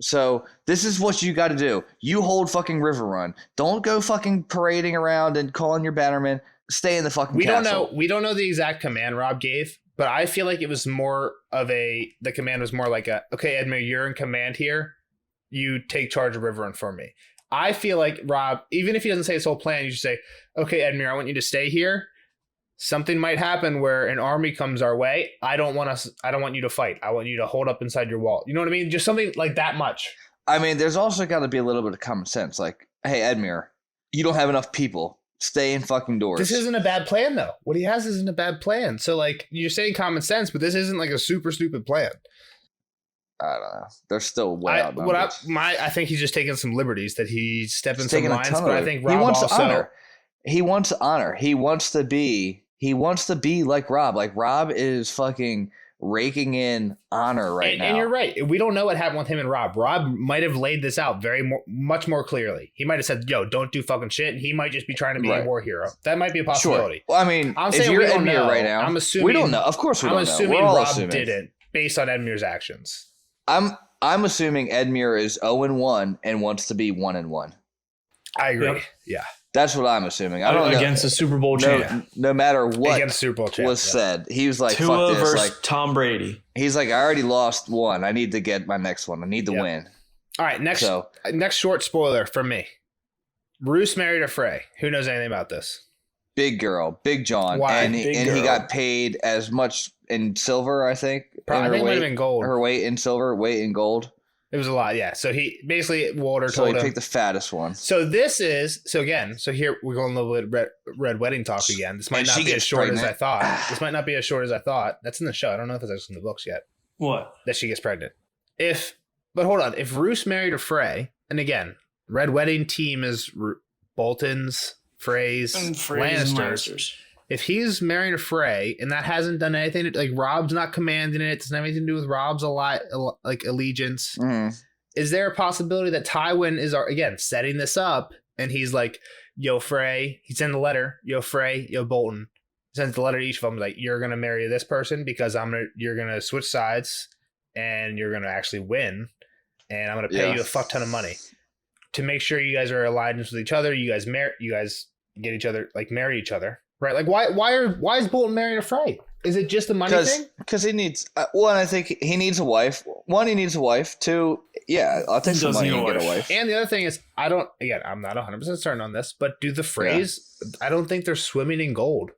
So this is what you got to do. You hold fucking River Run. Don't go fucking parading around and calling your bannermen. Stay in the fucking castle. We don't know the exact command Robb gave, but I feel like it was more of the command was more like okay, Edmure, you're in command here. You take charge of River Run for me. I feel like Robb, even if he doesn't say his whole plan, you should say, okay, Edmure, I want you to stay here. Something might happen where an army comes our way. I don't want you to fight. I want you to hold up inside your wall. You know what I mean? Just something like that much. I mean, there's also got to be a little bit of common sense. Like, hey, Edmure, you don't have enough people. Stay in fucking doors. This isn't a bad plan, though. What he has isn't a bad plan. So, like, you're saying common sense, but this isn't like a super stupid plan. I don't know. They're still way outnumbered. I think he's just taking some liberties that he's stepping some lines. But I think he Robb wants also. honor. he wants honor. He wants to be like Rob. Like Rob is fucking raking in honor now. And you're right. We don't know what happened with him and Rob. Rob might have laid this out much more clearly. He might have said, "Yo, don't do fucking shit." And he might just be trying to be a war hero. That might be a possibility. Sure. Well, I mean, I'm if saying you're we don't Edmure know right now, I'm assuming we don't know. Of course, we don't know. I'm assuming We're all Rob assuming. didn't based on Edmure's actions. I'm assuming Edmure is 0-1 and wants to be 1-1. I agree. Yep. Yeah. That's what I'm assuming. I don't know. Against the Super Bowl champ. No matter what Against Super Bowl champ, was said, he was like, Tua "Fuck this!" versus Like Tom Brady. he's like, "I already lost one. I need to get my next one. I need to win." All right, next short spoiler from me. Roose married a Frey. Who knows anything about this? Big girl, Big John, Why? and Big he girl. got paid as much in silver, I think. Probably, I think it might have been gold. Her weight in silver, weight in gold. It was a lot, yeah. So he basically Walter So told he him. picked the fattest one. So here we're going a little bit red wedding talk again. This might And not she be as gets short as I pregnant. thought. This might not be as short as I thought. That's in the show. I don't know if it's actually in the books yet. What? That she gets pregnant. But hold on. If Roose married a Frey, and again, red wedding team is Bolton's, Freys, And Freys and Lannisters. If he's marrying a Frey and that hasn't done anything, like Rob's not commanding it, doesn't have anything to do with Rob's allegiance. Mhm. Is there a possibility that Tywin is again setting this up and he's like, "Yo, Frey," he sends a letter, "Yo, Frey, yo, Bolton." He sends the letter to each of them like, "You're gonna marry this person because you're gonna switch sides and you're gonna actually win, and I'm gonna pay you a fuck ton of money to make sure you guys are aligned with each other. You guys get each other, like marry each other, right? Like why is Bolton marrying a Frey? Is it just a money thing? Because he needs one. I think he needs a wife. One, he needs a wife. Two, yeah, I'll take some money and get a wife. And the other thing is, I'm not 100% certain on this, but do the Freys? I don't think they're swimming in gold.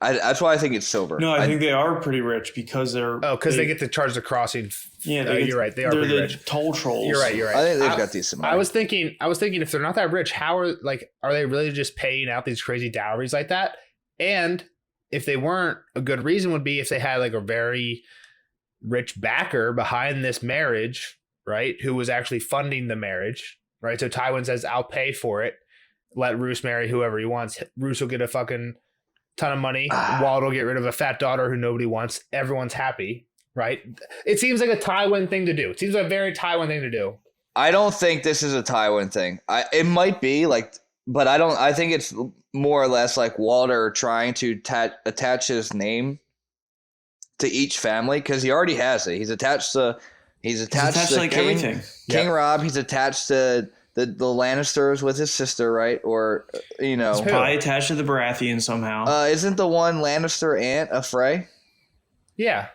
That's why I think it's silver. No, I think they are pretty rich because they're. Because they get to charge the crossing. Yeah, you're right. They are pretty rich. Toll trolls. You're right. I think they've got decent money. I was thinking if they're not that rich, are they really just paying out these crazy dowries like that? And if they weren't, a good reason would be if they had like a very rich backer behind this marriage, right? Who was actually funding the marriage, right? So Tywin says, "I'll pay for it. Let Roose marry whoever he wants. Roose will get a fucking ton of money. Walt will get rid of a fat daughter who nobody wants. Everyone's happy, right?" It seems like a Tywin thing to do. It seems like a very Tywin thing to do. I don't think this is a Tywin thing. It might be like, but I don't. I think it's more or less like Walter trying to attach his name to each family because he already has it. He's attached to like King, everything. King Rob. He's attached to the Lannisters with his sister, right? Or He's probably attached to the Baratheon somehow. Isn't the one Lannister aunt a Frey? Yeah.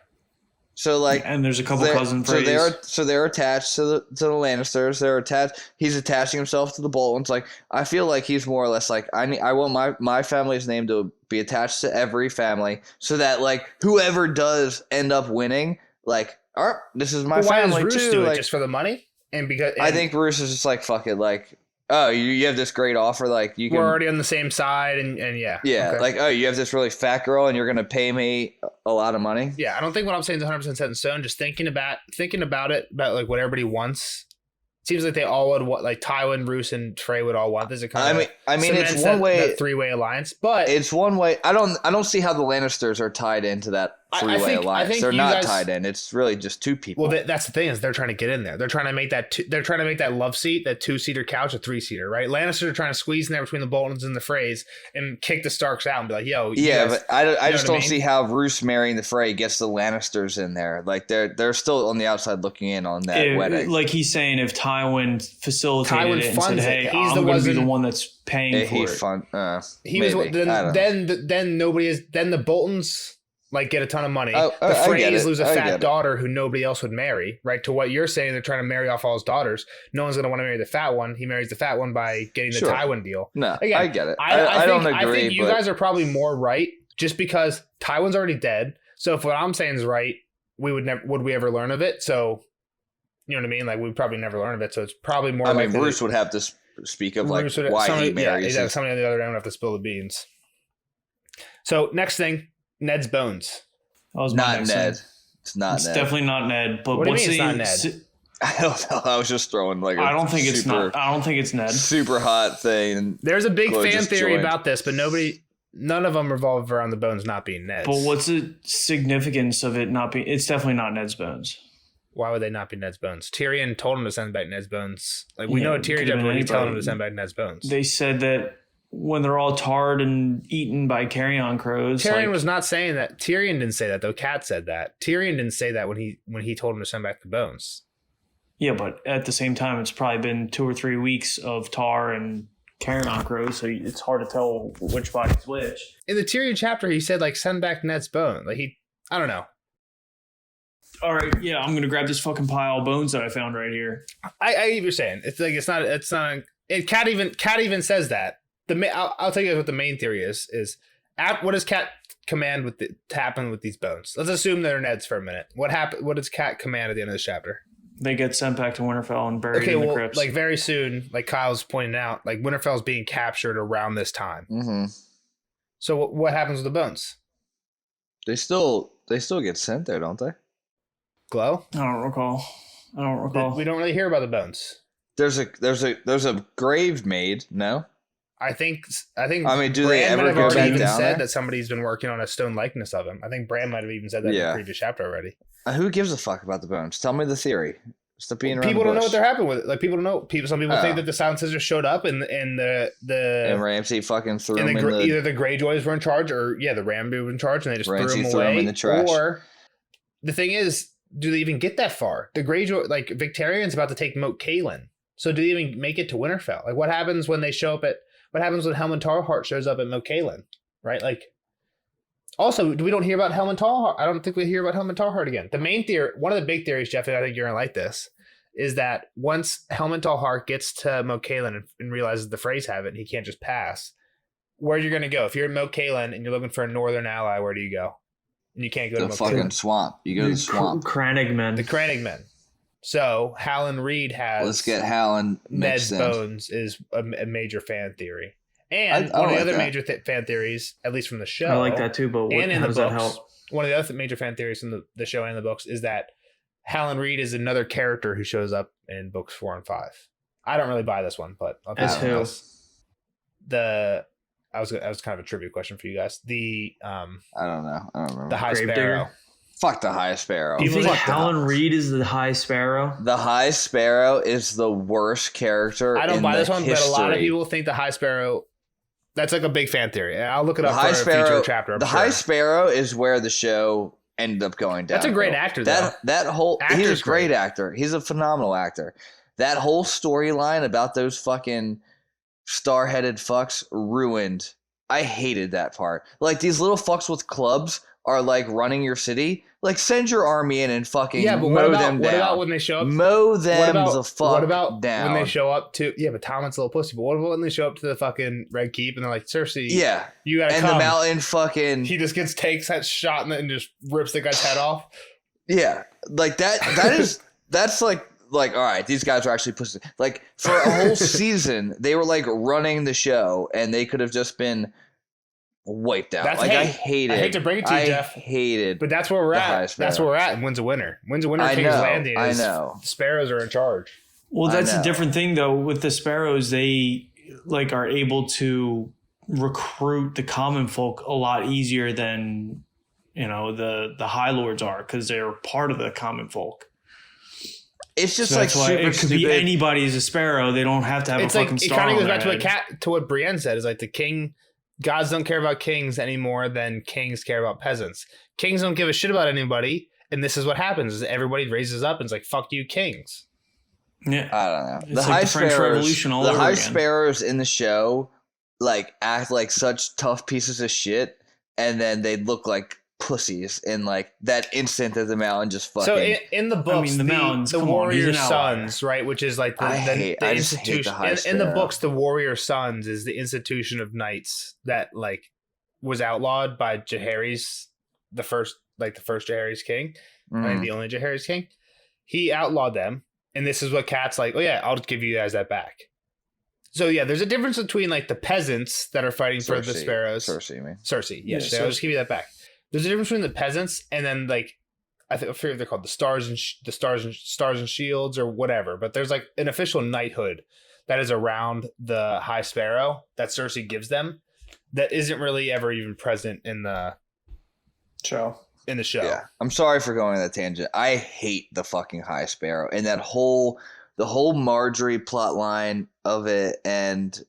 So like, and there's a couple cousin Freys. So they're attached to the Lannisters. They're attached. He's attaching himself to the Boltons. Like I feel like he's more or less like I want my family's name to be attached to every family, so that like whoever does end up winning, like, all right, this is my family why does Roose too. do it Like, just for the money? And I think Roose is just like, fuck it, like, oh, you have this great offer, like you can. We're already on the same side, and yeah. Yeah, Okay. like, oh, you have this really fat girl, and you're gonna pay me a lot of money. Yeah, I don't think what I'm saying is 100% set in stone. Just thinking about it, about like what everybody wants. Seems like they all would want, like Tywin, Roose, and Frey would all want this. I mean, it's one way, that three-way alliance, but it's one way. I don't see how the Lannisters are tied into that three-way alliance. They're not tied in. It's really just two people. Well, that's the thing is they're trying to get in there. They're trying to make that. They're trying to make that love seat, that 2-seater couch, a 3-seater, right? Lannisters are trying to squeeze in there between the Boltons and the Freys and kick the Starks out and be like, "Yo, yeah." guys, But I just don't see how Roose marrying the Frey gets the Lannisters in there. Like they're still on the outside looking in on that wedding. Like he's saying, if Tywin facilitated it and said, "Hey, I'm going to be the one that's paying for it." He was then nobody is then the Boltons like get a ton of money. The Freys lose a fat daughter who nobody else would marry, right? To what you're saying, they're trying to marry off all his daughters. No one's going to want to marry the fat one. He marries the fat one by getting the Tywin deal. No, again, I get it. I don't agree. I think you guys are probably more right, just because Tywin's already dead. So if what I'm saying is right, would we ever learn of it? So you know what I mean? Like we'd probably never learn of it. So it's probably more. I mean, Bruce would have to speak of like why he marries. Yeah, somebody on the other end would have to spill the beans. So next thing, Ned's bones. That was not Ned. It's not It's Ned. definitely not Ned. But what do you mean it's not Ned? I don't know. I was just throwing like I don't think it's Ned. Super hot thing. And There's a big Chloe fan just theory joined. about this, but none of them revolve around the bones not being Ned's. But what's the significance of it not being? It's definitely not Ned's bones. Why would they not be Ned's bones? Tyrion told him to send back Ned's bones. Like we Yeah, know it Tyrion could've been definitely telling him anybody. to send back Ned's bones. They said that when they're all tarred and eaten by carrion crows. Tyrion was not saying that. Tyrion didn't say that though. Cat said that. Tyrion didn't say that when he told him to send back the bones. Yeah, but at the same time, it's probably been 2 or 3 weeks of tar and carrion crows, so it's hard to tell which body's which. In the Tyrion chapter, he said like send back Ned's bone. Like I don't know. All right, yeah, I'm gonna grab this fucking pile of bones that I found right here. I get what you're saying. It's like it's not. Cat even says that. I'll tell you what the main theory is. What does Cat command to happen with these bones? Let's assume they're Ned's for a minute. What does Cat command at the end of this chapter? They get sent back to Winterfell and buried in the crypts. Like very soon, like Kyle's pointing out, like Winterfell's being captured around this time. Mm-hmm. So what happens with the bones? They still get sent there, don't they? Glow? I don't recall. We don't really hear about the bones. There's a grave made. No. I think. I mean, do they Bran ever might have go already back even down said there? that somebody's been working on a stone likeness of him. I think Bran might have even said that in the previous chapter already. Who gives a fuck about the bones? Tell me the theory. Stop being around People the don't know bush. what they're happening with it. Like people don't know. Some people think that the Silent Scissors showed up and And Ramsay fucking threw and him in the... either the Greyjoys were in charge or the Ramsay were in charge and they just Ramsay threw threw him away. him in the trash. Or the thing is, do they even get that far? The Greyjoy, like Victarion's about to take Moat Cailin. So do they even make it to Winterfell? Like what happens when they show up what happens when Helm Tarhart shows up at Moat Cailin? Right? Like also, we don't hear about Helm Tarhart. I don't think we hear about Helm Tarhart again. The main theory, one of the big theories, Jeff, and I think you're gonna like this, is that once Helm Tarhart gets to Moat Cailin and realizes the Freys have it, and he can't just pass. Where you're gonna go? If you're in Moat Cailin and you're looking for a northern ally, where do you go? And you can't go to The Moat fucking Cailin. swamp. You go to the swamp. Crannogmen. The Crannogmen. So Hallan Reed has Let's get Hallan Ned's mixed in. bones is a major fan theory, and I one of the like other that. major fan theories, at least from the show, I like that too, but and in how the does that books, help? one of the other major fan theories from the show and the books is that Hallan Reed is another character who shows up in books 4 and 5. I don't really buy this one, but I'll As tell you who? this. I was kind of a trivia question for you guys. I don't know. I don't remember. The High Gravedigger? Sparrow. Fuck the High Sparrow. You People think think Hallan Reed is the High Sparrow? The High Sparrow is the worst character. I don't in buy the this one, history. but a lot of people think the High Sparrow. That's like a big fan theory. I'll look it The up High for a future Sparrow. chapter. I'm The sure. High Sparrow is where the show ended up going down. That's a great actor, though. That whole he's Actor's a great great. actor. He's a phenomenal actor. That whole storyline about those fucking star-headed fucks ruined. I hated that part. Like these little fucks with clubs are like running your city. Like send your army in and fucking Yeah, but mow them down. what about when they show up? Mow them what about, the fuck what about down. when they show up to? Yeah, but Talmon's a little pussy. But what about when they show up to the fucking Red Keep and they're like, Cersei, Yeah, you gotta and come. the mountain fucking He just takes that shot and then just rips the guy's head off. yeah, like that. That is that's like all right. These guys are actually pussy. Like for a whole season, they were like running the show, and they could have just been wiped out. That's like I hate. I hate to bring it to you, I Jeff. hated. But that's where we're The High at. Sparrow. That's where we're at. And wins a winner. Wins a winner. I King's know, Landing. I is know. Sparrows are in charge. Well, I that's know. a different thing though. With the sparrows, they like are able to recruit the common folk a lot easier than the High Lords are because they're part of the common folk. It's just So like that's why super it could stupid. be anybody as a sparrow. They don't have to have It's a like fucking it star. kind of on goes back their to head. what Brienne said. Is like the king. Gods don't care about kings any more than kings care about peasants. Kings don't give a shit about anybody, and this is what happens: is everybody raises up and is like, "Fuck you, kings." Yeah. I don't know. It's like the French Revolution all the over High again. Sparrows in the show like act like such tough pieces of shit, and then they look like pussies in like that instant that the mountain just fucking. So in the books, the mountains, the come on, he's warrior an outlier. sons, right? Which is like the I just hate the institution. High In the Sparrow. books, the warrior sons is the institution of knights that like was outlawed by Jaehaerys, the first Jaehaerys king. I think the only Jaehaerys king. He outlawed them, and this is what Cat's like. Oh yeah, I'll just give you guys that back. So yeah, there's a difference between like the peasants that are fighting for the sparrows. Cersei, man. Cersei, yes, Yeah, I'll just give you that back. There's a difference between the peasants and then like I forget what they're called, the Stars and Shields or whatever. But there's like an official knighthood that is around the High Sparrow that Cersei gives them that isn't really ever even present in the show. Yeah, I'm sorry for going on that tangent. I hate the fucking High Sparrow and the whole Marjorie plot line of it, and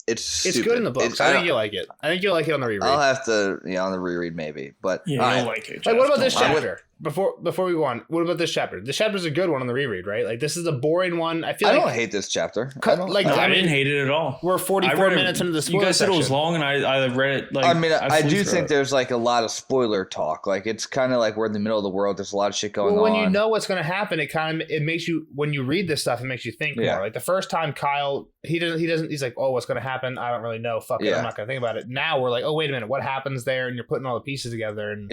it's good in the books. I think you like it. I think you'll like it on the reread. I'll have to, on the reread maybe. But I like it. Like, what about this chapter? Before we go on, what about this chapter? This chapter's a good one on the reread, right? Like, this is a boring one. I don't hate this chapter. I didn't hate it at all. We're 44 minutes into the spoiler You guys said section. it was long, and I read it. Like, I do think there's like a lot of spoiler talk. Like, it's kind of like we're in the middle of the world. There's a lot of shit going on. When you know what's going to happen, it makes you, when you read this stuff, it makes you think more. Like the first time Kyle, he's like, oh, what's going to happen? I don't really know. Fuck it. I'm not going to think about it. Now we're like, oh, wait a minute. What happens there? And you're putting all the pieces together, and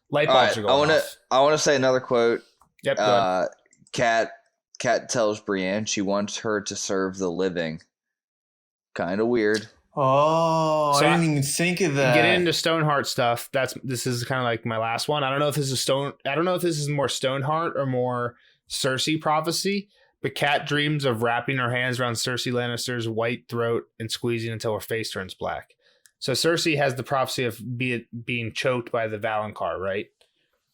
light bulbs are going off. I want to say another quote. Yep. Kat tells Brienne she wants her to serve the living. Kind of weird. Oh, so I didn't even think of that. Get into Stoneheart stuff. This is kind of like my last one. I don't know if this is more Stoneheart or more Cersei prophecy. But Kat dreams of wrapping her hands around Cersei Lannister's white throat and squeezing until her face turns black. So Cersei has the prophecy of being choked by the Valonqar, right?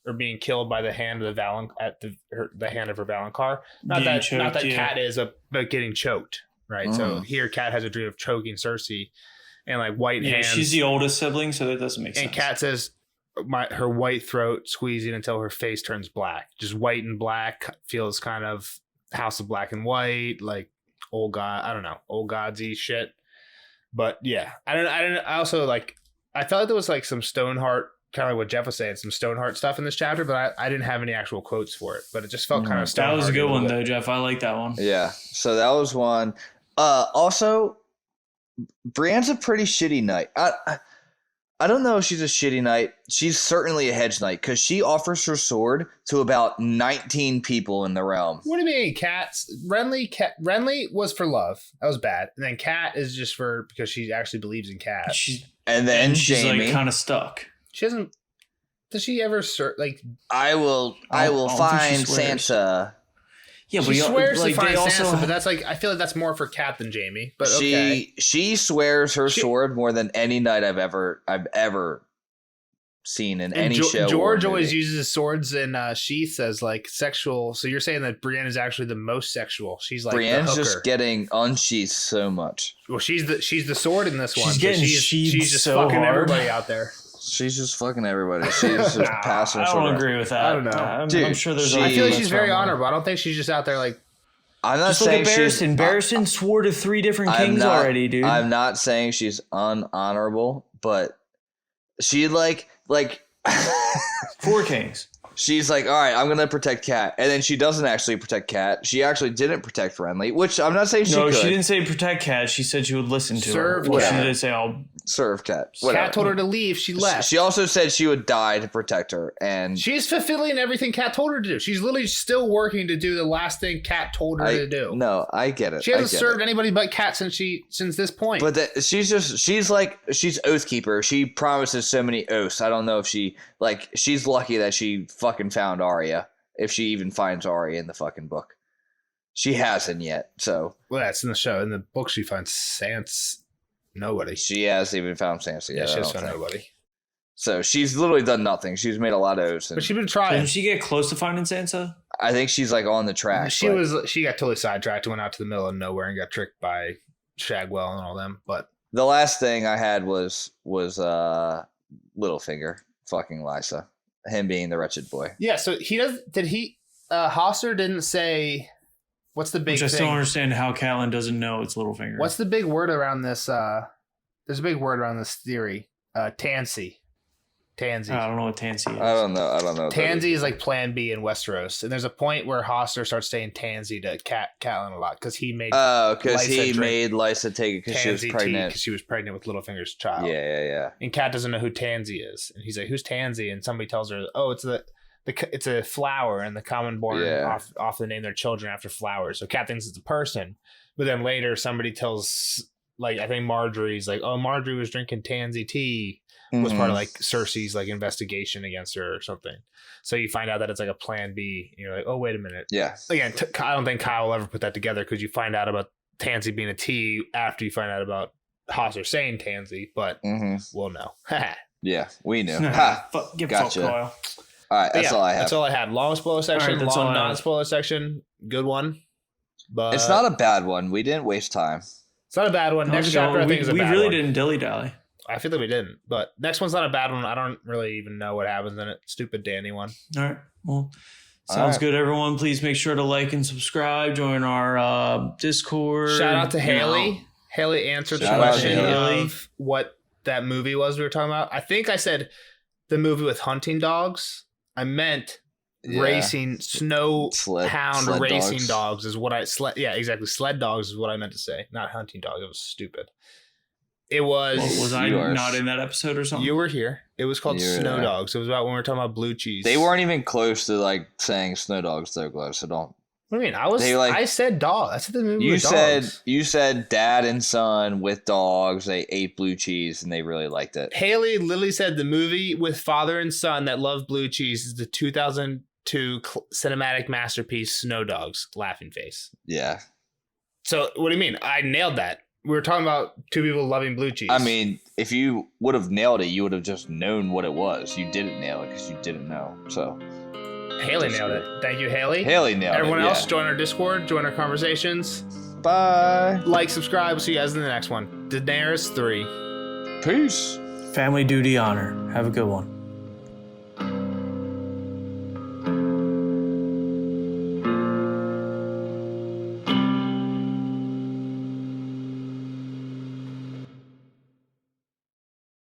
Or being killed by the hand of the hand of her Valonqar. Not that Kat is, but getting choked, right? So here Kat has a dream of choking Cersei, and like white hands. She's the oldest sibling, so that doesn't make sense. And Kat says her white throat squeezing until her face turns black. Just white and black feels kind of House of Black and White, like old godsy shit. But yeah, I also like, I felt like there was like some Stoneheart, kind of like what Jeff was saying, some Stoneheart stuff in this chapter, but I didn't have any actual quotes for it, but it just felt kind of Stoneheart. That was a good one though, Jeff. I like that one. Yeah. So that was one. Also, Brienne's a pretty shitty knight. I don't know if she's a shitty knight. She's certainly a hedge knight because she offers her sword to about 19 people in the realm. What do you mean, Renly was for love. That was bad. And then Kat is just because she actually believes in Kat. And then she's Jamie, like kind of stuck. She doesn't. Does she ever like? I will find Sansa. Yeah, but she swears to find Sansa, but that's like, I feel like that's more for Kat than Jamie. But she swears her sword more than any knight I've ever seen in any show. George always uses swords and sheaths as like sexual. So you're saying that Brienne is actually the most sexual? She's like Brienne's just getting unsheathed so much. Well, she's the sword in this one. She's getting she's just so fucking hard. everybody out there. She's just fucking everybody. She's just passing. I don't agree with that. I don't know. I'm sure there's. I feel like she's very honorable. I don't think she's just out there like. I'm not just saying look at Barristan. Barristan swore to 3 different kings already, dude. I'm not saying she's unhonorable, but she like 4 kings. She's like, all right, I'm going to protect Kat. And then she doesn't actually protect Kat. She actually didn't protect Renly, which I'm not saying she could. No, she didn't say protect Kat. She said she would listen to her. Well, she didn't say, I'll serve Kat. Kat told her to leave. She left. She also said she would die to protect her. And she's fulfilling everything Kat told her to do. She's literally still working to do the last thing Kat told her to do. No, I get it. She hasn't served anybody but Kat since this point. But she's Oathkeeper. She promises so many oaths. I don't know if she's lucky that she fucking found Arya. If she even finds Arya in the fucking book. She hasn't yet, so. Well, that's in the show. In the book, she finds Sansa. Nobody. She hasn't even found Sansa yet. Yeah, she has found nobody. So she's literally done nothing. She's made a lot of oaths. But she's been trying. Did she get close to finding Sansa? I think she's like on the track. She got totally sidetracked and went out to the middle of nowhere and got tricked by Shagwell and all them. But the last thing I had was Littlefinger fucking Lysa. Him being the wretched boy. Yeah, so Hoster didn't say what's the big thing? I still don't understand how Catelyn doesn't know it's Littlefinger. What's the big word around this there's a big word around this theory. Tansy. Tansy. I don't know what Tansy is. I don't know. Tansy is like Plan B in Westeros. And there's a point where Hoster starts saying Tansy to Catelyn a lot because he made made Lysa take it because she was pregnant. Because she was pregnant with Littlefinger's child. Yeah. And Kat doesn't know who Tansy is. And he's like, who's Tansy? And somebody tells her, oh, it's a flower, and the Commonborn often name their children after flowers. So Kat thinks it's a person. But then later somebody tells, like, I think Marjorie's like, oh, Marjorie was drinking Tansy tea was part of like Cersei's like investigation against her or something. So you find out that it's like a plan B. And you're like, oh, wait a minute. Yeah. Again, I don't think Kyle will ever put that together because you find out about Tansy being a T after you find out about Hosser saying Tansy, but we'll know. Yeah, we knew. Gotcha. All right, that's all I have. That's all I had. Long spoiler section, All right, long non-spoiler section. Good one. But It's not a bad one. We didn't waste time. It's not a bad one. Next chapter, I think, is a bad one. We really didn't dilly-dally. I feel like we didn't. But next one's not a bad one. I don't really even know what happens in it. Stupid Danny one. All right. Well, sounds good, everyone. Please make sure to like and subscribe. Join our Discord. Shout out to Haley. Haley answered the question of what that movie was we were talking about. I think I said the movie with hunting dogs. I meant racing hound racing dogs is what I exactly. Sled dogs is what I meant to say, not hunting dogs. It was stupid. It was. Was I not in that episode or something? You were here. It was called Snow Dogs. It was about when we were talking about blue cheese. They weren't even close to like saying snow dogs though, Glow. So don't. What do you mean? I said dog. I said the movie with dogs. You said dad and son with dogs. They ate blue cheese and they really liked it. Haley literally said the movie with father and son that love blue cheese is the 2002 cinematic masterpiece Snow Dogs. Laughing face. Yeah. So what do you mean? I nailed that. We were talking about two people loving blue cheese. I mean, if you would have nailed it, you would have just known what it was. You didn't nail it because you didn't know. So Haley nailed it. Thank you, Haley. Haley nailed it. Everyone else, join our Discord, join our conversations. Bye. Like, subscribe. We'll see you guys in the next one. Daenerys 3. Peace. Family duty honor. Have a good one.